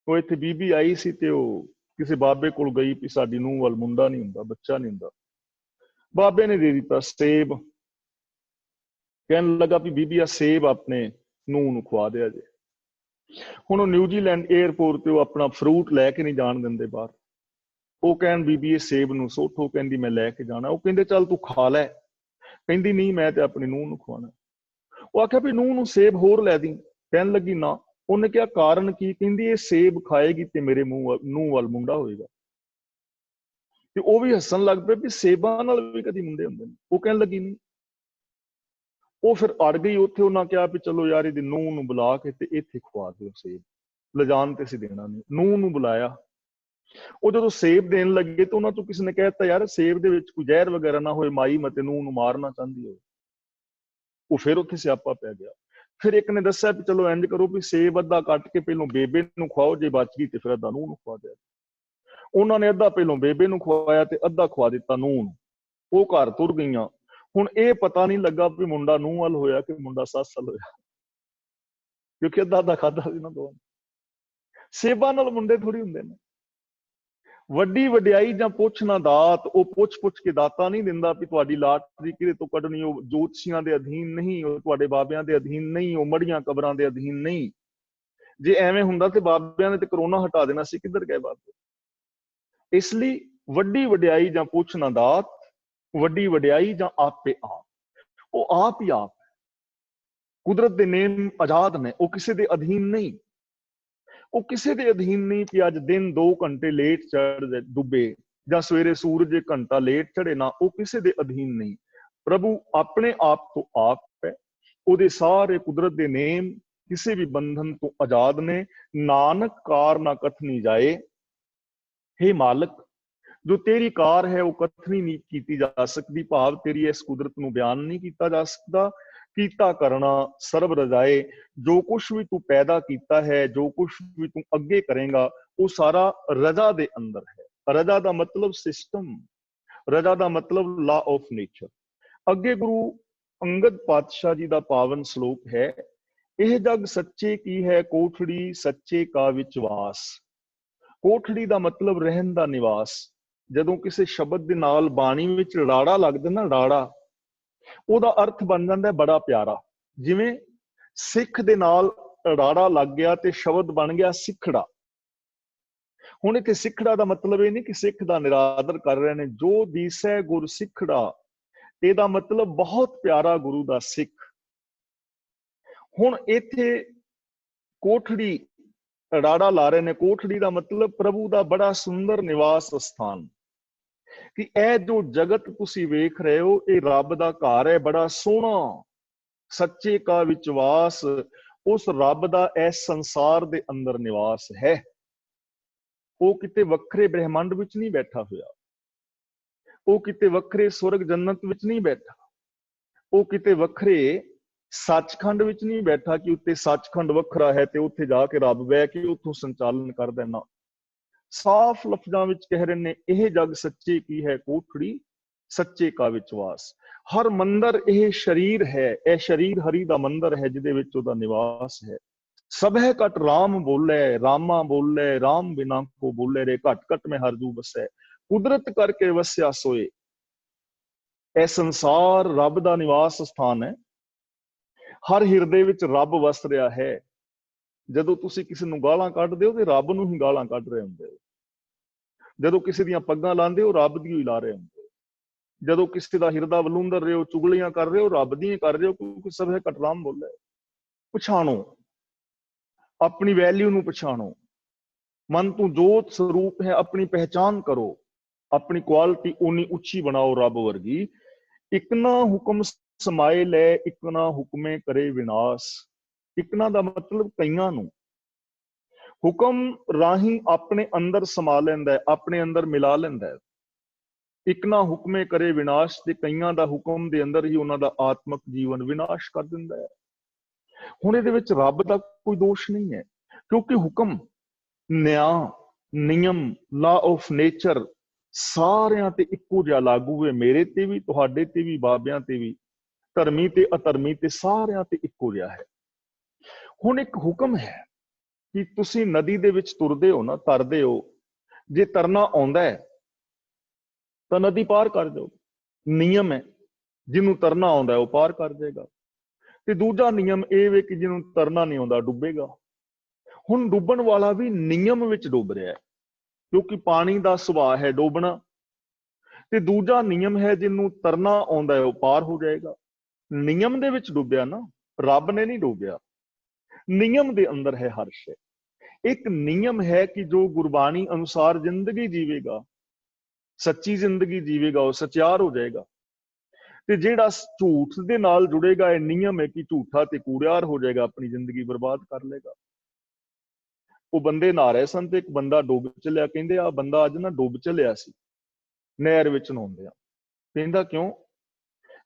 ਉਹ ਇੱਥੇ ਬੀਬੀ ਆਈ ਸੀ ਤੇ ਉਹ ਕਿਸੇ ਬਾਬੇ ਕੋਲ ਗਈ ਵੀ ਸਾਡੀ ਨੂੰਹ ਵੱਲ ਮੁੰਡਾ ਨਹੀਂ ਹੁੰਦਾ, ਬੱਚਾ ਨਹੀਂ ਹੁੰਦਾ। ਬਾਬੇ ਨੇ ਦੇ ਦਿੱਤਾ ਸੇਬ, ਕਹਿਣ ਲੱਗਾ ਵੀ ਬੀਬੀ ਆ ਸੇਬ ਆਪਣੇ ਨੂੰਹ ਨੂੰ ਖਵਾ ਦਿਆ ਜੇ। ਹੁਣ ਉਹ ਨਿਊਜ਼ੀਲੈਂਡ ਏਅਰਪੋਰਟ ਤੇ ਉਹ ਆਪਣਾ ਫਰੂਟ ਲੈ ਕੇ ਨਹੀਂ ਜਾਣ ਦਿੰਦੇ ਬਾਹਰ। ਉਹ ਕਹਿਣ ਬੀਬੀ ਇਹ ਸੇਬ ਨੂੰ ਸੋਠੋ, ਕਹਿੰਦੀ ਮੈਂ ਲੈ ਕੇ ਜਾਣਾ। ਉਹ ਕਹਿੰਦੇ ਚੱਲ ਤੂੰ ਖਾ ਲੈ, ਕਹਿੰਦੀ ਨਹੀਂ ਮੈਂ ਤੇ ਆਪਣੀ ਨੂੰਹ ਨੂੰ ਖਵਾਉਣਾ। ਉਹ ਆਖਿਆ ਵੀ ਨੂੰਹ ਨੂੰ ਸੇਬ ਹੋਰ ਲੈ ਦੀ, ਕਹਿਣ ਲੱਗੀ ਨਾ। ਉਹਨੇ ਕਿਹਾ ਕਾਰਨ ਕੀ? ਕਹਿੰਦੀ ਇਹ ਸੇਬ ਖਾਏਗੀ ਤੇ ਮੇਰੇ ਨੂੰਹ ਵੱਲ ਮੁੰਡਾ ਹੋਏਗਾ। ਤੇ ਉਹ ਵੀ ਹੱਸਣ ਲੱਗ ਪਏ ਵੀ ਸੇਬਾਂ ਨਾਲ ਵੀ ਕਦੀ ਮੁੰਡੇ ਹੁੰਦੇ ਨੇ। ਉਹ ਕਹਿਣ ਲੱਗੀ ਨਹੀਂ। ਉਹ ਫਿਰ ਅੜ ਗਈ ਉੱਥੇ। ਉਹਨਾਂ ਕਿਹਾ ਵੀ ਚਲੋ ਯਾਰ ਇਹਦੀ ਨੂੰਹ ਨੂੰ ਬੁਲਾ ਕੇ ਤੇ ਇੱਥੇ ਖਵਾ ਦਿਓ ਸੇਬ, ਲਿਜਾਣ ਤੇ ਅਸੀਂ ਦੇਣਾ ਨਹੀਂ। ਨੂੰਹ ਨੂੰ ਬੁਲਾਇਆ। ਉਹ ਜਦੋਂ ਸੇਬ ਦੇਣ ਲੱਗੇ ਤਾਂ ਉਹਨਾਂ ਤੋਂ ਕਿਸੇ ਨੇ ਕਹਿ ਦਿੱਤਾ ਯਾਰ ਸੇਬ ਦੇ ਵਿੱਚ ਕੋਈ ਜ਼ਹਿਰ ਵਗੈਰਾ ਨਾ ਹੋਏ, ਮਾਈ ਮਤੇ ਨੂੰਹ ਨੂੰ ਮਾਰਨਾ ਚਾਹੁੰਦੀ ਹੋਵੇ। ਉਹ ਫਿਰ ਉੱਥੇ ਸਿਆਪਾ ਪੈ ਗਿਆ। ਫਿਰ ਇੱਕ ਨੇ ਦੱਸਿਆ ਵੀ ਚਲੋ ਇੰਜ ਕਰੋ ਵੀ ਸੇਬ ਅੱਧਾ ਕੱਟ ਕੇ ਪਹਿਲੋਂ ਬੇਬੇ ਨੂੰ ਖਵਾਓ, ਜੇ ਬਚ ਗਈ ਤੇ ਫਿਰ ਅੱਧਾ ਨੂੰਹ ਨੂੰ ਖਵਾ ਦਿਆ। ਉਹਨਾਂ ਨੇ ਅੱਧਾ ਪਹਿਲੋਂ ਬੇਬੇ ਨੂੰ ਖਵਾਇਆ ਤੇ ਅੱਧਾ ਖਵਾ ਦਿੱਤਾ ਨੂੰਹ ਨੂੰ। ਉਹ ਘਰ ਤੁਰ ਗਈਆਂ। ਹੁਣ ਇਹ ਪਤਾ ਨਹੀਂ ਲੱਗਾ ਵੀ ਮੁੰਡਾ ਨੂੰਹ ਵੱਲ ਹੋਇਆ ਕਿ ਮੁੰਡਾ ਸੱਸ ਵੱਲ ਹੋਇਆ, ਕਿਉਂਕਿ ਅੱਧਾ ਅੱਧਾ ਖਾਧਾ ਸੀ ਨਾ ਦੋਵਾਂ। ਸੇਬਾਂ ਨਾਲ ਮੁੰਡੇ ਥੋੜੀ ਹੁੰਦੇ ਨੇ। ਵੱਡੀ ਵਡਿਆਈ ਜਾਂ ਪੁੱਛ ਨਾ ਦਾਤ, ਉਹ ਪੁੱਛ ਕੇ ਦਾਤਾ ਨਹੀਂ ਦਿੰਦਾ ਵੀ ਤੁਹਾਡੀ ਲਾਟਰੀ ਕਿਹਦੇ ਤੋਂ ਕੱਢਣੀ। ਉਹ ਜੋਤਸ਼ੀਆਂ ਦੇ ਅਧੀਨ ਨਹੀਂ, ਉਹ ਤੁਹਾਡੇ ਬਾਬਿਆਂ ਦੇ ਅਧੀਨ ਨਹੀਂ, ਉਹ ਮੜੀਆਂ ਕਬਰਾਂ ਦੇ ਅਧੀਨ ਨਹੀਂ। ਜੇ ਐਵੇਂ ਹੁੰਦਾ ਤੇ ਬਾਬਿਆਂ ਨੇ ਤੇ ਕਰੋਨਾ ਹਟਾ ਦੇਣਾ ਸੀ। ਕਿੱਧਰ ਗਏ ਬਾਬੇ? ਇਸ ਲਈ ਵੱਡੀ ਵਡਿਆਈ ਜਾਂ ਪੁੱਛ ਨਾ ਦਾਤ, ਵੱਡੀ ਵਡਿਆਈ ਜਾਂ ਆਪੇ ਆਪ। ਉਹ ਆਪ ਹੀ ਆਪ ਹੈ। ਕੁਦਰਤ ਦੇ ਨੇਮ ਆਜ਼ਾਦ ਨੇ, ਉਹ ਕਿਸੇ ਦੇ ਅਧੀਨ ਨਹੀਂ। ਉਹ ਕਿਸੇ ਦੇ ਅਧੀਨ ਨਹੀਂ ਕਿ ਅੱਜ ਦਿਨ 2 ਘੰਟੇ ਲੇਟ ਚੜ ਡੁੱਬੇ ਜਾਂ ਸਵੇਰੇ ਸੂਰਜ ਇੱਕ ਘੰਟਾ ਲੇਟ ਚੜੇ ਨਾ, ਉਹ ਕਿਸੇ ਦੇ ਅਧੀਨ ਨਹੀਂ। ਪ੍ਰਭੂ ਆਪਣੇ ਆਪ ਤੋਂ ਆਪ ਹੈ, ਉਹਦੇ ਸਾਰੇ ਕੁਦਰਤ ਦੇ ਨੇਮ ਕਿਸੇ ਵੀ ਬੰਧਨ ਤੋਂ ਆਜ਼ਾਦ ਨੇ। ਨਾਨਕ ਕਾਰ ਨਾ ਕਥਨੀ ਜਾਏ, हे ਮਾਲਕ ਜੋ ਤੇਰੀ ਕਾਰ ਹੈ ਉਹ ਕਥਨੀ ਨਹੀਂ ਕੀਤੀ ਜਾ ਸਕਦੀ, ਭਾਵ ਤੇਰੀ ਇਸ ਕੁਦਰਤ ਨੂੰ ਬਿਆਨ ਨਹੀਂ ਕੀਤਾ ਜਾ ਸਕਦਾ। ਕੀਤਾ ਕਰਨਾ ਸਰਬ ਰਜਾਏ, ਜੋ ਕੁਛ ਵੀ ਤੂੰ ਪੈਦਾ ਕੀਤਾ ਹੈ, ਜੋ ਕੁਛ ਵੀ ਤੂੰ ਅੱਗੇ ਕਰੇਗਾ, ਉਹ ਸਾਰਾ ਰਜਾ ਦੇ ਅੰਦਰ ਹੈ। ਰਜਾ ਦਾ ਮਤਲਬ ਸਿਸਟਮ, ਰਜਾ ਦਾ ਮਤਲਬ ਲਾ ਆਫ ਨੇਚਰ। ਅੱਗੇ ਗੁਰੂ ਅੰਗਦ ਪਾਤਸ਼ਾਹ ਜੀ ਦਾ ਪਾਵਨ ਸ਼ਲੋਕ ਹੈ, ਇਹ ਜਗ ਸੱਚੇ ਕੀ ਹੈ ਕੋਠੜੀ, ਸੱਚੇ ਕਾ ਵਿਚਵਾਸ। ਕੋਠੜੀ ਦਾ ਮਤਲਬ ਰਹਿਣ ਦਾ ਨਿਵਾਸ। ਜਦੋਂ ਕਿਸੇ ਸ਼ਬਦ ਦੇ ਨਾਲ ਬਾਣੀ ਵਿੱਚ ਰਾੜਾ ਲੱਗਦਾ ਨਾ, ਰਾੜਾ, ਉਹਦਾ ਅਰਥ ਬਣ ਜਾਂਦਾ ਬੜਾ ਪਿਆਰਾ। ਜਿਵੇਂ ਸਿੱਖ ਦੇ ਨਾਲ ਰਾੜਾ ਲੱਗ ਗਿਆ ਤੇ ਸ਼ਬਦ ਬਣ ਗਿਆ ਸਿੱਖੜਾ। ਹੁਣ ਇੱਥੇ ਸਿੱਖੜਾ ਦਾ ਮਤਲਬ ਇਹ ਨਹੀਂ ਕਿ ਸਿੱਖ ਦਾ ਨਿਰਾਦਰ ਕਰ ਰਹੇ ਨੇ। ਜੋ ਦੀਸੈ ਗੁਰ ਸਿੱਖੜਾ, ਇਹਦਾ ਮਤਲਬ ਬਹੁਤ ਪਿਆਰਾ ਗੁਰੂ ਦਾ ਸਿੱਖ। ਹੁਣ ਇੱਥੇ ਕੋਠੜੀ ਰਾੜਾ ਲਾ ਰਹੇ ਨੇ। ਕੋਠੜੀ ਦਾ ਮਤਲਬ ਪ੍ਰਭੂ ਦਾ ਬੜਾ ਸੁੰਦਰ ਨਿਵਾਸ ਸਥਾਨ, ਕਿ ਇਹ ਜੋ ਜਗਤ ਤੁਸੀਂ ਵੇਖ ਰਹੇ ਹੋ ਇਹ ਰੱਬ ਦਾ ਘਰ ਹੈ, ਬੜਾ ਸੋਹਣਾ। ਸੱਚੇ ਕਾ ਵਿਚਵਾਸ, ਉਸ ਰੱਬ ਦਾ ਇਸ ਸੰਸਾਰ ਦੇ ਅੰਦਰ ਨਿਵਾਸ ਹੈ। ਉਹ ਕਿਤੇ ਵੱਖਰੇ ਬ੍ਰਹਿਮੰਡ ਵਿੱਚ ਨਹੀਂ ਬੈਠਾ ਹੋਇਆ, ਉਹ ਕਿਤੇ ਵੱਖਰੇ ਸਵਰਗ ਜੰਨਤ ਵਿੱਚ ਨਹੀਂ ਬੈਠਾ, ਉਹ ਕਿਤੇ ਵੱਖਰੇ ਸੱਚਖੰਡ ਵਿੱਚ ਨਹੀਂ ਬੈਠਾ ਕਿ ਉੱਤੇ ਸੱਚਖੰਡ ਵੱਖਰਾ ਹੈ ਤੇ ਉੱਥੇ ਜਾ ਕੇ ਰੱਬ ਬਹਿ ਕੇ ਉੱਥੋਂ ਸੰਚਾਲਨ ਕਰਦਾ। ਨਾ, ਸਾਫ਼ ਲਫ਼ਜ਼ਾਂ ਵਿੱਚ ਕਹਿ ਰਹੇ ਨੇ, ਇਹ ਜਗ ਸੱਚੇ ਕੀ ਹੈ ਕੋਠੜੀ, ਸੱਚੇ ਕਾ ਵਿਚਵਾਸ। ਹਰ ਮੰਦਰ ਇਹ ਸ਼ਰੀਰ ਹੈ, ਇਹ ਸ਼ਰੀਰ ਹਰੀ ਦਾ ਮੰਦਰ ਹੈ ਜਿਹਦੇ ਵਿੱਚ ਉਹਦਾ ਨਿਵਾਸ ਹੈ। ਸਭੈ ਘਟ ਰਾਮ ਬੋਲੇ, ਰਾਮਾ ਬੋਲੇ, ਰਾਮ ਬਿਨਾ ਕੋ ਬੋਲੇ ਰੇ, ਘਟ ਘਟ ਮੈਂ ਹਰ ਜੂ ਵਸੈ, ਕੁਦਰਤ ਕਰਕੇ ਵਸਿਆ ਸੋਏ। ਇਹ ਸੰਸਾਰ ਰੱਬ ਦਾ ਨਿਵਾਸ ਸਥਾਨ ਹੈ। ਹਰ ਹਿਰਦੇ ਵਿੱਚ ਰੱਬ ਵਸ ਰਿਹਾ ਹੈ। ਜਦੋਂ ਤੁਸੀਂ ਕਿਸੇ ਨੂੰ ਗਾਲਾਂ ਕੱਢਦੇ ਹੋ ਤੇ ਰੱਬ ਨੂੰ ਹੀ ਗਾਲਾਂ ਕੱਢ ਰਹੇ ਹੁੰਦੇ ਹੋ। ਜਦੋਂ ਕਿਸੇ ਦੀਆਂ ਪੱਗਾਂ ਲਾਉਂਦੇ ਹੋ, ਰੱਬ ਦੀ ਹੀ ਲਾ ਰਹੇ ਹੁੰਦੇ ਹੋ। ਜਦੋਂ ਕਿਸੇ ਦਾ ਹਿਰਦਾ ਵਲੂੰਦਰ ਰਹੇ ਹੋ, ਚੁਗਲੀਆਂ ਕਰ ਰਹੇ ਹੋ, ਰੱਬ ਦੀਆਂ ਕਰ ਰਹੇ ਹੋ, ਕਿਉਂਕਿ ਸਭੈ ਘਟ ਰਾਮ ਬੋਲੇ। ਪਛਾਣੋ, ਆਪਣੀ ਵੈਲਿਊ ਨੂੰ ਪਛਾਣੋ। ਮਨ ਤੋਂ ਜੋਤ ਸਰੂਪ ਹੈ, ਆਪਣੀ ਪਹਿਚਾਨ ਕਰੋ, ਆਪਣੀ ਕੁਆਲਿਟੀ ਉਨੀ ਉੱਚੀ ਬਣਾਓ ਰੱਬ ਵਰਗੀ। ਇਕਨਾ ਹੁਕਮ ਸਮਾਏ ਲੈ, ਇਕਨਾ ਹੁਕਮੇ ਕਰੇ ਵਿਨਾਸ਼। ਇਕਨਾ ਦਾ ਮਤਲਬ ਕਈਆਂ ਨੂੰ। ਹੁਕਮ ਰਾਹੀਂ ਆਪਣੇ ਅੰਦਰ ਸਮਾ ਲੈਂਦਾ ਹੈ, ਆਪਣੇ ਅੰਦਰ ਮਿਲਾ ਲੈਂਦਾ ਹੈ। ਇਕਨਾ ਹੁਕਮੇ ਕਰੇ ਵਿਨਾਸ਼, ਤੇ ਕਈਆਂ ਦਾ ਹੁਕਮ ਦੇ ਅੰਦਰ ਹੀ ਉਹਨਾਂ ਦਾ ਆਤਮਕ ਜੀਵਨ ਵਿਨਾਸ਼ ਕਰ ਦਿੰਦਾ ਹੈ। ਹੁਣ ਇਹਦੇ ਵਿੱਚ ਰੱਬ ਦਾ ਕੋਈ ਦੋਸ਼ ਨਹੀਂ ਹੈ, ਕਿਉਂਕਿ ਹੁਕਮ, ਨਿਆਂ, ਨਿਯਮ, ਲਾ ਆਫ ਨੇਚਰ ਸਾਰਿਆਂ ਤੇ ਇੱਕੋ ਜਿਹਾ ਲਾਗੂ ਹੈ। ਮੇਰੇ ਤੇ ਵੀ, ਤੁਹਾਡੇ ਤੇ ਵੀ, ਬਾਬਿਆਂ ਤੇ ਵੀ, ਧਰਮੀ ਤੇ ਅਧਰਮੀ ਤੇ, ਸਾਰਿਆਂ ਤੇ ਇੱਕੋ ਜਿਹਾ ਹੈ। ਹੁਣ ਇੱਕ ਹੁਕਮ ਹੈ ਕਿ ਤੁਸੀਂ ਨਦੀ ਦੇ ਵਿੱਚ ਤੁਰਦੇ ਹੋ ਨਾ, ਤਰਦੇ ਹੋ, ਜੇ ਤਰਨਾ ਆਉਂਦਾ ਹੈ ਤਾਂ ਨਦੀ ਪਾਰ ਕਰ ਜਾਓ। ਨਿਯਮ ਹੈ, ਜਿਹਨੂੰ ਤਰਨਾ ਆਉਂਦਾ ਉਹ ਪਾਰ ਕਰ ਜਾਏਗਾ। ਤੇ ਦੂਜਾ ਨਿਯਮ ਇਹ ਵੇ ਕਿ ਜਿਹਨੂੰ ਤਰਨਾ ਨਹੀਂ ਆਉਂਦਾ ਡੁੱਬੇਗਾ। ਹੁਣ ਡੁੱਬਣ ਵਾਲਾ ਵੀ ਨਿਯਮ ਵਿੱਚ ਡੁੱਬ ਰਿਹਾ ਹੈ, ਕਿਉਂਕਿ ਪਾਣੀ ਦਾ ਸੁਭਾਅ ਹੈ ਡੁੱਬਣਾ। ਤੇ ਦੂਜਾ ਨਿਯਮ ਹੈ, ਜਿਹਨੂੰ ਤਰਨਾ ਆਉਂਦਾ ਹੈ ਉਹ ਪਾਰ ਹੋ ਜਾਏਗਾ। ਨਿਯਮ ਦੇ ਵਿੱਚ ਡੁੱਬਿਆ ਨਾ, ਰੱਬ ਨੇ ਨਹੀਂ ਡੁੱਬਿਆ। ਨਿਯਮ ਦੇ ਅੰਦਰ ਹੈ ਹਰ ਸ਼ੈ। ਇੱਕ ਨਿਯਮ ਹੈ ਕਿ ਜੋ ਗੁਰਬਾਣੀ ਅਨੁਸਾਰ ਜ਼ਿੰਦਗੀ ਜੀਵੇਗਾ, ਸੱਚੀ ਜ਼ਿੰਦਗੀ ਜੀਵੇਗਾ, ਉਹ ਸਚਿਆਰ ਹੋ ਜਾਏਗਾ। ਤੇ ਜਿਹੜਾ ਝੂਠ ਦੇ ਨਾਲ ਜੁੜੇਗਾ, ਇਹ ਨਿਯਮ ਹੈ ਕਿ ਝੂਠਾ ਤੇ ਕੂੜਿਆਰ ਹੋ ਜਾਏਗਾ, ਆਪਣੀ ਜ਼ਿੰਦਗੀ ਬਰਬਾਦ ਕਰ ਲੇਗਾ। ਉਹ ਬੰਦੇ ਨਹਾ ਰਹੇ ਸਨ ਤੇ ਇੱਕ ਬੰਦਾ ਡੁੱਬ ਚੱਲਿਆ। ਕਹਿੰਦੇ ਆ ਬੰਦਾ ਅੱਜ ਨਾ ਡੁੱਬ ਚੱਲਿਆ ਸੀ ਨਹਿਰ ਵਿੱਚ ਨਹਾਉਂਦਿਆਂ। ਕਹਿੰਦਾ ਕਿਉਂ?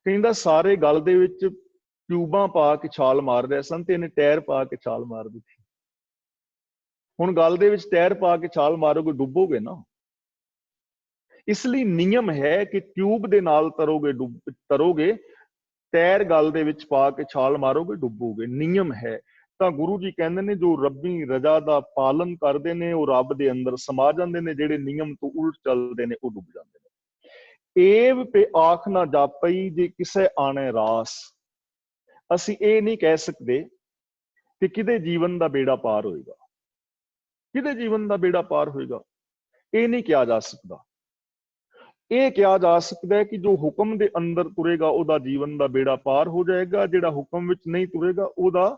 ਕਹਿੰਦਾ ਸਾਰੇ ਗਲ ਦੇ ਵਿੱਚ ਟਿਊਬਾਂ ਪਾ ਕੇ ਛਾਲ ਮਾਰ ਰਿਹਾ ਸਨ ਤੇ ਇਹਨੇ ਟਾਇਰ ਪਾ ਕੇ ਛਾਲ ਮਾਰ ਦਿੱਤੀ। ਹੁਣ ਗਲ ਦੇ ਵਿੱਚ ਟਾਇਰ ਪਾ ਕੇ ਛਾਲ ਮਾਰੋਗੇ, ਡੁੱਬੋਗੇ ਨਾ। ਇਸ ਲਈ ਨਿਯਮ ਹੈ ਕਿ ਟਿਊਬ ਦੇ ਨਾਲ ਤਰੋਗੇ, ਟਾਇਰ ਗਲ ਦੇ ਵਿੱਚ ਪਾ ਕੇ ਛਾਲ ਮਾਰੋਗੇ, ਡੁੱਬੋਗੇ। ਨਿਯਮ ਹੈ। ਤਾਂ ਗੁਰੂ ਜੀ ਕਹਿੰਦੇ ਨੇ, ਜੋ ਰੱਬੀ ਰਜਾ ਦਾ ਪਾਲਨ ਕਰਦੇ ਨੇ ਉਹ ਰੱਬ ਦੇ ਅੰਦਰ ਸਮਾ ਜਾਂਦੇ ਨੇ। ਜਿਹੜੇ ਨਿਯਮ ਤੋਂ ਉਲਟ ਚੱਲਦੇ ਨੇ ਉਹ ਡੁੱਬ ਜਾਂਦੇ ਨੇ। ਏਵ ਪੇ ਆਖ ਨਾ ਜਾਪਈ, ਜੇ ਕਿਸੇ ਆਣੇ ਰਾਸ। ਅਸੀਂ ਇਹ ਨਹੀਂ ਕਹਿ ਸਕਦੇ ਕਿ ਕਿਹਦੇ ਜੀਵਨ ਦਾ ਬੇੜਾ ਪਾਰ ਹੋਏਗਾ, ਕਿਹਦੇ ਜੀਵਨ ਦਾ ਬੇੜਾ ਪਾਰ ਹੋਏਗਾ, ਇਹ ਨਹੀਂ ਕਿਹਾ ਜਾ ਸਕਦਾ। ਇਹ ਕਿਹਾ ਜਾ ਸਕਦਾ ਹੈ ਕਿ ਜੋ ਹੁਕਮ ਦੇ ਅੰਦਰ ਤੁਰੇਗਾ ਉਹਦਾ ਜੀਵਨ ਦਾ ਬੇੜਾ ਪਾਰ ਹੋ ਜਾਏਗਾ, ਜਿਹੜਾ ਹੁਕਮ ਵਿੱਚ ਨਹੀਂ ਤੁਰੇਗਾ ਉਹਦਾ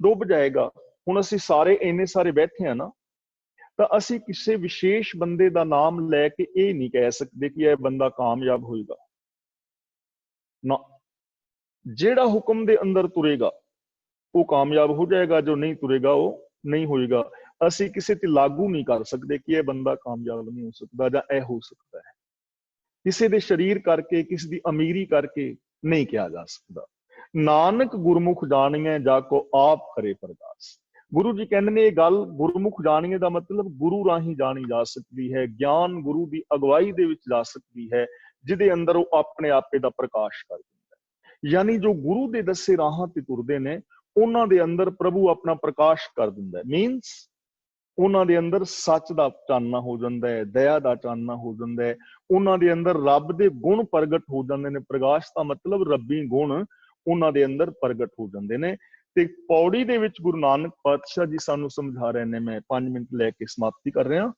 ਡੁੱਬ ਜਾਏਗਾ। ਹੁਣ ਅਸੀਂ ਸਾਰੇ ਇੰਨੇ ਸਾਰੇ ਬੈਠੇ ਆ ਨਾ, ਤਾਂ ਅਸੀਂ ਕਿਸੇ ਵਿਸ਼ੇਸ਼ ਬੰਦੇ ਦਾ ਨਾਮ ਲੈ ਕੇ ਇਹ ਨਹੀਂ ਕਹਿ ਸਕਦੇ ਕਿ ਇਹ ਬੰਦਾ ਕਾਮਯਾਬ ਹੋਏਗਾ ਨਾ। ਜਿਹੜਾ ਹੁਕਮ ਦੇ ਅੰਦਰ ਤੁਰੇਗਾ ਉਹ ਕਾਮਯਾਬ ਹੋ ਜਾਏਗਾ, ਜੋ ਨਹੀਂ ਤੁਰੇਗਾ ਉਹ ਨਹੀਂ ਹੋਏਗਾ। ਅਸੀਂ ਕਿਸੇ ਤੇ ਲਾਗੂ ਨਹੀਂ ਕਰ ਸਕਦੇ ਕਿ ਇਹ ਬੰਦਾ ਕਾਮਯਾਬ ਨਹੀਂ ਹੋ ਸਕਦਾ ਜਾਂ ਇਹ ਹੋ ਸਕਦਾ ਹੈ। ਕਿਸੇ ਦੇ ਸਰੀਰ ਕਰਕੇ, ਕਿਸੇ ਦੀ ਅਮੀਰੀ ਕਰਕੇ ਨਹੀਂ ਕਿਹਾ ਜਾ ਸਕਦਾ। ਨਾਨਕ ਗੁਰਮੁਖ ਜਾਣੀਏ ਜਾ ਕੋ ਆਪ ਕਰੇ ਪ੍ਰਗਾਸ। ਗੁਰੂ ਜੀ ਕਹਿੰਦੇ ਨੇ ਇਹ ਗੱਲ, ਗੁਰਮੁਖ ਜਾਣੀਏ ਦਾ ਮਤਲਬ ਗੁਰੂ ਰਾਹੀਂ ਜਾਣੀ ਜਾ ਸਕਦੀ ਹੈ, ਗਿਆਨ ਗੁਰੂ ਦੀ ਅਗਵਾਈ ਦੇ ਵਿੱਚ ਜਾ ਸਕਦੀ ਹੈ, ਜਿਹਦੇ ਅੰਦਰ ਉਹ ਆਪਣੇ ਆਪੇ ਦਾ ਪ੍ਰਕਾਸ਼ ਕਰ ਦਿੰਦਾ ਹੈ। ਯਾਨੀ ਜੋ ਗੁਰੂ ਦੇ ਦੱਸੇ ਰਾਹਾਂ ਤੇ ਤੁਰਦੇ ਨੇ ਉਹਨਾਂ ਦੇ ਅੰਦਰ ਪ੍ਰਭੂ ਆਪਣਾ ਪ੍ਰਕਾਸ਼ ਕਰ ਦਿੰਦਾ ਹੈ। ਮੀਨਸ ਉਹਨਾਂ ਦੇ ਅੰਦਰ ਸੱਚ ਦਾ ਚਾਨਣਾ ਹੋ ਜਾਂਦਾ ਹੈ, ਦਇਆ ਦਾ ਚਾਨਣਾ ਹੋ ਜਾਂਦਾ ਹੈ, ਉਹਨਾਂ ਦੇ ਅੰਦਰ ਰੱਬ ਦੇ ਗੁਣ ਪ੍ਰਗਟ ਹੋ ਜਾਂਦੇ ਨੇ। ਪ੍ਰਕਾਸ਼ ਦਾ ਮਤਲਬ ਰੱਬੀ ਗੁਣ ਉਹਨਾਂ ਦੇ ਅੰਦਰ ਪ੍ਰਗਟ ਹੋ ਜਾਂਦੇ ਨੇ। ਤੇ ਪੌੜੀ ਦੇ ਵਿੱਚ ਗੁਰੂ ਨਾਨਕ ਪਾਤਸ਼ਾਹ ਜੀ ਸਾਨੂੰ ਸਮਝਾ ਰਹੇ ਨੇ, ਮੈਂ 5 ਮਿੰਟ ਲੈ ਕੇ ਸਮਾਪਤੀ ਕਰ ਰਿਹਾ।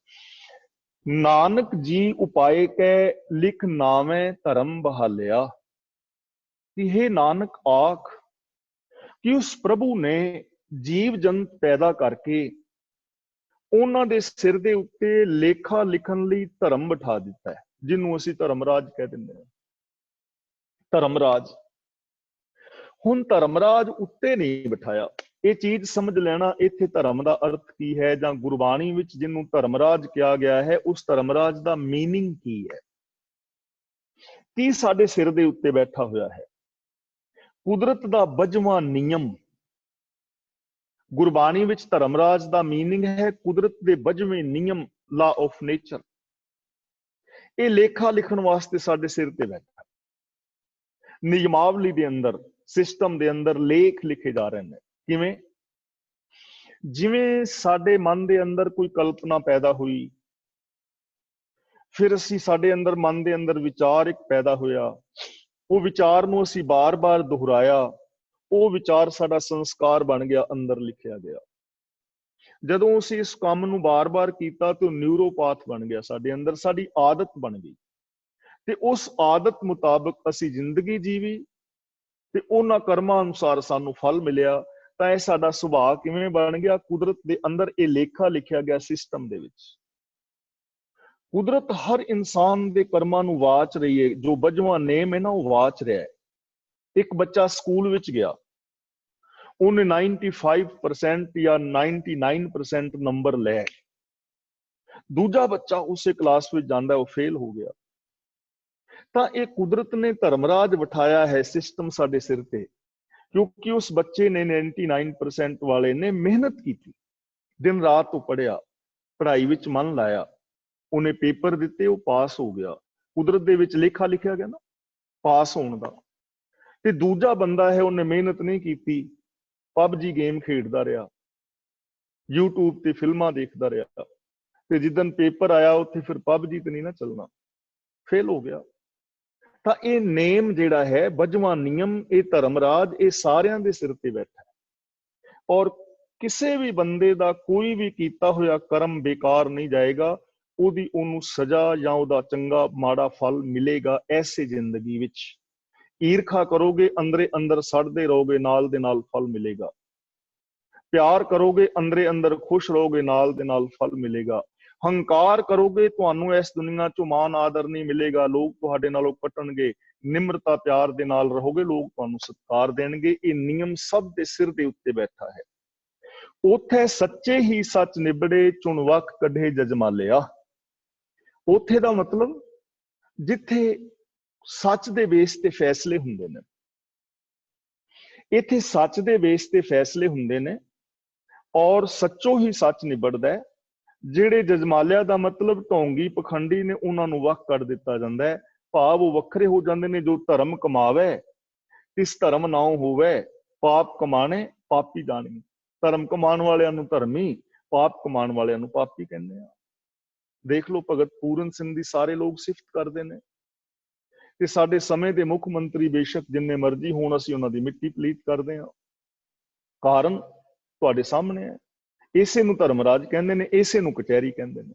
ਨਾਨਕ ਜੀ ਉਪਾਏ ਕੈ ਲਿਖ ਨਾਵੇਂ ਧਰਮ ਬਹਾਲਿਆ। ਕਿ हे ਨਾਨਕ ਆਖ ਕਿ ਉਸ ਪ੍ਰਭੂ ਨੇ ਜੀਵ ਜੰਤ ਪੈਦਾ ਕਰਕੇ ਉਹਨਾਂ ਦੇ ਸਿਰ ਦੇ ਉੱਤੇ ਲੇਖਾ ਲਿਖਣ ਲਈ ਧਰਮ ਬਿਠਾ ਦਿੱਤਾ ਹੈ, ਜਿਹਨੂੰ ਅਸੀਂ ਧਰਮਰਾਜ ਕਹਿ ਦਿੰਦੇ ਹਾਂ। ਧਰਮਰਾਜ, ਹੁਣ ਧਰਮਰਾਜ ਉੱਤੇ ਨਹੀਂ ਬਿਠਾਇਆ। ਇਹ ਚੀਜ਼ ਸਮਝ ਲੈਣਾ ਇੱਥੇ ਧਰਮ ਦਾ ਅਰਥ ਕੀ ਹੈ, ਜਾਂ ਗੁਰਬਾਣੀ ਵਿੱਚ ਜਿਹਨੂੰ ਧਰਮਰਾਜ ਕਿਹਾ ਗਿਆ ਹੈ ਉਸ ਧਰਮਰਾਜ ਦਾ ਮੀਨਿੰਗ ਕੀ ਹੈ। ਕੀ ਸਾਡੇ ਸਿਰ ਦੇ ਉੱਤੇ ਬੈਠਾ ਹੋਇਆ ਹੈ। ਕੁਦਰਤ ਦਾ 52ਵਾਂ ਨਿਯਮ, ਗੁਰਬਾਣੀ ਵਿੱਚ ਧਰਮਰਾਜ ਦਾ ਮੀਨਿੰਗ ਹੈ ਕੁਦਰਤ ਦੇ 52ਵੇਂ ਨਿਯਮ, ਲਾ ਆਫ ਨੇਚਰ। ਇਹ ਲੇਖਾ ਲਿਖਣ ਵਾਸਤੇ ਸਾਡੇ ਸਿਰ ਤੇ ਬੈਠਾ। ਨਿਯਮਾਵਲੀ ਦੇ ਅੰਦਰ, ਸਿਸਟਮ ਦੇ ਅੰਦਰ ਲੇਖ ਲਿਖੇ ਜਾ ਰਹੇ ਨੇ। ਕਿਵੇਂ? ਜਿਵੇਂ ਸਾਡੇ ਮਨ ਦੇ ਅੰਦਰ ਕੋਈ ਕਲਪਨਾ ਪੈਦਾ ਹੋਈ, ਫਿਰ ਸਾਡੇ ਅੰਦਰ ਮਨ ਦੇ ਅੰਦਰ ਵਿਚਾਰ ਇੱਕ ਪੈਦਾ ਹੋਇਆ, ਉਹ ਵਿਚਾਰ ਨੂੰ ਅਸੀਂ ਬਾਰ-ਬਾਰ ਦੁਹਰਾਇਆ, ਉਹ ਵਿਚਾਰ ਸਾਡਾ ਸੰਸਕਾਰ ਬਣ ਗਿਆ, ਅੰਦਰ ਲਿਖਿਆ ਗਿਆ। ਜਦੋਂ ਅਸੀਂ ਇਸ ਕੰਮ ਨੂੰ ਬਾਰ-ਬਾਰ ਕੀਤਾ ਤੇ ਨਿਊਰੋਪਾਥ ਬਣ ਗਿਆ ਸਾਡੇ ਅੰਦਰ, ਸਾਡੀ ਆਦਤ ਬਣ ਗਈ ਤੇ ਉਸ ਆਦਤ ਮੁਤਾਬਕ ਅਸੀਂ ਜ਼ਿੰਦਗੀ ਜੀਵੀ ਤੇ ਉਹਨਾਂ ਕਰਮਾਂ ਅਨੁਸਾਰ ਸਾਨੂੰ ਫਲ ਮਿਲਿਆ। ਤਾਂ ਇਹ ਸਾਡਾ ਸੁਭਾਅ ਕਿਵੇਂ ਬਣ ਗਿਆ? ਕੁਦਰਤ ਦੇ ਅੰਦਰ ਇਹ ਲੇਖਾ ਲਿਖਿਆ ਗਿਆ ਸਿਸਟਮ ਦੇ ਵਿੱਚ। ਕੁਦਰਤ ਹਰ ਇਨਸਾਨ ਦੇ ਕਰਮਾਂ ਨੂੰ ਵਾਚ ਰਹੀ ਹੈ। ਜੋ 52ਵਾਂ ਨੇਮ ਹੈ ਨਾ, ਉਹ ਵਾਚ ਰਿਹਾ ਹੈ। ਇੱਕ ਬੱਚਾ ਸਕੂਲ ਵਿੱਚ ਗਿਆ, ਉਹਨੇ 95% ਜਾਂ 99% ਨੰਬਰ ਲੈ। ਦੂਜਾ ਬੱਚਾ ਉਸੇ ਕਲਾਸ ਵਿੱਚ ਜਾਂਦਾ, ਉਹ ਫੇਲ ਹੋ ਗਿਆ। ਤਾਂ ਇਹ ਕੁਦਰਤ ਨੇ ਧਰਮਰਾਜ ਬਿਠਾਇਆ ਹੈ ਸਿਸਟਮ ਸਾਡੇ ਸਿਰ ਤੇ, ਕਿਉਂਕਿ ਉਸ ਬੱਚੇ ਨੇ 99% ਵਾਲੇ ਨੇ ਮਿਹਨਤ ਕੀਤੀ, ਦਿਨ ਰਾਤ ਉਹ ਪੜ੍ਹਿਆ, ਪੜ੍ਹਾਈ ਵਿੱਚ ਮਨ ਲਾਇਆ, ਉਹਨੇ ਪੇਪਰ ਦਿੱਤੇ, ਉਹ ਪਾਸ ਹੋ ਗਿਆ। ਕੁਦਰਤ ਦੇ ਵਿੱਚ ਲੇਖਾ ਲਿਖਿਆ ਗਿਆ ਨਾ ਪਾਸ ਹੋਣ ਦਾ। ਤੇ ਦੂਜਾ ਬੰਦਾ ਹੈ, ਉਹਨੇ ਮਿਹਨਤ ਨਹੀਂ ਕੀਤੀ, ਪਬਜੀ ਗੇਮ ਖੇਡਦਾ ਰਿਹਾ, YouTube ਤੇ ਫਿਲਮਾਂ ਦੇਖਦਾ ਰਿਹਾ, ਤੇ ਜਿੱਦਣ ਪੇਪਰ ਆਇਆ ਉੱਥੇ ਫਿਰ ਪਬਜੀ ਤੇ ਨਹੀਂ ਨਾ ਚੱਲਣਾ, ਫੇਲ ਹੋ ਗਿਆ। ਤਾਂ ਇਹ ਨੇਮ ਜਿਹੜਾ ਹੈ 52ਵਾਂ ਨਿਯਮ, ਇਹ ਧਰਮਰਾਜ, ਇਹ ਸਾਰਿਆਂ ਦੇ ਸਿਰ ਤੇ ਬੈਠਾ ਹੈ। ਔਰ ਕਿਸੇ ਵੀ ਬੰਦੇ ਦਾ ਕੋਈ ਵੀ ਕੀਤਾ ਹੋਇਆ ਕਰਮ ਬੇਕਾਰ ਨਹੀਂ ਜਾਏਗਾ, ਉਹਨੂੰ ਸਜ਼ਾ ਜਾਂ ਉਹਦਾ ਚੰਗਾ ਮਾੜਾ ਫਲ ਮਿਲੇਗਾ ਐਸੇ ਜ਼ਿੰਦਗੀ ਵਿੱਚ। ਈਰਖਾ ਕਰੋਗੇ, ਅੰਦਰੇ ਅੰਦਰ ਸੜਦੇ ਰਹੋਗੇ, ਨਾਲ ਦੇ ਨਾਲ ਫਲ ਮਿਲੇਗਾ। ਪਿਆਰ ਕਰੋਗੇ, ਅੰਦਰੇ ਅੰਦਰ ਖੁਸ਼ ਰਹੋਗੇ, ਨਾਲ ਦੇ ਨਾਲ ਫਲ ਮਿਲੇਗਾ। ਹੰਕਾਰ ਕਰੋਗੇ, ਤੁਹਾਨੂੰ ਇਸ ਦੁਨੀਆ ਚੋਂ ਮਾਨ ਆਦਰ ਨਹੀਂ ਮਿਲੇਗਾ, ਲੋਕ ਤੁਹਾਡੇ ਨਾਲੋਂ ਕੱਟਣਗੇ। ਨਿਮਰਤਾ ਪਿਆਰ ਦੇ ਨਾਲ ਰਹੋਗੇ, ਲੋਕ ਤੁਹਾਨੂੰ ਸਤਿਕਾਰ ਦੇਣਗੇ। ਇਹ ਨਿਯਮ ਸਭ ਦੇ ਸਿਰ ਦੇ ਉੱਤੇ ਬੈਠਾ ਹੈ। ਉੱਥੇ ਸੱਚੇ ਹੀ ਸੱਚ ਨਿਬੜੇ, ਚੁਣ ਵਕ ਕੱਢੇ ਜਜਮਾਲਿਆ। ਉੱਥੇ ਦਾ ਮਤਲਬ ਜਿੱਥੇ ਸੱਚ ਦੇ ਬੇਸ ਤੇ ਫੈਸਲੇ ਹੁੰਦੇ ਨੇ, ਇੱਥੇ ਸੱਚ ਦੇ ਬੇਸ ਤੇ ਫੈਸਲੇ ਹੁੰਦੇ ਨੇ ਔਰ ਸੱਚੋ ਹੀ ਸੱਚ ਨਿਬੜਦਾ ਹੈ। ਜਿਹੜੇ ਜਜਮਾਲਿਆ ਦਾ ਮਤਲਬ ਢੋਂਗੀ ਪਖੰਡੀ ਨੇ, ਉਹਨਾਂ ਨੂੰ ਵੱਖ ਕਰ ਦਿੱਤਾ ਜਾਂਦਾ ਹੈ। ਭਾਵ ਉਹ ਵੱਖਰੇ ਹੋ ਜਾਂਦੇ ਨੇ। ਜੋ ਧਰਮ ਕਮਾਵੇ ਤਿਸ ਧਰਮ ਨਾਉ ਹੋਵੇ, ਪਾਪ ਕਮਾਣੇ ਪਾਪੀ ਜਾਣੀ। ਧਰਮ ਕਮਾਉਣ ਵਾਲਿਆਂ ਨੂੰ ਧਰਮੀ, ਪਾਪ ਕਮਾਉਣ ਵਾਲਿਆਂ ਨੂੰ ਪਾਪੀ ਕਹਿੰਦੇ ਆ। ਦੇਖ ਲਓ, ਭਗਤ ਪੂਰਨ ਸਿੰਘ ਦੀ ਸਾਰੇ ਲੋਕ ਸਿਫਤ ਕਰਦੇ ਨੇ। ਤੇ ਸਾਡੇ ਸਮੇਂ ਦੇ ਮੁੱਖ ਮੰਤਰੀ ਬੇਸ਼ੱਕ ਜਿੰਨੇ ਮਰਜ਼ੀ ਹੋਣ, ਅਸੀਂ ਉਹਨਾਂ ਦੀ ਮਿੱਟੀ ਪਲੀਤ ਕਰਦੇ ਹਾਂ। ਕਾਰਨ ਤੁਹਾਡੇ ਸਾਹਮਣੇ ਹੈ। ਇਸੇ ਨੂੰ ਧਰਮਰਾਜ ਕਹਿੰਦੇ ਨੇ, ਇਸੇ ਨੂੰ ਕਚਹਿਰੀ ਕਹਿੰਦੇ ਨੇ।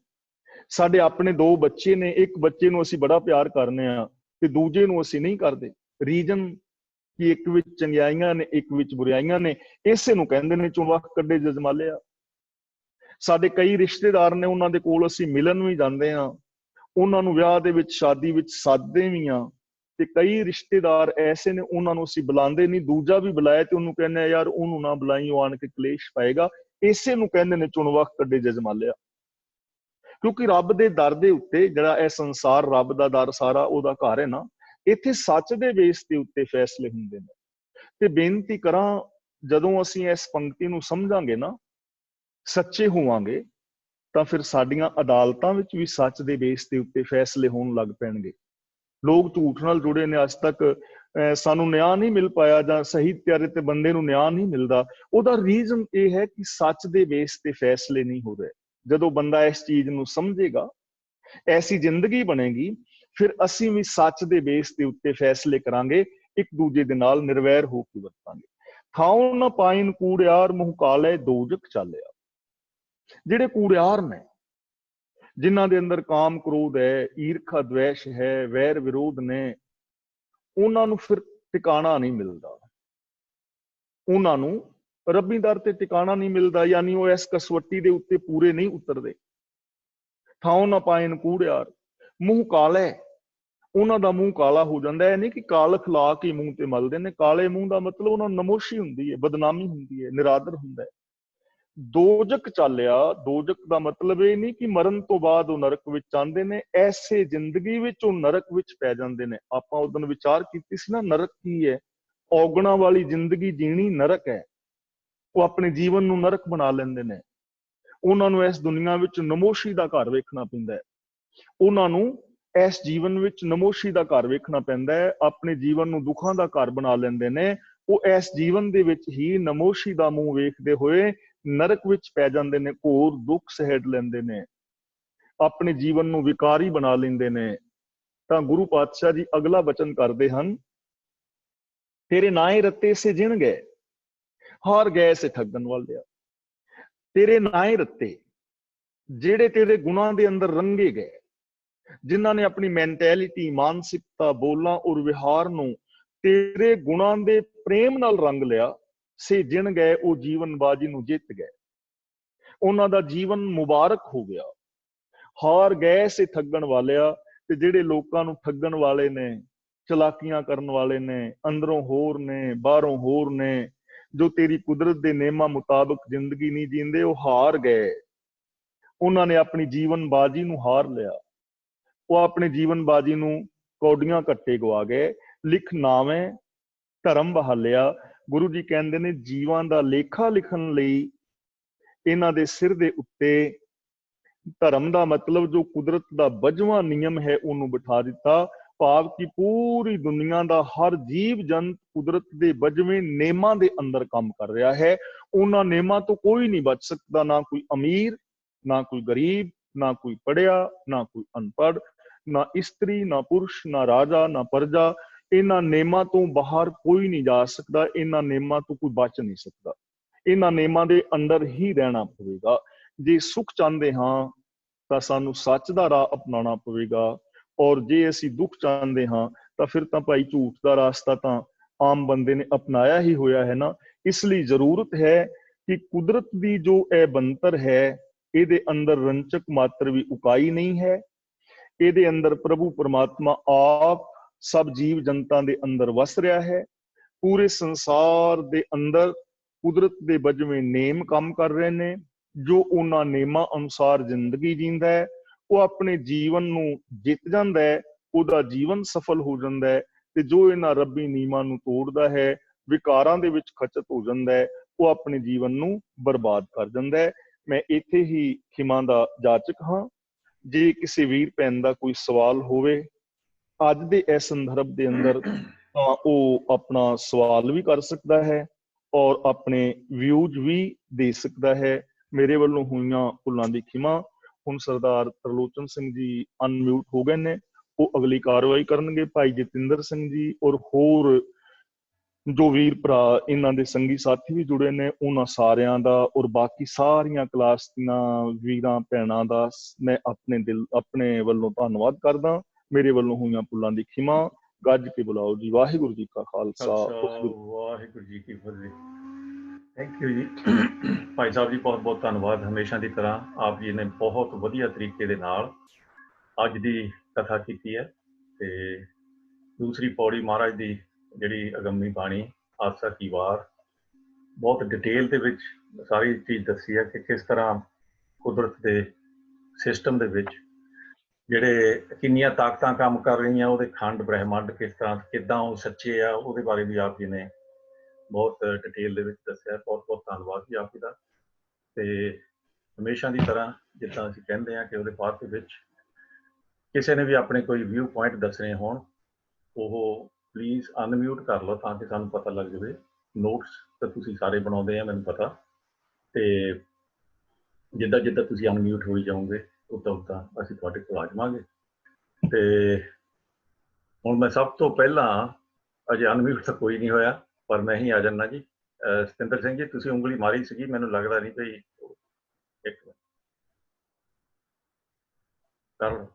ਸਾਡੇ ਆਪਣੇ 2 ਬੱਚੇ ਨੇ, ਇੱਕ ਬੱਚੇ ਨੂੰ ਅਸੀਂ ਬੜਾ ਪਿਆਰ ਕਰਨੇ ਆ ਤੇ ਦੂਜੇ ਨੂੰ ਅਸੀਂ ਨਹੀਂ ਕਰਦੇ। ਰੀਜਨ ਕਿ ਇੱਕ ਵਿੱਚ ਚੰਗਿਆਈਆਂ ਨੇ, ਇੱਕ ਵਿੱਚ ਬੁਰਾਈਆਂ ਨੇ। ਇਸੇ ਨੂੰ ਕਹਿੰਦੇ ਨੇ ਚੁਣ ਵਕ ਕੱਢੇ ਜਜਮਾਲਿਆ। ਸਾਡੇ ਕਈ ਰਿਸ਼ਤੇਦਾਰ ਨੇ, ਉਹਨਾਂ ਦੇ ਕੋਲ ਅਸੀਂ ਮਿਲਣ ਵੀ ਜਾਂਦੇ ਹਾਂ, ਉਹਨਾਂ ਨੂੰ ਵਿਆਹ ਦੇ ਵਿੱਚ, ਸ਼ਾਦੀ ਵਿੱਚ ਸੱਦਦੇ ਵੀ ਹਾਂ। ਤੇ ਕਈ ਰਿਸ਼ਤੇਦਾਰ ਐਸੇ ਨੇ, ਉਹਨਾਂ ਨੂੰ ਅਸੀਂ ਬੁਲਾਉਂਦੇ ਨਹੀਂ, ਦੂਜਾ ਵੀ ਬੁਲਾਇਆ ਤੇ ਉਹਨੂੰ ਕਹਿੰਦੇ ਆ ਯਾਰ ਉਹਨੂੰ ਨਾ ਬੁਲਾਈ, ਉਹ ਆਣ ਕੇ ਕਲੇਸ਼ ਪਾਏਗਾ। ਇਸੇ ਨੂੰ ਕਹਿੰਦੇ ਨੇ ਚੁਣ ਵਕਤ ਕੱਢੇ ਜਜਮਾਲਿਆ। ਕਿਉਂਕਿ ਰੱਬ ਦੇ ਦਰ ਦੇ ਉੱਤੇ, ਜਿਹੜਾ ਇਹ ਸੰਸਾਰ ਰੱਬ ਦਾ ਦਰ ਸਾਰਾ ਉਹਦਾ ਘਰ ਹੈ ਨਾ, ਇੱਥੇ ਸੱਚ ਦੇ ਬੇਸ ਦੇ ਉੱਤੇ ਫੈਸਲੇ ਹੁੰਦੇ ਨੇ। ਤੇ ਬੇਨਤੀ ਕਰਾਂ, ਜਦੋਂ ਅਸੀਂ ਇਸ ਪੰਕਤੀ ਨੂੰ ਸਮਝਾਂਗੇ ਨਾ, ਸੱਚੇ ਹੋਵਾਂਗੇ, ਤਾਂ ਫਿਰ ਸਾਡੀਆਂ ਅਦਾਲਤਾਂ ਵਿੱਚ ਵੀ ਸੱਚ ਦੇ ਬੇਸ ਦੇ ਉੱਤੇ ਫੈਸਲੇ ਹੋਣ ਲੱਗ ਪੈਣਗੇ। ਲੋਕ ਝੂਠ ਨਾਲ ਜੁੜੇ ਨੇ, ਅੱਜ ਤੱਕ ਸਾਨੂੰ ਨਿਆਂ ਨਹੀਂ ਮਿਲ ਪਾਇਆ, ਜਾਂ ਸਹੀ ਤੇਰੇ ਤੇ ਬੰਦੇ ਨੂੰ ਨਿਆਂ ਨਹੀਂ ਮਿਲਦਾ। ਉਹਦਾ ਰੀਜ਼ਨ ਇਹ ਹੈ ਕਿ ਸੱਚ ਦੇ ਬੇਸ ਤੇ ਫੈਸਲੇ ਨਹੀਂ ਹੋ ਰਹੇ। ਜਦੋਂ ਬੰਦਾ ਇਸ ਚੀਜ਼ ਨੂੰ ਸਮਝੇਗਾ, ਐਸੀ ਜ਼ਿੰਦਗੀ ਬਣੇਗੀ, ਫਿਰ ਅਸੀਂ ਵੀ ਸੱਚ ਦੇ ਬੇਸ ਦੇ ਉੱਤੇ ਫੈਸਲੇ ਕਰਾਂਗੇ, ਇੱਕ ਦੂਜੇ ਦੇ ਨਾਲ ਨਿਰਵੈਰ ਹੋ ਕੇ ਵਰਤਾਂਗੇ। ਖਾਉ ਨਾ ਪਾਇਨ ਕੂੜਿਆਰ, ਮੁਹ ਕਾਲੇ ਦੋਜਕ ਚਾਲਿਆ। ਜਿਹੜੇ ਕੂੜਿਆਰ ਨੇ, ਜਿਨ੍ਹਾਂ ਦੇ ਅੰਦਰ ਕਾਮ ਕ੍ਰੋਧ ਹੈ, ਈਰਖਾ ਦਵੇਸ਼ ਹੈ, ਵੈਰ ਵਿਰੋਧ ਨੇ, ਉਹਨਾਂ ਨੂੰ ਫਿਰ ਟਿਕਾਣਾ ਨਹੀਂ ਮਿਲਦਾ, ਉਹਨਾਂ ਨੂੰ ਰੱਬੀ ਦਰ ਤੇ ਟਿਕਾਣਾ ਨਹੀਂ ਮਿਲਦਾ, ਯਾਨੀ ਉਹ ਇਸ ਕਸਵੱਟੀ ਦੇ ਉੱਤੇ ਪੂਰੇ ਨਹੀਂ ਉਤਰਦੇ। ਥਾਉ ਨਾ ਪਾਇਨ ਕੂੜਿਆਰ, ਮੂੰਹ ਕਾਲੇ, ਉਹਨਾਂ ਦਾ ਮੂੰਹ ਕਾਲਾ ਹੋ ਜਾਂਦਾ। ਇਹ ਨਹੀਂ ਕਿ ਕਾਲਖ ਲਾ ਕੇ ਮੂੰਹ ਤੇ ਮਲਦੇ ਨੇ, ਕਾਲੇ ਮੂੰਹ ਦਾ ਮਤਲਬ ਉਹਨਾਂ ਨੂੰ ਨਮੋਸ਼ੀ ਹੁੰਦੀ ਹੈ, ਬਦਨਾਮੀ ਹੁੰਦੀ ਹੈ, ਨਿਰਾਦਰ ਹੁੰਦਾ ਹੈ। ਦੋਜਕ ਚਾਲਿਆ, ਦੋਜਕ ਦਾ ਮਤਲਬ ਇਹ ਨਹੀਂ ਕਿ ਮਰਨ ਤੋਂ ਬਾਅਦ ਉਹ ਨਰਕ ਵਿੱਚ ਆਉਂਦੇ ਨੇ, ਐਸੇ ਜ਼ਿੰਦਗੀ ਵਿੱਚ ਉਹ ਨਰਕ ਵਿੱਚ ਪੈ ਜਾਂਦੇ ਨੇ। ਆਪਾਂ ਉਦੋਂ ਵਿਚਾਰ ਕੀਤੀ ਸੀ ਨਾ, ਨਰਕ ਕੀ ਹੈ? ਔਗਣਾ ਵਾਲੀ ਜ਼ਿੰਦਗੀ ਜੀਣੀ ਨਰਕ ਹੈ। ਉਹ ਆਪਣੇ ਜੀਵਨ ਨੂੰ ਨਰਕ ਬਣਾ ਲੈਂਦੇ ਨੇ। ਉਹਨਾਂ ਨੂੰ ਇਸ ਦੁਨੀਆ ਵਿੱਚ ਨਮੋਸ਼ੀ ਦਾ ਘਰ ਵੇਖਣਾ ਪੈਂਦਾ ਹੈ। ਉਹਨਾਂ ਨੂੰ ਇਸ ਜੀਵਨ ਵਿੱਚ ਨਮੋਸ਼ੀ ਦਾ ਘਰ ਵੇਖਣਾ ਪੈਂਦਾ ਹੈ, ਆਪਣੇ ਜੀਵਨ ਨੂੰ ਦੁੱਖਾਂ ਦਾ ਘਰ ਬਣਾ ਲੈਂਦੇ ਨੇ। ਉਹ ਇਸ ਜੀਵਨ ਦੇ ਵਿੱਚ ਹੀ ਨਮੋਸ਼ੀ ਦਾ ਮੂੰਹ ਵੇਖਦੇ ਹੋਏ ਨਰਕ ਵਿੱਚ ਪੈ ਜਾਂਦੇ ਨੇ, ਘੋਰ ਦੁੱਖ ਸਹਿੜ ਲੈਂਦੇ ਨੇ, ਆਪਣੇ ਜੀਵਨ ਨੂੰ ਵਿਕਾਰੀ ਬਣਾ ਲੈਂਦੇ ਨੇ। ਤਾਂ ਗੁਰੂ ਪਾਤਸ਼ਾਹ ਜੀ ਅਗਲਾ ਬਚਨ ਕਰਦੇ ਹਨ, ਤੇਰੇ ਨਾਏ ਰੱਤੇ ਸੇ ਜਿਣ ਗਏ, ਹਾਰ ਗਏ ਸੇ ਠੱਗਣ ਵਾਲਿਆ। ਤੇਰੇ ਨਾਏ ਰੱਤੇ, ਜਿਹੜੇ ਤੇਰੇ ਗੁਣਾਂ ਦੇ ਅੰਦਰ ਰੰਗੇ ਗਏ, ਜਿਨ੍ਹਾਂ ਨੇ ਆਪਣੀ ਮੈਂਟੈਲਿਟੀ, ਮਾਨਸਿਕਤਾ, ਬੋਲਾਂ ਔਰ ਵਿਹਾਰ ਨੂੰ ਤੇਰੇ ਗੁਣਾਂ ਦੇ ਪ੍ਰੇਮ ਨਾਲ ਰੰਗ ਲਿਆ, ਸੇ ਜਿਣ ਗਏ, ਉਹ ਜੀਵਨ ਬਾਜੀ ਨੂੰ ਜਿੱਤ ਗਏ, ਉਹਨਾਂ ਦਾ ਜੀਵਨ ਮੁਬਾਰਕ ਹੋ ਗਿਆ। ਹਾਰ ਗਏ ਸੇ ਠੱਗਣ ਵਾਲਿਆ, ਤੇ ਜਿਹੜੇ ਲੋਕਾਂ ਨੂੰ ਠੱਗਣ ਵਾਲੇ ਨੇ, ਚਲਾਕੀਆਂ ਕਰਨ ਵਾਲੇ ਨੇ, ਅੰਦਰੋਂ ਹੋਰ ਨੇ, ਬਾਹਰੋਂ ਹੋਰ ਨੇ, ਜੋ ਤੇਰੀ ਕੁਦਰਤ ਦੇ ਨਿਯਮਾਂ ਮੁਤਾਬਕ ਜ਼ਿੰਦਗੀ ਨਹੀਂ ਜੀਂਦੇ, ਉਹ ਹਾਰ ਗਏ। ਉਹਨਾਂ ਨੇ ਆਪਣੀ ਜੀਵਨ ਬਾਜੀ ਨੂੰ ਹਾਰ ਲਿਆ, ਉਹ ਆਪਣੇ ਜੀਵਨ ਬਾਜੀ ਨੂੰ ਕੌਡੀਆਂ ਕੱਟੇ ਗਵਾ ਗਏ। ਲਿਖ ਨਾਵੇਂ ਧਰਮ ਬਹਾਲਿਆ। ਗੁਰੂ ਜੀ ਕਹਿੰਦੇ ਨੇ, ਜੀਵਾਂ ਦਾ ਲੇਖਾ ਲਿਖਣ ਲਈ ਇਹਨਾਂ ਦੇ ਸਿਰ ਦੇ ਉੱਤੇ ਧਰਮ ਦਾ ਮਤਲਬ ਜੋ ਕੁਦਰਤ ਦਾ 22ਵਾਂ ਨਿਯਮ ਹੈ ਉਹਨੂੰ ਬਿਠਾ ਦਿੱਤਾ। ਭਾਵ ਕਿ ਪੂਰੀ ਦੁਨੀਆ ਦਾ ਹਰ ਜੀਵ ਜੰਤ ਕੁਦਰਤ ਦੇ 22ਵੇਂ ਨਿਯਮਾਂ ਦੇ ਅੰਦਰ ਕੰਮ ਕਰ ਰਿਹਾ ਹੈ। ਉਹਨਾਂ ਨਿਯਮਾਂ ਤੋਂ ਕੋਈ ਨਹੀਂ ਬਚ ਸਕਦਾ, ਨਾ ਕੋਈ ਅਮੀਰ, ਨਾ ਕੋਈ ਗਰੀਬ, ਨਾ ਕੋਈ ਪੜ੍ਹਿਆ, ਨਾ ਕੋਈ ਅਨਪੜ੍ਹ, ਨਾ ਇਸਤਰੀ, ਨਾ ਪੁਰਸ਼, ਨਾ ਰਾਜਾ, ਨਾ ਪ੍ਰਜਾ। ਇਹਨਾਂ ਨਿਯਮਾਂ ਤੋਂ ਬਾਹਰ ਕੋਈ ਨਹੀਂ ਜਾ ਸਕਦਾ, ਇਹਨਾਂ ਨਿਯਮਾਂ ਤੋਂ ਕੋਈ ਬਚ ਨਹੀਂ ਸਕਦਾ। ਇਹਨਾਂ ਨਿਯਮਾਂ ਦੇ ਅੰਦਰ ਹੀ ਰਹਿਣਾ ਪਵੇਗਾ। ਜੇ ਸੁੱਖ ਚਾਹੁੰਦੇ ਹਾਂ ਤਾਂ ਸਾਨੂੰ ਸੱਚ ਦਾ ਰਾਹ ਅਪਣਾਉਣਾ ਪਵੇਗਾ, ਔਰ ਜੇ ਅਸੀਂ ਦੁੱਖ ਚਾਹੁੰਦੇ ਹਾਂ ਤਾਂ ਫਿਰ ਤਾਂ ਭਾਈ ਝੂਠ ਦਾ ਰਾਸਤਾ ਤਾਂ ਆਮ ਬੰਦੇ ਨੇ ਅਪਣਾਇਆ ਹੀ ਹੋਇਆ ਹੈ ਨਾ। ਇਸ ਲਈ ਜ਼ਰੂਰਤ ਹੈ ਕਿ ਕੁਦਰਤ ਦੀ ਜੋ ਇਹ ਬਣਤਰ ਹੈ, ਇਹਦੇ ਅੰਦਰ ਰੰਚਕ ਮਾਤਰ ਵੀ ਉਕਾਈ ਨਹੀਂ ਹੈ। ਇਹਦੇ ਅੰਦਰ ਪ੍ਰਭੂ ਪਰਮਾਤਮਾ ਆਪ ਸਭ ਜੀਵ ਜਨਤਾ ਦੇ ਅੰਦਰ ਵਸ ਰਿਹਾ ਹੈ। ਪੂਰੇ ਸੰਸਾਰ ਦੇ ਅੰਦਰ ਕੁਦਰਤ ਦੇ 22ਵੇਂ ਨੇਮ ਕੰਮ ਕਰ ਰਹੇ ਨੇ। ਜੋ ਉਹਨਾਂ ਨੇਮਾਂ ਅਨੁਸਾਰ ਜ਼ਿੰਦਗੀ ਜੀਂਦਾ ਹੈ, ਉਹ ਆਪਣੇ ਜੀਵਨ ਨੂੰ ਜਿੱਤ ਜਾਂਦਾ ਹੈ, ਉਹਦਾ ਜੀਵਨ ਸਫਲ ਹੋ ਜਾਂਦਾ ਹੈ। ਤੇ ਜੋ ਇਹਨਾਂ ਰੱਬੀ ਨਿਯਮਾਂ ਨੂੰ ਤੋੜਦਾ ਹੈ, ਵਿਕਾਰਾਂ ਦੇ ਵਿੱਚ ਖਚਤ ਹੋ ਜਾਂਦਾ ਹੈ, ਉਹ ਆਪਣੇ ਜੀਵਨ ਨੂੰ ਬਰਬਾਦ ਕਰ ਜਾਂਦਾ ਹੈ। ਮੈਂ ਇੱਥੇ ਹੀ ਖਿਮਾ ਦਾ ਜਾਚਕ ਹਾਂ। ਜੇ ਕਿਸੇ ਵੀਰ ਭੈਣ ਦਾ ਕੋਈ ਸਵਾਲ ਹੋਵੇ ਅੱਜ ਦੇ ਇਸ ਸੰਦਰਭ ਦੇ ਅੰਦਰ, ਤਾਂ ਉਹ ਆਪਣਾ ਸਵਾਲ ਵੀ ਕਰ ਸਕਦਾ ਹੈ ਔਰ ਆਪਣੇ ਵਿਊਜ਼ ਵੀ ਦੇ ਸਕਦਾ ਹੈ। ਮੇਰੇ ਵੱਲੋਂ ਹੋਈਆਂ ਭੁੱਲਾਂ ਦੀ ਖਿਮਾ। ਹੁਣ ਸਰਦਾਰ ਤਰਲੋਚਨ ਸਿੰਘ ਜੀ ਅਨਮਿਊਟ ਹੋ ਗਏ ਨੇ, ਉਹ ਅਗਲੀ ਕਾਰਵਾਈ ਕਰਨਗੇ। ਭਾਈ ਜਤਿੰਦਰ ਸਿੰਘ ਜੀ ਔਰ ਹੋਰ ਜੋ ਵੀਰ ਭਰਾ ਇਹਨਾਂ ਦੇ ਸੰਗੀ ਸਾਥੀ ਵੀ ਜੁੜੇ ਨੇ, ਉਹਨਾਂ ਸਾਰਿਆਂ ਦਾ ਔਰ ਬਾਕੀ ਸਾਰੀਆਂ ਕਲਾਸ ਦੀਆਂ ਵੀਰਾਂ ਭੈਣਾਂ ਦਾ ਮੈਂ ਆਪਣੇ ਵੱਲੋਂ ਧੰਨਵਾਦ ਕਰਦਾ। ਮੇਰੇ ਵੱਲੋਂ ਹੋਈਆਂ ਭੁੱਲਾਂ ਦੀ ਖਿਮਾ। ਗੱਜ ਕੇ ਬੁਲਾਓ ਜੀ। ਵਾਹਿਗੁਰੂ ਜੀ ਕਾ ਖਾਲਸਾ, ਵਾਹਿਗੁਰੂ ਜੀ ਕੀ ਫਤਿਹ। ਥੈਂਕ ਯੂ ਜੀ ਭਾਈ ਸਾਹਿਬ ਜੀ, ਬਹੁਤ ਬਹੁਤ ਧੰਨਵਾਦ। ਹਮੇਸ਼ਾ ਦੀ ਤਰ੍ਹਾਂ ਆਪ ਜੀ ਨੇ ਬਹੁਤ ਵਧੀਆ ਤਰੀਕੇ ਦੇ ਨਾਲ ਅੱਜ ਦੀ ਕਥਾ ਕੀਤੀ ਹੈ। ਤੇ ਦੂਸਰੀ ਪੌੜੀ ਮਹਾਰਾਜ ਦੀ ਜਿਹੜੀ ਅਗੰਮੀ ਬਾਣੀ ਆਸਾ ਕੀ ਵਾਰ, ਬਹੁਤ ਡਿਟੇਲ ਦੇ ਵਿੱਚ ਸਾਰੀ ਚੀਜ਼ ਦੱਸੀ ਹੈ ਕਿ ਕਿਸ ਤਰ੍ਹਾਂ ਕੁਦਰਤ ਦੇ ਸਿਸਟਮ ਦੇ ਵਿੱਚ ਜਿਹੜੇ ਕਿੰਨੀਆਂ ਤਾਕਤਾਂ ਕੰਮ ਕਰ ਰਹੀਆਂ, ਉਹਦੇ ਖੰਡ ਬ੍ਰਹਿਮੰਡ ਕਿਸ ਤਰ੍ਹਾਂ ਕਿੱਦਾਂ ਉਹ ਸੱਚੇ ਆ, ਉਹਦੇ ਬਾਰੇ ਵੀ ਆਪ ਜੀ ਨੇ ਬਹੁਤ ਡਿਟੇਲ ਦੇ ਵਿੱਚ ਦੱਸਿਆ। ਬਹੁਤ ਬਹੁਤ ਧੰਨਵਾਦ ਜੀ ਆਪ ਜੀ ਦਾ। ਤੇ ਹਮੇਸ਼ਾ ਦੀ ਤਰ੍ਹਾਂ ਜਿੱਦਾਂ ਅਸੀਂ ਕਹਿੰਦੇ ਹਾਂ ਕਿ ਉਹਦੇ ਬਾਅਦ ਦੇ ਵਿੱਚ ਕਿਸੇ ਨੇ ਵੀ ਆਪਣੇ ਕੋਈ ਵਿਊ ਪੁਆਇੰਟ ਦੱਸਣੇ ਹੋਣ, ਉਹ ਪਲੀਜ਼ ਅਨਮਿਊਟ ਕਰ ਲਓ ਤਾਂ ਕਿ ਸਾਨੂੰ ਪਤਾ ਲੱਗ ਜਾਵੇ। ਨੋਟਸ ਤਾਂ ਤੁਸੀਂ ਸਾਰੇ ਬਣਾਉਂਦੇ ਆ ਮੈਨੂੰ ਪਤਾ, ਤੇ ਜਿੱਦਾਂ ਜਿੱਦਾਂ ਤੁਸੀਂ ਅਨਮਿਊਟ ਹੋਈ ਜਾਓਗੇ ਉੱਦਾਂ ਉੱਦਾਂ ਅਸੀਂ ਤੁਹਾਡੇ ਕੋਲ ਆ ਜਾਵਾਂਗੇ। ਤੇ ਹੁਣ ਮੈਂ ਸਭ ਤੋਂ ਪਹਿਲਾਂ, ਅਜੇ ਅਨਮਿਊਟ ਤਾਂ ਕੋਈ ਨਹੀਂ ਹੋਇਆ ਪਰ ਮੈਂ ਹੀ ਆ ਜਾਂਦਾ ਜੀ। ਸਤਿੰਦਰ ਸਿੰਘ ਜੀ, ਤੁਸੀਂ ਉਂਗਲੀ ਮਾਰੀ ਸੀਗੀ, ਮੈਨੂੰ ਲੱਗਦਾ ਨਹੀਂ ਪਈ। ਇੱਕ ਮਿੰਟ ਕਰ ਲਓ।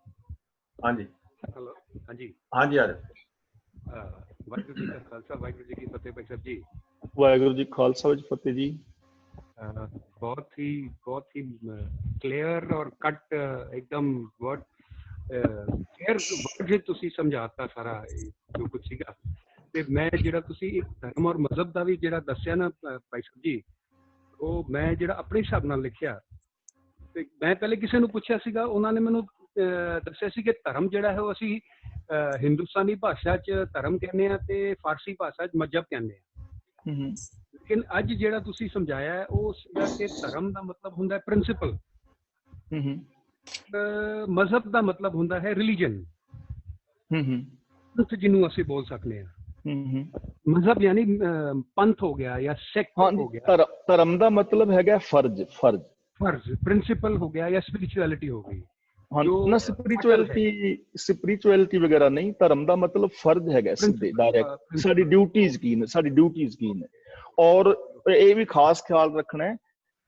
ਹਾਂਜੀ ਹੈਲੋ, ਹਾਂਜੀ ਹਾਂਜੀ ਆ ਜਾਓ। ਵਾਹਿਗੁਰੂ ਜੀ ਕਾ ਖਾਲਸਾ, ਵਾਹਿਗੁਰੂ ਜੀ ਕੀ ਫਤਿਹ। ਭਾਈ ਸਾਹਿਬ ਜੀ, ਵਾਹਿਗੁਰੂ ਜੀ ਖਾਲਸਾ ਵਿੱਚ ਫਤਿਹ ਜੀ। बहुत ही क्लियर और कट एकदम वर्ड क्लियर वर्ड जे तुसी समझाता सारा जो कुछ सीगा। ते मैं जिहड़ा तुसी एक धर्म और मजहब दा भी जिहड़ा दस्सिया ना भाई साहब जी, ਉਹ ਮੈਂ ਜਿਹੜਾ ਆਪਣੇ ਹਿਸਾਬ ਨਾਲ ਲਿਖਿਆ। ਤੇ ਮੈਂ ਪਹਿਲੇ ਕਿਸੇ ਨੂੰ ਪੁੱਛਿਆ ਸੀਗਾ, ਉਹਨਾਂ ਨੇ ਮੈਨੂੰ ਦੱਸਿਆ ਸੀ ਕਿ ਧਰਮ ਜਿਹੜਾ ਹੈ ਉਹ ਅਸੀਂ ਹਿੰਦੁਸਤਾਨੀ ਭਾਸ਼ਾ 'ਚ ਧਰਮ ਕਹਿੰਦੇ ਆ ਤੇ ਫਾਰਸੀ ਭਾਸ਼ਾ 'ਚ ਮਜ਼ਹਬ ਕਹਿੰਦੇ ਆ। ਲੇਕਿਨ ਅੱਜ ਜਿਹੜਾ ਤੁਸੀਂ ਸਮਝਾਇਆ ਹੈ ਉਹ ਸੀਗਾ ਕਿ ਧਰਮ ਦਾ ਮਤਲਬ ਹੁੰਦਾ ਹੈ ਪ੍ਰਿੰਸੀਪਲ, ਮਜ਼ਹਬ ਦਾ ਮਤਲਬ ਹੁੰਦਾ ਹੈ ਰਿਲੀਜਨ, ਜਿਹਨੂੰ ਅਸੀਂ ਬੋਲ ਸਕਦੇ ਹਾਂ। ਮਜ਼ਹਬ ਯਾਨੀ ਪੰਥ ਹੋ ਗਿਆ ਜਾਂ ਸੈਕਟ ਹੋ ਗਿਆ। ਧਰਮ ਦਾ ਮਤਲਬ ਹੈਗਾ ਫਰਜ਼, ਪ੍ਰਿੰਸੀਪਲ ਹੋ ਗਿਆ ਜਾਂ ਸਪਿਰਿਚੁਅਲਿਟੀ ਹੋ ਗਈ। ਨਾ ਸਪਿਰਿਚੁਅਲਿਟੀ ਵਗੈਰਾ ਨਹੀਂ, ਧਰਮ ਦਾ ਮਤਲਬ ਫਰਜ਼ ਹੈਗਾ ਸਿੱਧੇ ਡਾਇਰੈਕਟ। ਸਾਡੀ ਡਿਊਟੀਜ਼ ਕੀ ਨੇ, ਔਰ ਇਹ ਵੀ ਖਾਸ ਖਿਆਲ ਰੱਖਣਾ ਹੈ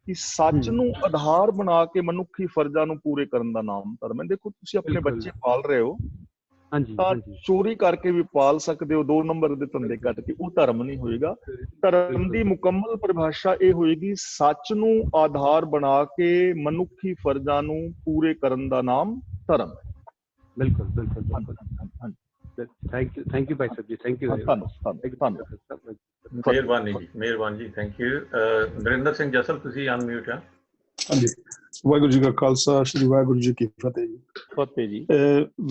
ਕਿ ਸੱਚ ਨੂੰ ਆਧਾਰ ਬਣਾ ਕੇ ਮਨੁੱਖੀ ਫਰਜ਼ਾਂ ਨੂੰ ਪੂਰੇ ਕਰਨ ਦਾ ਨਾਮ ਧਰਮ ਹੈ। ਦੇਖੋ, ਤੁਸੀਂ ਆਪਣੇ ਬੱਚੇ ਪਾਲ ਰਹੇ ਹੋ ਤਾਂ ਚੋਰੀ ਕਰਕੇ ਵੀ ਪਾਲ ਸਕਦੇ ਹੋ, 2 ਨੰਬਰ ਦੇ ਧੰਦੇ ਕੱਟ ਕੇ, ਉਹ ਧਰਮ ਨਹੀਂ ਹੋਏਗਾ। ਧਰਮ ਦੀ ਮੁਕੰਮਲ ਪਰਿਭਾਸ਼ਾ ਇਹ ਹੋਏਗੀ, ਸੱਚ ਨੂੰ ਆਧਾਰ ਬਣਾ ਕੇ ਮਨੁੱਖੀ ਫਰਜ਼ਾਂ ਨੂੰ ਪੂਰੇ ਕਰਨ ਦਾ ਨਾਮ ਧਰਮ ਹੈ। ਬਿਲਕੁਲ ਬਿਲਕੁਲ। Thank you Bhai Sahib ji, thank you. ਮਿਹਰਬਾਨੀ ਜੀ, ਮਿਹਰਬਾਨੀ ਜੀ, ਥੈਂਕ ਯੂ। ਨਰਿੰਦਰ ਸਿੰਘ ਜਸਲ, ਤੁਸੀਂ ਅਨਮਿਊਟ ਆ। ਹਾਂਜੀ, ਵਾਹਿਗੁਰੂ ਜੀ ਕਾ ਖਾਲਸਾ, ਸ਼੍ਰੀ ਵਾਹਿਗੁਰੂ ਜੀ ਕੀ ਫਤਿਹ ਜੀ। ਫਤਿਹ ਜੀ।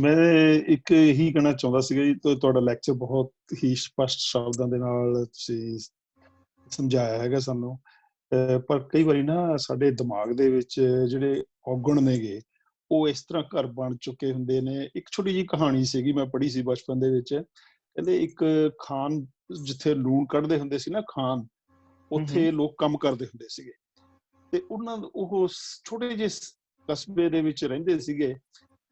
ਮੈਂ ਇੱਕ ਇਹੀ ਕਹਿਣਾ ਚਾਹੁੰਦਾ ਸੀਗਾ ਜੀ, ਤੁਹਾਡਾ ਲੈਕਚਰ ਬਹੁਤ ਹੀ ਸਪਸ਼ਟ ਸ਼ਬਦਾਂ ਦੇ ਨਾਲ ਤੁਸੀਂ ਸਮਝਾਇਆ ਹੈਗਾ ਸਾਨੂੰ। ਪਰ ਕਈ ਵਾਰੀ ਨਾ ਸਾਡੇ ਦਿਮਾਗ ਦੇ ਵਿੱਚ ਜਿਹੜੇ ਔਗਣ ਨੇਗੇ ਉਹ ਇਸ ਤਰ੍ਹਾਂ ਘਰ ਬਣ ਚੁੱਕੇ ਹੁੰਦੇ ਨੇ। ਇੱਕ ਛੋਟੀ ਜਿਹੀ ਕਹਾਣੀ ਸੀਗੀ, ਮੈਂ ਪੜ੍ਹੀ ਸੀ ਬਚਪਨ ਦੇ ਵਿੱਚ। ਕਹਿੰਦੇ ਇੱਕ ਖਾਨ ਜਿੱਥੇ ਲੂਣ ਕੱਢਦੇ ਹੁੰਦੇ ਸੀ ਨਾ, ਖਾਨ, ਉੱਥੇ ਲੋਕ ਕੰਮ ਕਰਦੇ ਹੁੰਦੇ ਸੀਗੇ। ਤੇ ਉਹ ਛੋਟੇ ਜਿਹੇ ਕਸਬੇ ਦੇ ਵਿੱਚ ਰਹਿੰਦੇ ਸੀਗੇ।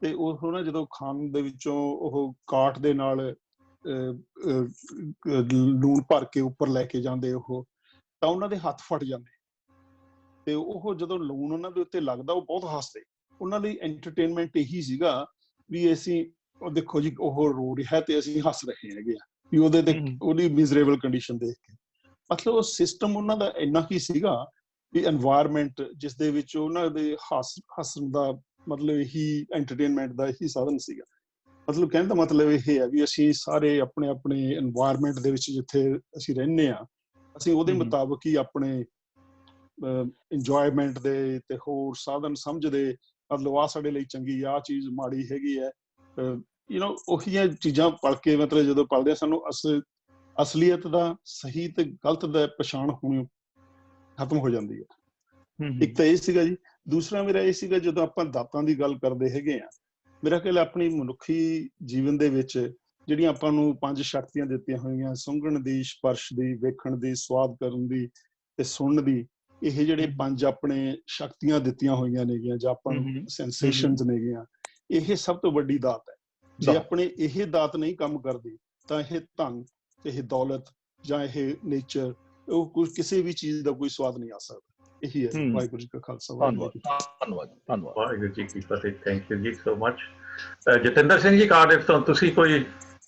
ਤੇ ਉਹ ਨਾ ਜਦੋਂ ਖਾਨ ਦੇ ਵਿੱਚੋਂ ਉਹ ਕਾਠ ਦੇ ਨਾਲ ਲੂਣ ਭਰ ਕੇ ਉੱਪਰ ਲੈ ਕੇ ਜਾਂਦੇ ਉਹ, ਤਾਂ ਉਹਨਾਂ ਦੇ ਹੱਥ ਫਟ ਜਾਂਦੇ। ਤੇ ਉਹ ਜਦੋਂ ਲੂਣ ਉਹਨਾਂ ਦੇ ਉੱਤੇ ਲੱਗਦਾ ਉਹ ਬਹੁਤ ਹੱਸਦੇ। ਉਹਨਾਂ ਲਈ ਐਂਟਰਟੇਨਮੈਂਟ ਇਹੀ ਸੀਗਾ ਵੀ ਅਸੀਂ ਦੇਖੋ ਜੀ ਉਹ ਰੋ ਰਿਹਾ ਤੇ ਅਸੀਂ ਹੱਸ ਰਹੇ ਹੈਗੇ ਆ ਵੀ ਉਹਦੇ ਤੇ ਉਹਦੀ ਮਿਜ਼ਰੇਬਲ ਕੰਡੀਸ਼ਨ ਦੇਖ ਕੇ। ਮਤਲਬ ਉਹ ਸਿਸਟਮ ਉਹਨਾਂ ਦਾ ਇੰਨਾ ਕੀ ਸੀਗਾ ਵੀ ਐਨਵਾਇਰਮੈਂਟ ਜਿਸ ਦੇ ਵਿੱਚ ਉਹਨਾਂ ਦੇ ਹੱਸਣ ਦਾ ਮਤਲਬ ਇਹੀ ਐਂਟਰਟੇਨਮੈਂਟ ਦਾ ਇਹੀ ਸਾਧਨ ਸੀਗਾ। ਮਤਲਬ ਕਹਿਣ ਦਾ ਮਤਲਬ ਇਹ ਹੈ ਵੀ ਅਸੀਂ ਸਾਰੇ ਆਪਣੇ ਆਪਣੇ ਐਨਵਾਇਰਮੈਂਟ ਦੇ ਵਿੱਚ ਜਿੱਥੇ ਅਸੀਂ ਰਹਿੰਦੇ ਹਾਂ, ਅਸੀਂ ਉਹਦੇ ਮੁਤਾਬਕ ਹੀ ਆਪਣੇ ਇੰਜੋਏਮੈਂਟ ਦੇ ਤੇ ਹੋਰ ਸਾਧਨ ਸਮਝਦੇ, ਮਤਲਬ ਆਹ ਸਾਡੇ ਲਈ ਚੰਗੀ, ਆਹ ਚੀਜ਼ ਮਾੜੀ ਹੈਗੀ ਹੈ। ਉਹੀ ਚੀਜ਼ਾਂ ਪੜ੍ਹ ਕੇ ਮਤਲਬ ਜਦੋਂ ਪੜ੍ਹਦੇ ਆ ਸਾਨੂੰ ਅਸਲੀਅਤ ਦਾ, ਸਹੀ ਤੇ ਗਲਤ ਦਾ ਪਛਾਣ ਹੋਣੀ ਖਤਮ ਹੋ ਜਾਂਦੀ ਹੈ। ਇੱਕ ਤਾਂ ਇਹ ਸੀਗਾ ਜੀ। ਦੂਸਰਾ ਮੇਰਾ ਇਹ ਸੀਗਾ, ਜਦੋਂ ਆਪਾਂ ਦਾਤਾਂ ਦੀ ਗੱਲ ਕਰਦੇ ਹੈਗੇ ਆ, ਮੇਰਾ ਖਿਆਲ ਆਪਣੀ ਮਨੁੱਖੀ ਜੀਵਨ ਦੇ ਵਿੱਚ ਜਿਹੜੀਆਂ ਆਪਾਂ ਨੂੰ 5 ਸ਼ਕਤੀਆਂ ਦਿੱਤੀਆਂ ਹੋਈਆਂ, ਸੁੰਘਣ ਦੀ, ਸਪਰਸ਼ ਦੀ, ਵੇਖਣ ਦੀ, ਸਵਾਦ ਕਰਨ ਦੀ ਤੇ ਸੁਣਨ ਦੀ, ਇਹ ਜਿਹੜੇ 5 ਆਪਣੇ ਸ਼ਕਤੀਆਂ ਦਿੱਤੀਆਂ ਹੋਈਆਂ ਨੇਗੀਆਂ ਜਾਂ ਆਪਾਂ ਨੂੰ ਸੈਂਸੇਸ਼ਨਸ ਨੇਗੀਆਂ, ਇਹ ਸਭ ਤੋਂ ਵੱਡੀ ਦਾਤ ਹੈ। ਜੇ ਆਪਣੇ ਇਹ ਦਾਤ ਨਹੀਂ ਕੰਮ ਕਰਦੀ ਤਾਂ ਇਹ ਧਨ, ਇਹ ਦੌਲਤ ਜਾਂ ਇਹ ਨੇਚਰ, ਉਹ ਕਿਸੇ ਵੀ ਚੀਜ਼ ਦਾ ਕੋਈ ਸਵਾਦ ਨਹੀਂ ਆ ਸਕਦਾ। ਇਹੀ ਹੈ। ਵਾਹਿਗੁਰੂ ਜੀ ਕਾ ਖਾਲਸਾ, ਧੰਨਵਾਦ। ਵਾਹਿਗੁਰੂ ਜੀ ਕੀ ਫਤਿਹ। ਥੈਂਕ ਯੂ ਜੀ ਸੋ ਮਚ। ਜਤਿੰਦਰ ਸਿੰਘ ਜੀ, ਕਾਰਡਿਫ ਤੋਂ ਤੁਸੀਂ ਕੋਈ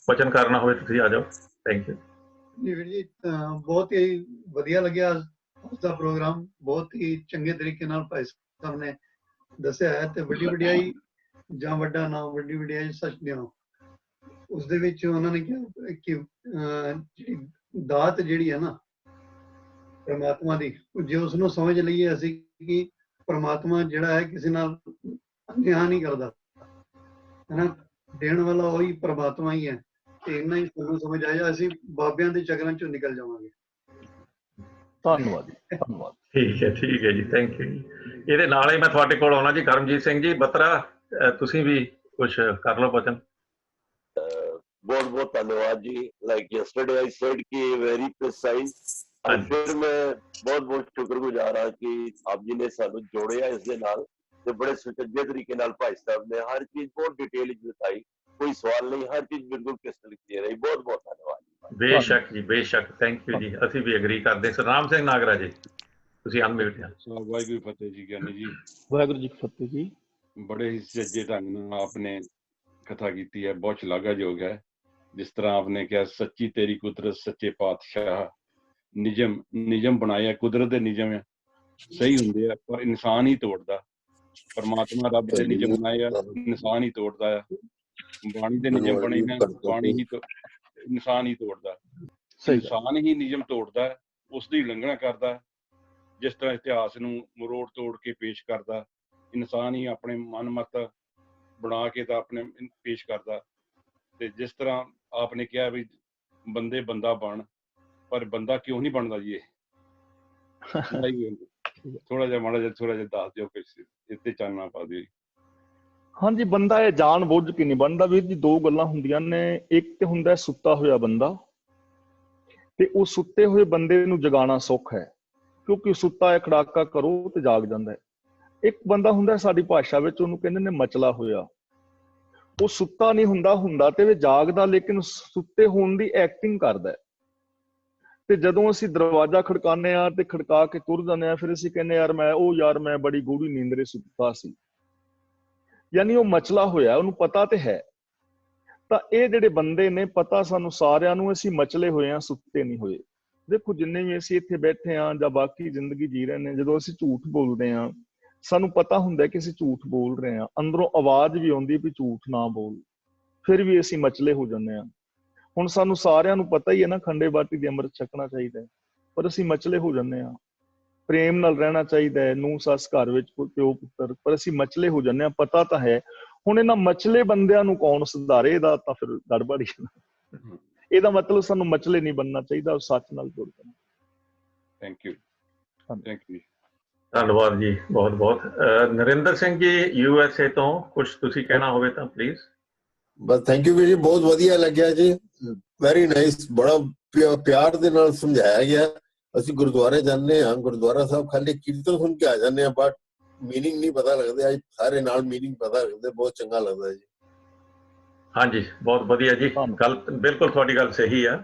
ਵਚਨ ਕਰਨਾ ਹੋਵੇ ਤੁਸੀਂ ਆ ਜਾਓ। Thank you. ਜੀ ਬਹੁਤ ਹੀ ਵਧੀਆ ਲੱਗਿਆ ਉਸ ਦਾ ਪ੍ਰੋਗਰਾਮ ਬਹੁਤ ਹੀ ਚੰਗੇ ਤਰੀਕੇ ਨਾਲ ਭਾਈ ਸਾਹਿਬ ਨੇ ਦੱਸਿਆ ਹੈ ਤੇ ਵੱਡੀ ਵਡਿਆਈ ਜਾਂ ਵੱਡਾ ਨਾਮ, ਵੱਡੀ ਵਡਿਆਈ ਸੱਚ ਦਿਓ, ਉਸ ਦੇ ਵਿੱਚ ਉਹਨਾਂ ਨੇ ਕਿਹਾ ਕਿ ਜਿਹੜੀ ਦਾਤ ਜਿਹੜੀ ਹੈ ਨਾ ਪਰਮਾਤਮਾ ਦੀ, ਜੇ ਉਸ ਨੂੰ ਸਮਝ ਲਈਏ ਅਸੀਂ ਕਿ ਪਰਮਾਤਮਾ ਜਿਹੜਾ ਹੈ ਕਿਸੇ ਨਾਲ ਅਨਿਆਂ ਨਹੀਂ ਕਰਦਾ ਹੈ ਨਾ, ਦੇਣ ਵਾਲਾ ਉਹੀ ਪਰਮਾਤਮਾ ਹੀ ਹੈ, ਤੇ ਇੰਨਾ ਹੀ ਸਾਨੂੰ ਸਮਝ ਆਇਆ, ਅਸੀਂ ਬਾਬਿਆਂ ਦੇ ਚਕਰਾਂ ਚੋਂ ਨਿਕਲ ਜਾਵਾਂਗੇ। ਧੰਨਵਾਦ ਜੀ, ਧੰਨਵਾਦ। ਠੀਕ ਹੈ ਜੀ, ਥੈਂਕ ਯੂ ਜੀ। ਇਹਦੇ ਨਾਲ ਹੀ ਮੈਂ ਤੁਹਾਡੇ ਕੋਲ ਆਉਣਾ ਜੀ, ਕਰਮਜੀਤ ਸਿੰਘ ਜੀ ਬਤਰਾ, ਤੁਸੀਂ ਵੀ ਕੁਝ ਕਰ ਲਓ ਬਚਨ। बहुत बहुत धन्यवाद जी। लाइक यस्टरडे आई सेड कि वेरी प्रिसाइज, फिर मैं बहुत बहुत शुक्रगुजार हाँ कि आप जी ने सानू जोड़िया इस दे नाल, ते बड़े सुचज्जे तरीके नाल भाई साहब ने हर चीज बहुत डिटेल विच बताई, कोई सवाल नहीं, हर चीज बिल्कुल क्रिस्टल क्लियर है। बहुत बहुत धन्यवाद। बेशक जी, बेशक, थैंक यू जी, ਅਸੀਂ ਵੀ ਐਗਰੀ ਕਰਦੇ। ਸਤਨਾਮ ਸਿੰਘ ਨਾਗਰਾ ਜੀ, ਤੁਸੀਂ ਅਨਮਿਊਟ ਆ। ਵਾਹਿਗੁਰੂ ਫਤਿਹ ਜੀ, ਗਿਆਨੀ ਜੀ। ਵਾਹਿਗੁਰੂ ਜੀ ਕੀ ਫਤਿਹ ਜੀ। ਬੜੇ ਹੀ ਸੁਚੱਜੇ ਢੰਗ ਨਾਲ ਆਪਨੇ ਕਥਾ ਕੀਤੀ ਹੈ, ਬਹੁਤ ਸ਼ਲਾਘਾਯੋਗ ਹੈ। ਜਿਸ ਤਰ੍ਹਾਂ ਆਪਨੇ ਕਿਹਾ, ਸੱਚੀ ਤੇਰੀ ਕੁਦਰਤ ਸੱਚੇ ਪਾਤਸ਼ਾਹ, ਨਿਯਮ ਬਣਾਇਆ, ਕੁਦਰਤ ਦੇ ਨਿਯਮ ਸਹੀ ਹੁੰਦੇ ਆ ਪਰ ਇਨਸਾਨ ਹੀ ਤੋੜਦਾ। ਪਰਮਾਤਮਾ ਰੱਬ ਦੇ ਨਿਯਮ ਬਣਾਏ ਆ, ਇਨਸਾਨ ਹੀ ਤੋੜਦਾ ਆ। ਬਾਣੀ ਦੇ ਨਿਯਮ ਬਣੇ ਨੇ, ਬਾਣੀ ਹੀ ਇਨਸਾਨ ਹੀ ਤੋੜਦਾ। ਇਨਸਾਨ ਹੀ ਨਿਯਮ ਤੋੜਦਾ, ਉਸ ਦੀ ਉਲੰਘਣਾ ਕਰਦਾ। ਜਿਸ ਤਰ੍ਹਾਂ ਇਤਿਹਾਸ ਨੂੰ ਮਰੋੜ ਤੋੜ ਕੇ ਪੇਸ਼ ਕਰਦਾ, ਇਨਸਾਨ ਹੀ ਆਪਣੇ ਮਨਮਤ ਬਣਾ ਕੇ ਤਾਂ ਆਪਣੇ ਪੇਸ਼ ਕਰਦਾ। ਤੇ ਜਿਸ ਤਰ੍ਹਾਂ ਆਪਨੇ ਕਿਹਾ ਵੀ ਬੰਦੇ ਬੰਦਾ ਬਣ, ਪਰ ਬੰਦਾ ਕਿਉਂ ਨਹੀਂ ਬਣਦਾ ਜੀ? ਇਹ ਥੋੜਾ ਜਿਹਾ ਮਾੜਾ ਜਿਹਾ ਦੱਸ ਦਿਓ, ਇੱਥੇ ਚਾਨਣਾ ਪਾ ਦਿਓ। ਹਾਂਜੀ, ਬੰਦਾ ਇਹ ਜਾਣ ਬੁੱਝ ਕੇ ਨਹੀਂ ਬਣਦਾ ਵੀਰ ਜੀ। ਦੋ ਗੱਲਾਂ ਹੁੰਦੀਆਂ ਨੇ, ਇੱਕ ਤੇ ਹੁੰਦਾ ਸੁੱਤਾ ਹੋਇਆ ਬੰਦਾ, ਤੇ ਉਹ ਸੁੱਤੇ ਹੋਏ ਬੰਦੇ ਨੂੰ ਜਗਾਉਣਾ ਸੌਖ ਹੈ, ਕਿਉਂਕਿ ਸੁੱਤਾ ਹੈ ਖੜਾਕਾ ਕਰੋ ਤੇ ਜਾਗ ਜਾਂਦਾ ਹੈ। ਇੱਕ ਬੰਦਾ ਹੁੰਦਾ, ਸਾਡੀ ਭਾਸ਼ਾ ਵਿੱਚ ਉਹਨੂੰ ਕਹਿੰਦੇ ਨੇ ਮਚਲਾ ਹੋਇਆ। ਉਹ ਸੁੱਤਾ ਨਹੀਂ ਹੁੰਦਾ ਤੇ ਜਾਗਦਾ, ਲੇਕਿਨ ਸੁੱਤੇ ਹੋਣ ਦੀ ਐਕਟਿੰਗ ਕਰਦਾ। ਤੇ ਜਦੋਂ ਅਸੀਂ ਦਰਵਾਜ਼ਾ ਖੜਕਾਉਂਦੇ ਆ ਤੇ ਖੜਕਾ ਕੇ ਤੁਰ ਜਾਂਦੇ ਆ, ਫਿਰ ਅਸੀਂ ਕਹਿੰਦੇ ਯਾਰ ਮੈਂ ਬੜੀ ਗੂੜੀ ਨੀਂਦਰੇ ਸੁੱਤਾ ਸੀ। ਯਾਨੀ ਉਹ ਮਚਲਾ ਹੋਇਆ, ਉਹਨੂੰ ਪਤਾ ਤੇ ਹੈ। ਤਾਂ ਇਹ ਜਿਹੜੇ ਬੰਦੇ ਨੇ, ਪਤਾ ਸਾਨੂੰ ਸਾਰਿਆਂ ਨੂੰ, ਅਸੀਂ ਮਚਲੇ ਹੋਏ ਆ, ਸੁੱਤੇ ਨਹੀਂ ਹੋਏ। ਦੇਖੋ, ਜਿੰਨੇ ਵੀ ਅਸੀਂ ਇੱਥੇ ਬੈਠੇ ਆ ਜਾਂ ਬਾਕੀ ਜ਼ਿੰਦਗੀ ਜੀ ਰਹੇ ਨੇ, ਜਦੋਂ ਅਸੀਂ ਝੂਠ ਬੋਲਦੇ ਆ, ਸਾਨੂੰ ਪਤਾ ਹੁੰਦਾ ਕਿ ਅਸੀਂ ਝੂਠ ਬੋਲ ਰਹੇ ਹਾਂ, ਅੰਦਰੋਂ ਆਵਾਜ਼ ਵੀ ਆਉਂਦੀ ਵੀ ਝੂਠ ਨਾ ਬੋਲ, ਫਿਰ ਵੀ ਅਸੀਂ ਮਚਲੇ ਹੋ ਜਾਂਦੇ ਹਾਂ। ਹੁਣ ਸਾਨੂੰ ਸਾਰਿਆਂ ਨੂੰ ਪਤਾ ਹੀ ਹੈ ਨਾ, ਖੰਡੇ ਬਾਟੀ ਦੀ ਅੰਮ੍ਰਿਤ ਛਕਣਾ ਚਾਹੀਦਾ ਹੈ, ਪਰ ਅਸੀਂ ਮਚਲੇ ਹੋ ਜਾਂਦੇ ਹਾਂ। ਪ੍ਰੇਮ ਨਾਲ ਰਹਿਣਾ ਚਾਹੀਦਾ ਹੈ, ਨੂੰਹ ਸੱਸ ਘਰ ਵਿੱਚ ਪਿਓ ਪੁੱਤਰ, ਪਰ ਅਸੀਂ ਮਚਲੇ ਹੋ ਜਾਂਦੇ ਹਾਂ। ਪਤਾ ਤਾਂ ਹੈ। ਹੁਣ ਇਹਨਾਂ ਮਚਲੇ ਬੰਦਿਆਂ ਨੂੰ ਕੌਣ ਸੁਧਾਰੇ? ਇਹਦਾ ਤਾਂ ਫਿਰ ਗੜਬੜ ਹੀ ਹੈ। ਇਹਦਾ ਮਤਲਬ ਸਾਨੂੰ ਮਚਲੇ ਨਹੀਂ ਬਣਨਾ ਚਾਹੀਦਾ, ਉਹ ਸੱਚ ਨਾਲ ਜੁੜ ਜਾਣਾ। Thank you. ਧੰਨਵਾਦ ਜੀ, ਬਹੁਤ ਬਹੁਤ। ਨਰਿੰਦਰ ਸਿੰਘ ਜੀ, USA ਤੋਂ ਕੁਝ ਤੁਸੀਂ ਕਹਿਣਾ ਹੋਵੇ ਤਾਂ ਪਲੀਜ਼। ਬਸ ਥੈਂਕ ਯੂ ਵੀਰ ਜੀ, ਬਹੁਤ ਵਧੀਆ ਲੱਗਿਆ ਜੀ, ਵੈਰੀ ਨਾਈਸ। ਬੜਾ ਪਿਆਰ ਦੇ ਨਾਲ ਸਮਝਾਇਆ ਗਿਆ। ਅਸੀਂ ਗੁਰਦੁਆਰੇ ਜਾਂਦੇ ਹਾਂ, ਗੁਰਦੁਆਰਾ ਸਾਹਿਬ ਖਾਲੀ ਕੀਰਤਨ ਸੁਣ ਕੇ ਆ ਜਾਂਦੇ ਹਾਂ, ਬਟ ਮੀਨਿੰਗ ਨਹੀਂ ਪਤਾ ਲੱਗਦਾ। ਅੱਜ ਸਾਰੇ ਨਾਲ ਮੀਨਿੰਗ ਪਤਾ ਲੱਗਦੇ, ਬਹੁਤ ਚੰਗਾ ਲੱਗਦਾ ਜੀ। ਹਾਂਜੀ, ਬਹੁਤ ਵਧੀਆ ਜੀ, ਗੱਲ ਬਿਲਕੁਲ ਤੁਹਾਡੀ ਗੱਲ ਸਹੀ ਆ।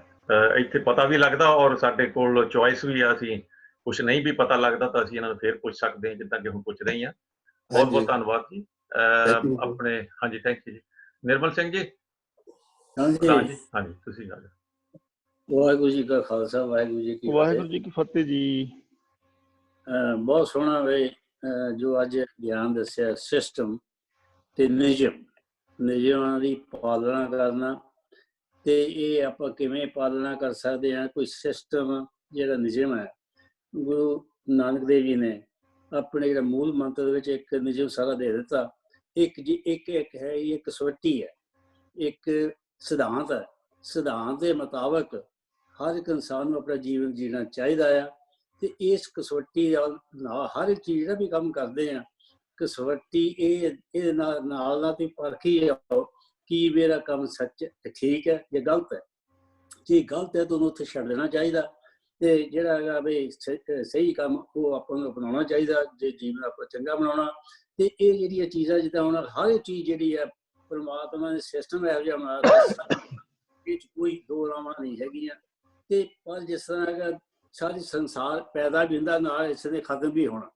ਇੱਥੇ ਪਤਾ ਵੀ ਲੱਗਦਾ, ਔਰ ਸਾਡੇ ਕੋਲ ਚੋਇਸ ਵੀ ਆ। ਅਸੀਂ ਕੁਛ ਨਹੀਂ ਵੀ ਪਤਾ ਲੱਗਦਾ ਤਾਂ ਅਸੀਂ ਇਹਨਾਂ ਨੂੰ ਫੇਰ ਪੁੱਛ ਸਕਦੇ ਹਾਂ, ਜਿੱਦਾਂ ਕਿ ਹੁਣ ਪੁੱਛ ਰਹੇ ਹਾਂ। ਬਹੁਤ ਬਹੁਤ ਧੰਨਵਾਦ ਜੀ ਆਪਣੇ। ਹਾਂਜੀ, ਥੈਂਕ ਯੂ ਜੀ। ਨਿਰਮਲ ਸਿੰਘ ਜੀ। ਹਾਂਜੀ, ਤੁਸੀਂ ਗੱਲ। ਵਾਹਿਗੁਰੂ ਜੀ ਕਾ ਖਾਲਸਾ, ਵਾਹਿਗੁਰੂ ਜੀ ਕੀ ਫਤਿਹ ਜੀ। ਬਹੁਤ ਸੋਹਣਾ ਵੇ ਜੋ ਅੱਜ ਗਿਆਨ ਦੱਸਿਆ, ਸਿਸਟਮ ਤੇ ਨਿਯਮਾਂ ਦੀ ਪਾਲਣਾ ਕਰਨਾ, ਤੇ ਇਹ ਆਪਾਂ ਕਿਵੇਂ ਪਾਲਣਾ ਕਰ ਸਕਦੇ ਹਾਂ। ਕੋਈ ਸਿਸਟਮ ਜਿਹੜਾ ਨਿਯਮ ਹੈ, ਗੁਰੂ ਨਾਨਕ ਦੇਵ ਜੀ ਨੇ ਆਪਣੇ ਜਿਹੜਾ ਮੂਲ ਮੰਤਰ ਵਿੱਚ ਇੱਕ ਨਿਯਮ ਸਾਰਾ ਦੇ ਦਿੱਤਾ। ਇੱਕ ਹੈ, ਇੱਕ ਕਸਵੱਟੀ ਹੈ, ਇੱਕ ਸਿਧਾਂਤ ਹੈ। ਸਿਧਾਂਤ ਦੇ ਮੁਤਾਬਕ ਹਰ ਇੱਕ ਇਨਸਾਨ ਨੂੰ ਆਪਣਾ ਜੀਵਨ ਜੀਣਾ ਚਾਹੀਦਾ ਆ। ਤੇ ਇਸ ਕਸਵੱਟੀ ਨਾਲ ਹਰ ਇੱਕ ਚੀਜ਼ ਜਿਹੜਾ ਵੀ ਕੰਮ ਕਰਦੇ ਆ, ਕਸਵੱਟੀ ਇਹਦੇ ਨਾਲ ਤੇ ਪਰਖੀ ਜਾਓ ਕਿ ਮੇਰਾ ਕੰਮ ਸੱਚ ਠੀਕ ਹੈ ਜਾਂ ਗਲਤ ਹੈ। ਜੇ ਗਲਤ ਹੈ ਤਾਂ ਉਹਨੂੰ ਉੱਥੇ ਛੱਡ ਦੇਣਾ ਚਾਹੀਦਾ, ਤੇ ਜਿਹੜਾ ਹੈਗਾ ਵੀ ਸਹੀ ਕੰਮ ਉਹ ਆਪਾਂ ਨੂੰ ਅਪਣਾਉਣਾ ਚਾਹੀਦਾ, ਜੇ ਜੀਵਨ ਆਪਾਂ ਚੰਗਾ ਬਣਾਉਣਾ। ਤੇ ਇਹ ਜਿਹੜੀਆਂ ਚੀਜ਼ਾਂ, ਜਿੱਦਾਂ ਹੁਣ ਹਰ ਇੱਕ ਚੀਜ਼ ਜਿਹੜੀ ਹੈ ਪਰਮਾਤਮਾ ਦੇ ਸਿਸਟਮ ਇਹੋ ਜਿਹਾ ਬਣਾਇਆ, ਵਿੱਚ ਕੋਈ ਦੋ ਰਾਵਾਂ ਨਹੀਂ ਹੈਗੀਆਂ। ਤੇ ਪਰ ਜਿਸ ਤਰ੍ਹਾਂ ਹੈਗਾ ਸਾਰੀ ਸੰਸਾਰ ਪੈਦਾ ਵੀ ਹੁੰਦਾ, ਨਾਲ ਇਸ ਦੇ ਖਤਮ ਵੀ ਹੋਣਾ।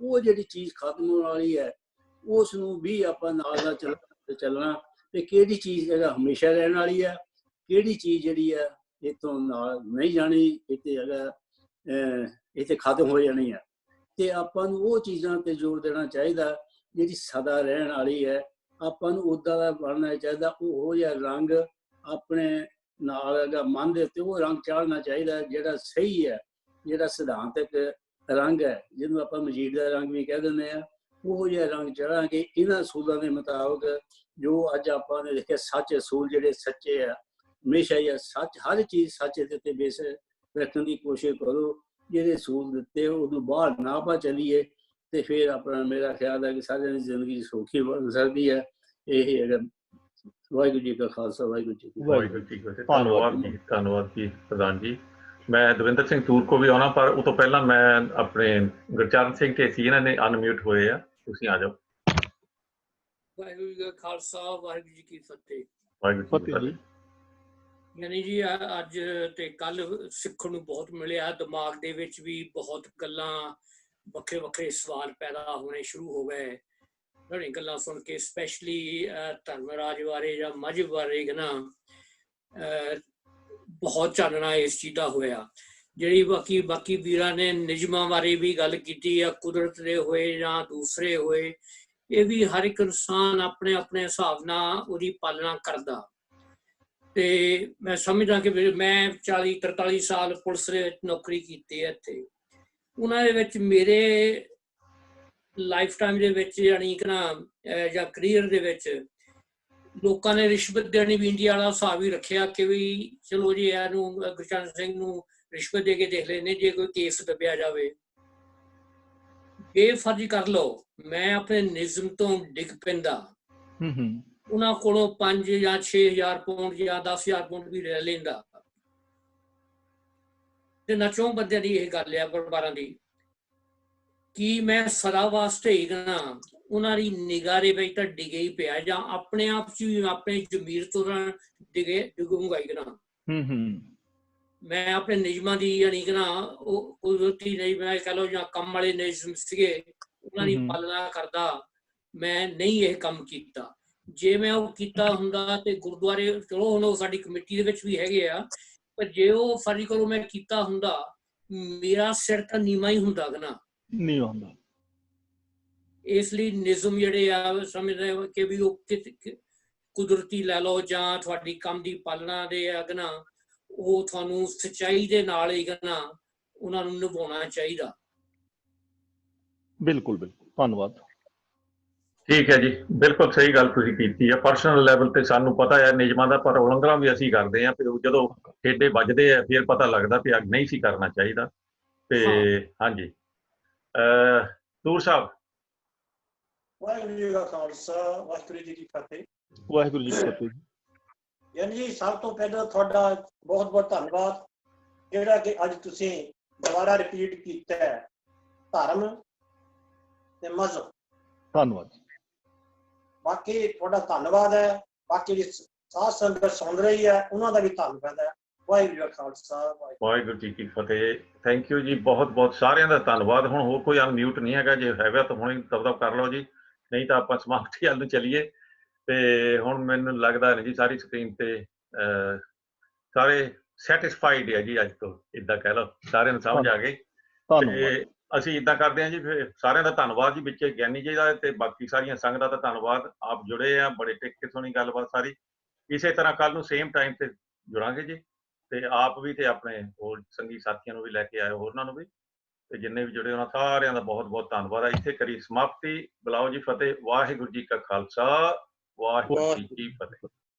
ਉਹ ਜਿਹੜੀ ਚੀਜ਼ ਖਤਮ ਹੋਣ ਵਾਲੀ ਹੈ, ਉਸ ਨੂੰ ਵੀ ਆਪਾਂ ਨਾਲ ਚੱਲਣਾ। ਤੇ ਕਿਹੜੀ ਚੀਜ਼ ਹੈਗਾ ਹਮੇਸ਼ਾ ਰਹਿਣ ਵਾਲੀ ਹੈ, ਕਿਹੜੀ ਚੀਜ਼ ਜਿਹੜੀ ਹੈ ਇੱਥੋਂ ਨਾਲ ਨਹੀਂ ਜਾਣੀ। ਇੱਥੇ ਹੈਗਾ ਇੱਥੇ ਖਤਮ ਹੋ ਜਾਣੀ ਆ। ਤੇ ਆਪਾਂ ਨੂੰ ਉਹ ਚੀਜ਼ਾਂ ਤੇ ਜ਼ੋਰ ਦੇਣਾ ਚਾਹੀਦਾ ਜਿਹੜੀ ਸਦਾ ਰਹਿਣ ਵਾਲੀ ਹੈ। ਆਪਾਂ ਨੂੰ ਉੱਦਾਂ ਦਾ ਬਣਨਾ ਚਾਹੀਦਾ, ਉਹੋ ਜਿਹਾ ਰੰਗ ਆਪਣੇ ਨਾਲ ਹੈਗਾ ਮਨ ਦੇ ਉੱਤੇ, ਉਹ ਰੰਗ ਚਾੜਨਾ ਚਾਹੀਦਾ ਜਿਹੜਾ ਸਹੀ ਹੈ, ਜਿਹੜਾ ਸਿਧਾਂਤਕ ਰੰਗ ਹੈ, ਜਿਹਨੂੰ ਆਪਾਂ ਮਜੀਦ ਦਾ ਰੰਗ ਵੀ ਕਹਿ ਦਿੰਦੇ ਆ। ਉਹੋ ਜਿਹਾ ਰੰਗ ਚੜਾਂਗੇ ਇਹਨਾਂ ਅਸੂਲਾਂ ਦੇ ਮੁਤਾਬਕ ਜੋ ਅੱਜ ਆਪਾਂ ਨੇ ਦੇਖਿਆ। ਸੱਚ ਅਸੂਲ ਜਿਹੜੇ ਸੱਚੇ ਆ, ਹਮੇਸ਼ਾ ਹੀ ਸੱਚ, ਹਰ ਚੀਜ਼ ਸੱਚ ਦੇ ਉੱਤੇ ਬੇਸ ਰੱਖਣ ਦੀ ਕੋਸ਼ਿਸ਼ ਕਰੋ। ਜਿਹੜੇ ਅਸੂਲ ਦਿੱਤੇ ਉਹਨੂੰ ਬਾਹਰ ਨਾ ਆਪਾਂ ਚੱਲੀਏ ਤੇ ਫਿਰ ਆਪਣਾ ਮੇਰਾ ਖਿਆਲ ਹੈ ਕਿ ਸਾਰਿਆਂ ਦੀ ਜ਼ਿੰਦਗੀ ਸੌਖੀ ਬਣ ਸਕਦੀ ਹੈ। ਇਹ ਹੈਗਾ। ਵਾਹਿਗੁਰੂ ਜੀ ਕਾ ਖਾਲਸਾ, ਵਾਹਿਗੁਰੂ ਜੀ ਕੀ ਫਤਿਹ। ਧੰਨਵਾਦ ਜੀ ਪ੍ਰਧਾਨ ਜੀ। ਮੈਂ ਦਵਿੰਦਰ ਸਿੰਘ ਤੂਰ ਕੋ ਵੀ ਆਉਣਾ, ਪਰ ਉਹ ਤੋਂ ਪਹਿਲਾਂ ਮੈਂ ਆਪਣੇ ਗੁਰਚਰਨ ਸਿੰਘ ਢੇਸੀ, ਇਹਨਾਂ ਨੇ ਅਨਮਿਊਟ ਹੋਏ ਆ, ਤੁਸੀਂ ਆ ਜਾਓ। ਵਾਹਿਗੁਰੂ ਜੀ ਕਾ ਖਾਲਸਾ, ਵਾਹਿਗੁਰੂ ਜੀ ਕੀ ਫਤਿਹ। ਵਾਹਿਗੁਰੂ ਜੀ ਕੀ ਫਤਿਹ। ਯਾਨੀ ਜੀ ਅੱਜ ਤੇ ਕੱਲ ਸਿੱਖਣ ਨੂੰ ਬਹੁਤ ਮਿਲਿਆ। ਦਿਮਾਗ ਦੇ ਵਿੱਚ ਵੀ ਬਹੁਤ ਗੱਲਾਂ, ਵੱਖਰੇ ਵੱਖਰੇ ਸਵਾਲ ਪੈਦਾ ਹੋਣੇ ਸ਼ੁਰੂ ਹੋ ਗਏ ਤੁਹਾਡੀ ਗੱਲਾਂ ਸੁਣ ਕੇ, ਸਪੈਸ਼ਲੀ ਧਰਮਰਾਜ ਬਾਰੇ ਜਾਂ ਮਜ਼ਹਬ ਬਾਰੇ ਨਾ ਬਹੁਤ ਚਾਨਣਾ ਇਸ ਚੀਜ਼ ਦਾ ਹੋਇਆ। ਜਿਹੜੀ ਬਾਕੀ ਵੀਰਾਂ ਨੇ ਨਿਯਮਾਂ ਬਾਰੇ ਵੀ ਗੱਲ ਕੀਤੀ ਆ, ਕੁਦਰਤ ਦੇ ਹੋਏ ਜਾਂ ਦੂਸਰੇ ਹੋਏ, ਇਹ ਵੀ ਹਰ ਇੱਕ ਇਨਸਾਨ ਆਪਣੇ ਆਪਣੇ ਹਿਸਾਬ ਨਾਲ ਉਹਦੀ ਪਾਲਣਾ ਕਰਦਾ। ਤੇ ਮੈਂ ਸਮਝਦਾ ਕਿ ਮੈਂ 40-43 ਸਾਲ ਪੁਲਿਸ ਦੇ ਵਿੱਚ ਨੌਕਰੀ ਕੀਤੀ ਹੈ ਇੱਥੇ। ਉਹਨਾਂ ਦੇ ਵਿੱਚ ਮੇਰੇ ਲਾਈਫ ਟਾਈਮ ਦੇ ਵਿੱਚ ਯਾਨੀ ਕਿ ਨਾ ਜਾਂ ਕਰੀਅਰ ਦੇ ਵਿੱਚ ਲੋਕਾਂ ਨੇ ਰਿਸ਼ਵਤ ਦੇਣੀ ਵੀ ਇੰਡੀਆ ਵਾਲਾ ਹਿਸਾਬ ਹੀ ਰੱਖਿਆ ਕਿ ਵੀ ਚਲੋ ਜੀ ਇਹਨੂੰ ਗੁਰਚਰਨ ਸਿੰਘ ਨੂੰ ਰਿਸ਼ਵਤ ਦੇ ਕੇ ਦੇਖ ਲੈਂਦੇ, ਜੇ ਕੋਈ ਕੇਸ ਦੱਬਿਆ ਜਾਵੇ। ਇਹ ਫਰਜ਼ ਕਰ ਲਓ, ਮੈਂ ਆਪਣੇ ਨਿਜ਼ਮ ਤੋਂ ਡਿੱਗ ਪੈਂਦਾ। ਉਹਨਾਂ ਕੋਲੋਂ 5 ਜਾਂ 6,000 ਪਾਉਂਡ ਜਾਂ 10,000 ਪਾਉਂਡ ਵੀ ਲੈ ਲੈਂਦਾ। ਤੇ ਨਚੋਂ ਬੰਦਿਆਂ ਦੀ ਇਹ ਗੱਲ ਆ ਪਰਿਵਾਰਾਂ ਦੀ, ਕਿ ਮੈਂ ਸਦਾ ਵਾਸਤੇ ਹੀ ਨਾ ਉਹਨਾਂ ਦੀ ਨਿਗਾਹ ਦੇ ਵਿੱਚ ਤਾਂ ਡਿੱਗੇ ਹੀ ਪਿਆ, ਜਾਂ ਆਪਣੇ ਆਪ ਚ ਵੀ ਆਪਣੇ ਜ਼ਮੀਰ ਤੋਂ ਡਿੱਗੂਗਾ ਹੀ ਨਾ। ਮੈਂ ਆਪਣੇ ਨਿਯਮਾਂ ਦੀ ਯਾਨੀ ਕਿ ਨਾ ਉਹ ਕੁਦਰਤੀ ਨਹੀਂ, ਮੈਂ ਕਹਿ ਲਓ ਜਾਂ ਕੰਮ ਵਾਲੇ ਨਿਯਮ ਸੀਗੇ, ਉਹਨਾਂ ਦੀ ਪਾਲਣਾ ਕਰਦਾ। ਮੈਂ ਨਹੀਂ ਇਹ ਕੰਮ ਕੀਤਾ। ਜੇ ਮੈਂ ਉਹ ਕੀਤਾ ਹੁੰਦਾ ਤੇ ਗੁਰਦੁਆਰੇ, ਚਲੋ ਹੁਣ ਉਹ ਸਾਡੀ ਕਮੇਟੀ ਦੇ ਵਿੱਚ ਵੀ ਹੈਗੇ ਆ, ਪਰ ਜੇ ਉਹ ਫਰਜ਼ ਕਰੋ ਮੈਂ ਕੀਤਾ ਹੁੰਦਾ, ਮੇਰਾ ਸਿਰ ਤਾਂ ਨੀਵਾਂ ਹੀ ਹੁੰਦਾ ਨਾ। ਨਹੀਂ ਹੁੰਦਾ। ਇਸ ਲਈ ਨਿਯਮ ਜਿਹੜੇ ਆ ਸਮਝਦੇ ਕਿ ਵੀ ਉਹ ਕੁਦਰਤੀ ਲੈ ਲਓ ਜਾਂ ਤੁਹਾਡੀ ਕੰਮ ਦੀ ਪਾਲਣਾ ਦੇ ਆ ਨਾ, ਉਹ ਤੁਹਾਨੂੰ ਸੱਚਾਈ ਦੇ ਨਾਲ ਹੀ ਨਾ ਉਹਨਾਂ ਨੂੰ ਨਿਭਾਉਣਾ ਚਾਹੀਦਾ। ਬਿਲਕੁਲ ਬਿਲਕੁਲ, ਧੰਨਵਾਦ। ਠੀਕ ਹੈ ਜੀ, ਬਿਲਕੁਲ ਸਹੀ ਗੱਲ ਤੁਸੀਂ ਕੀਤੀ ਹੈ। ਪਰਸਨਲ ਲੈਵਲ ਤੇ ਸਾਨੂੰ ਪਤਾ ਹੈ ਨਿਯਮਾਂ ਦਾ, ਪਰ ਉਲੰਘਣਾ ਵੀ ਅਸੀਂ ਕਰਦੇ ਹਾਂ। ਫਿਰ ਜਦੋਂ ਠੇਡੇ ਵੱਜਦੇ ਆ ਫਿਰ ਪਤਾ ਲੱਗਦਾ ਵੀ ਨਹੀਂ ਸੀ ਕਰਨਾ ਚਾਹੀਦਾ। ਤੇ ਹਾਂਜੀ, ਤੂਰ ਸਾਹਿਬ। ਵਾਹਿਗੁਰੂ ਜੀ ਕਾ ਖਾਲਸਾ, ਵਾਹਿਗੁਰੂ ਜੀ ਕੀ ਫਤਿਹ। ਵਾਹਿਗੁਰੂ ਜੀ ਕੀ ਫਤਿਹ। ਯਾਨੀ ਜੀ ਸਭ ਤੋਂ ਪਹਿਲਾਂ ਤੁਹਾਡਾ ਬਹੁਤ ਬਹੁਤ ਧੰਨਵਾਦ, ਜਿਹੜਾ ਕਿ ਅੱਜ ਤੁਸੀਂ ਦੁਬਾਰਾ ਰਿਪੀਟ ਕੀਤਾ ਹੈ, ਧਰਮ ਤੇ ਮਜ਼ਹਬ। ਧੰਨਵਾਦ। ਬਾਕੀ ਤੁਹਾਡਾ ਧੰਨਵਾਦ ਹੈ। ਬਾਕੀ ਜਿਹੜੀ ਸਾਧ ਸੰਗਤ ਸੁਣ ਰਹੀ ਹੈ ਉਹਨਾਂ ਦਾ ਵੀ ਧੰਨਵਾਦ ਹੈ। ਵਾਹਿਗੁਰੂ ਜੀ ਕਾ ਖਾਲਸਾ, ਵਾਹਿਗੁਰੂ ਜੀ ਕੀ ਫਤਿਹ। ਥੈਂਕ ਯੂ ਜੀ, ਬਹੁਤ ਬਹੁਤ ਸਾਰਿਆਂ ਦਾ ਧੰਨਵਾਦ। ਹੁਣ ਹੋਰ ਕੋਈ ਅਨਮਿਊਟ ਨਹੀਂ ਹੈਗਾ, ਜੇ ਹੈਗਾ ਤਾਂ ਹੁਣੇ ਦਬਦਬ ਕਰ ਲਓ ਜੀ, ਨਹੀਂ ਤਾਂ ਆਪਾਂ ਸਮਾਪਤੀ ਵੱਲ ਨੂੰ ਚੱਲੀਏ। ਤੇ ਹੁਣ ਮੈਨੂੰ ਲੱਗਦਾ ਨਹੀਂ ਜੀ ਸਾਰੀ ਸਕਰੀਨ ਤੇ ਸਾਰੇ ਸੈਟਿਸਫਾਈਡ ਹੈ ਜੀ। ਅੱਜ ਤੋਂ ਇੱਦਾਂ ਕਹਿ ਲਓ, ਸਾਰਿਆਂ ਨੂੰ ਸਮਝ ਆ ਗਈ। ਤੇ ਅਸੀਂ ਇੱਦਾਂ ਕਰਦੇ ਹਾਂ ਜੀ, ਫਿਰ ਸਾਰਿਆਂ ਦਾ ਧੰਨਵਾਦ ਜੀ, ਵਿੱਚ ਗਿਆਨੀ ਜੀ ਦਾ ਤੇ ਬਾਕੀ ਸਾਰੀਆਂ ਸੰਗਤਾਂ ਦਾ ਧੰਨਵਾਦ। ਆਪ ਜੁੜੇ ਆ, ਬੜੇ ਟਿਕ ਕੇ ਸੁਣੀ ਗੱਲਬਾਤ ਸਾਰੀ। ਇਸੇ ਤਰ੍ਹਾਂ ਕੱਲ ਨੂੰ ਸੇਮ ਟਾਈਮ ਤੇ ਜੁੜਾਂਗੇ ਜੀ। ਤੇ ਆਪ ਵੀ ਤੇ ਆਪਣੇ ਹੋਰ ਸੰਗੀ ਸਾਥੀਆਂ ਨੂੰ ਵੀ ਲੈ ਕੇ ਆਇਓ, ਹੋਰਨਾਂ ਨੂੰ ਵੀ। ਤੇ ਜਿੰਨੇ ਵੀ ਜੁੜੇ ਉਹਨਾਂ ਸਾਰਿਆਂ ਦਾ ਬਹੁਤ ਬਹੁਤ ਧੰਨਵਾਦ ਹੈ। ਇੱਥੇ ਕਰੀ ਸਮਾਪਤੀ। ਬੁਲਾਓ ਜੀ ਫਤਿਹ। ਵਾਹਿਗੁਰੂ ਜੀ ਕਾ ਖਾਲਸਾ, ਵਾਹਿਗੁਰੂ ਜੀ ਕੀ ਫਤਿਹ।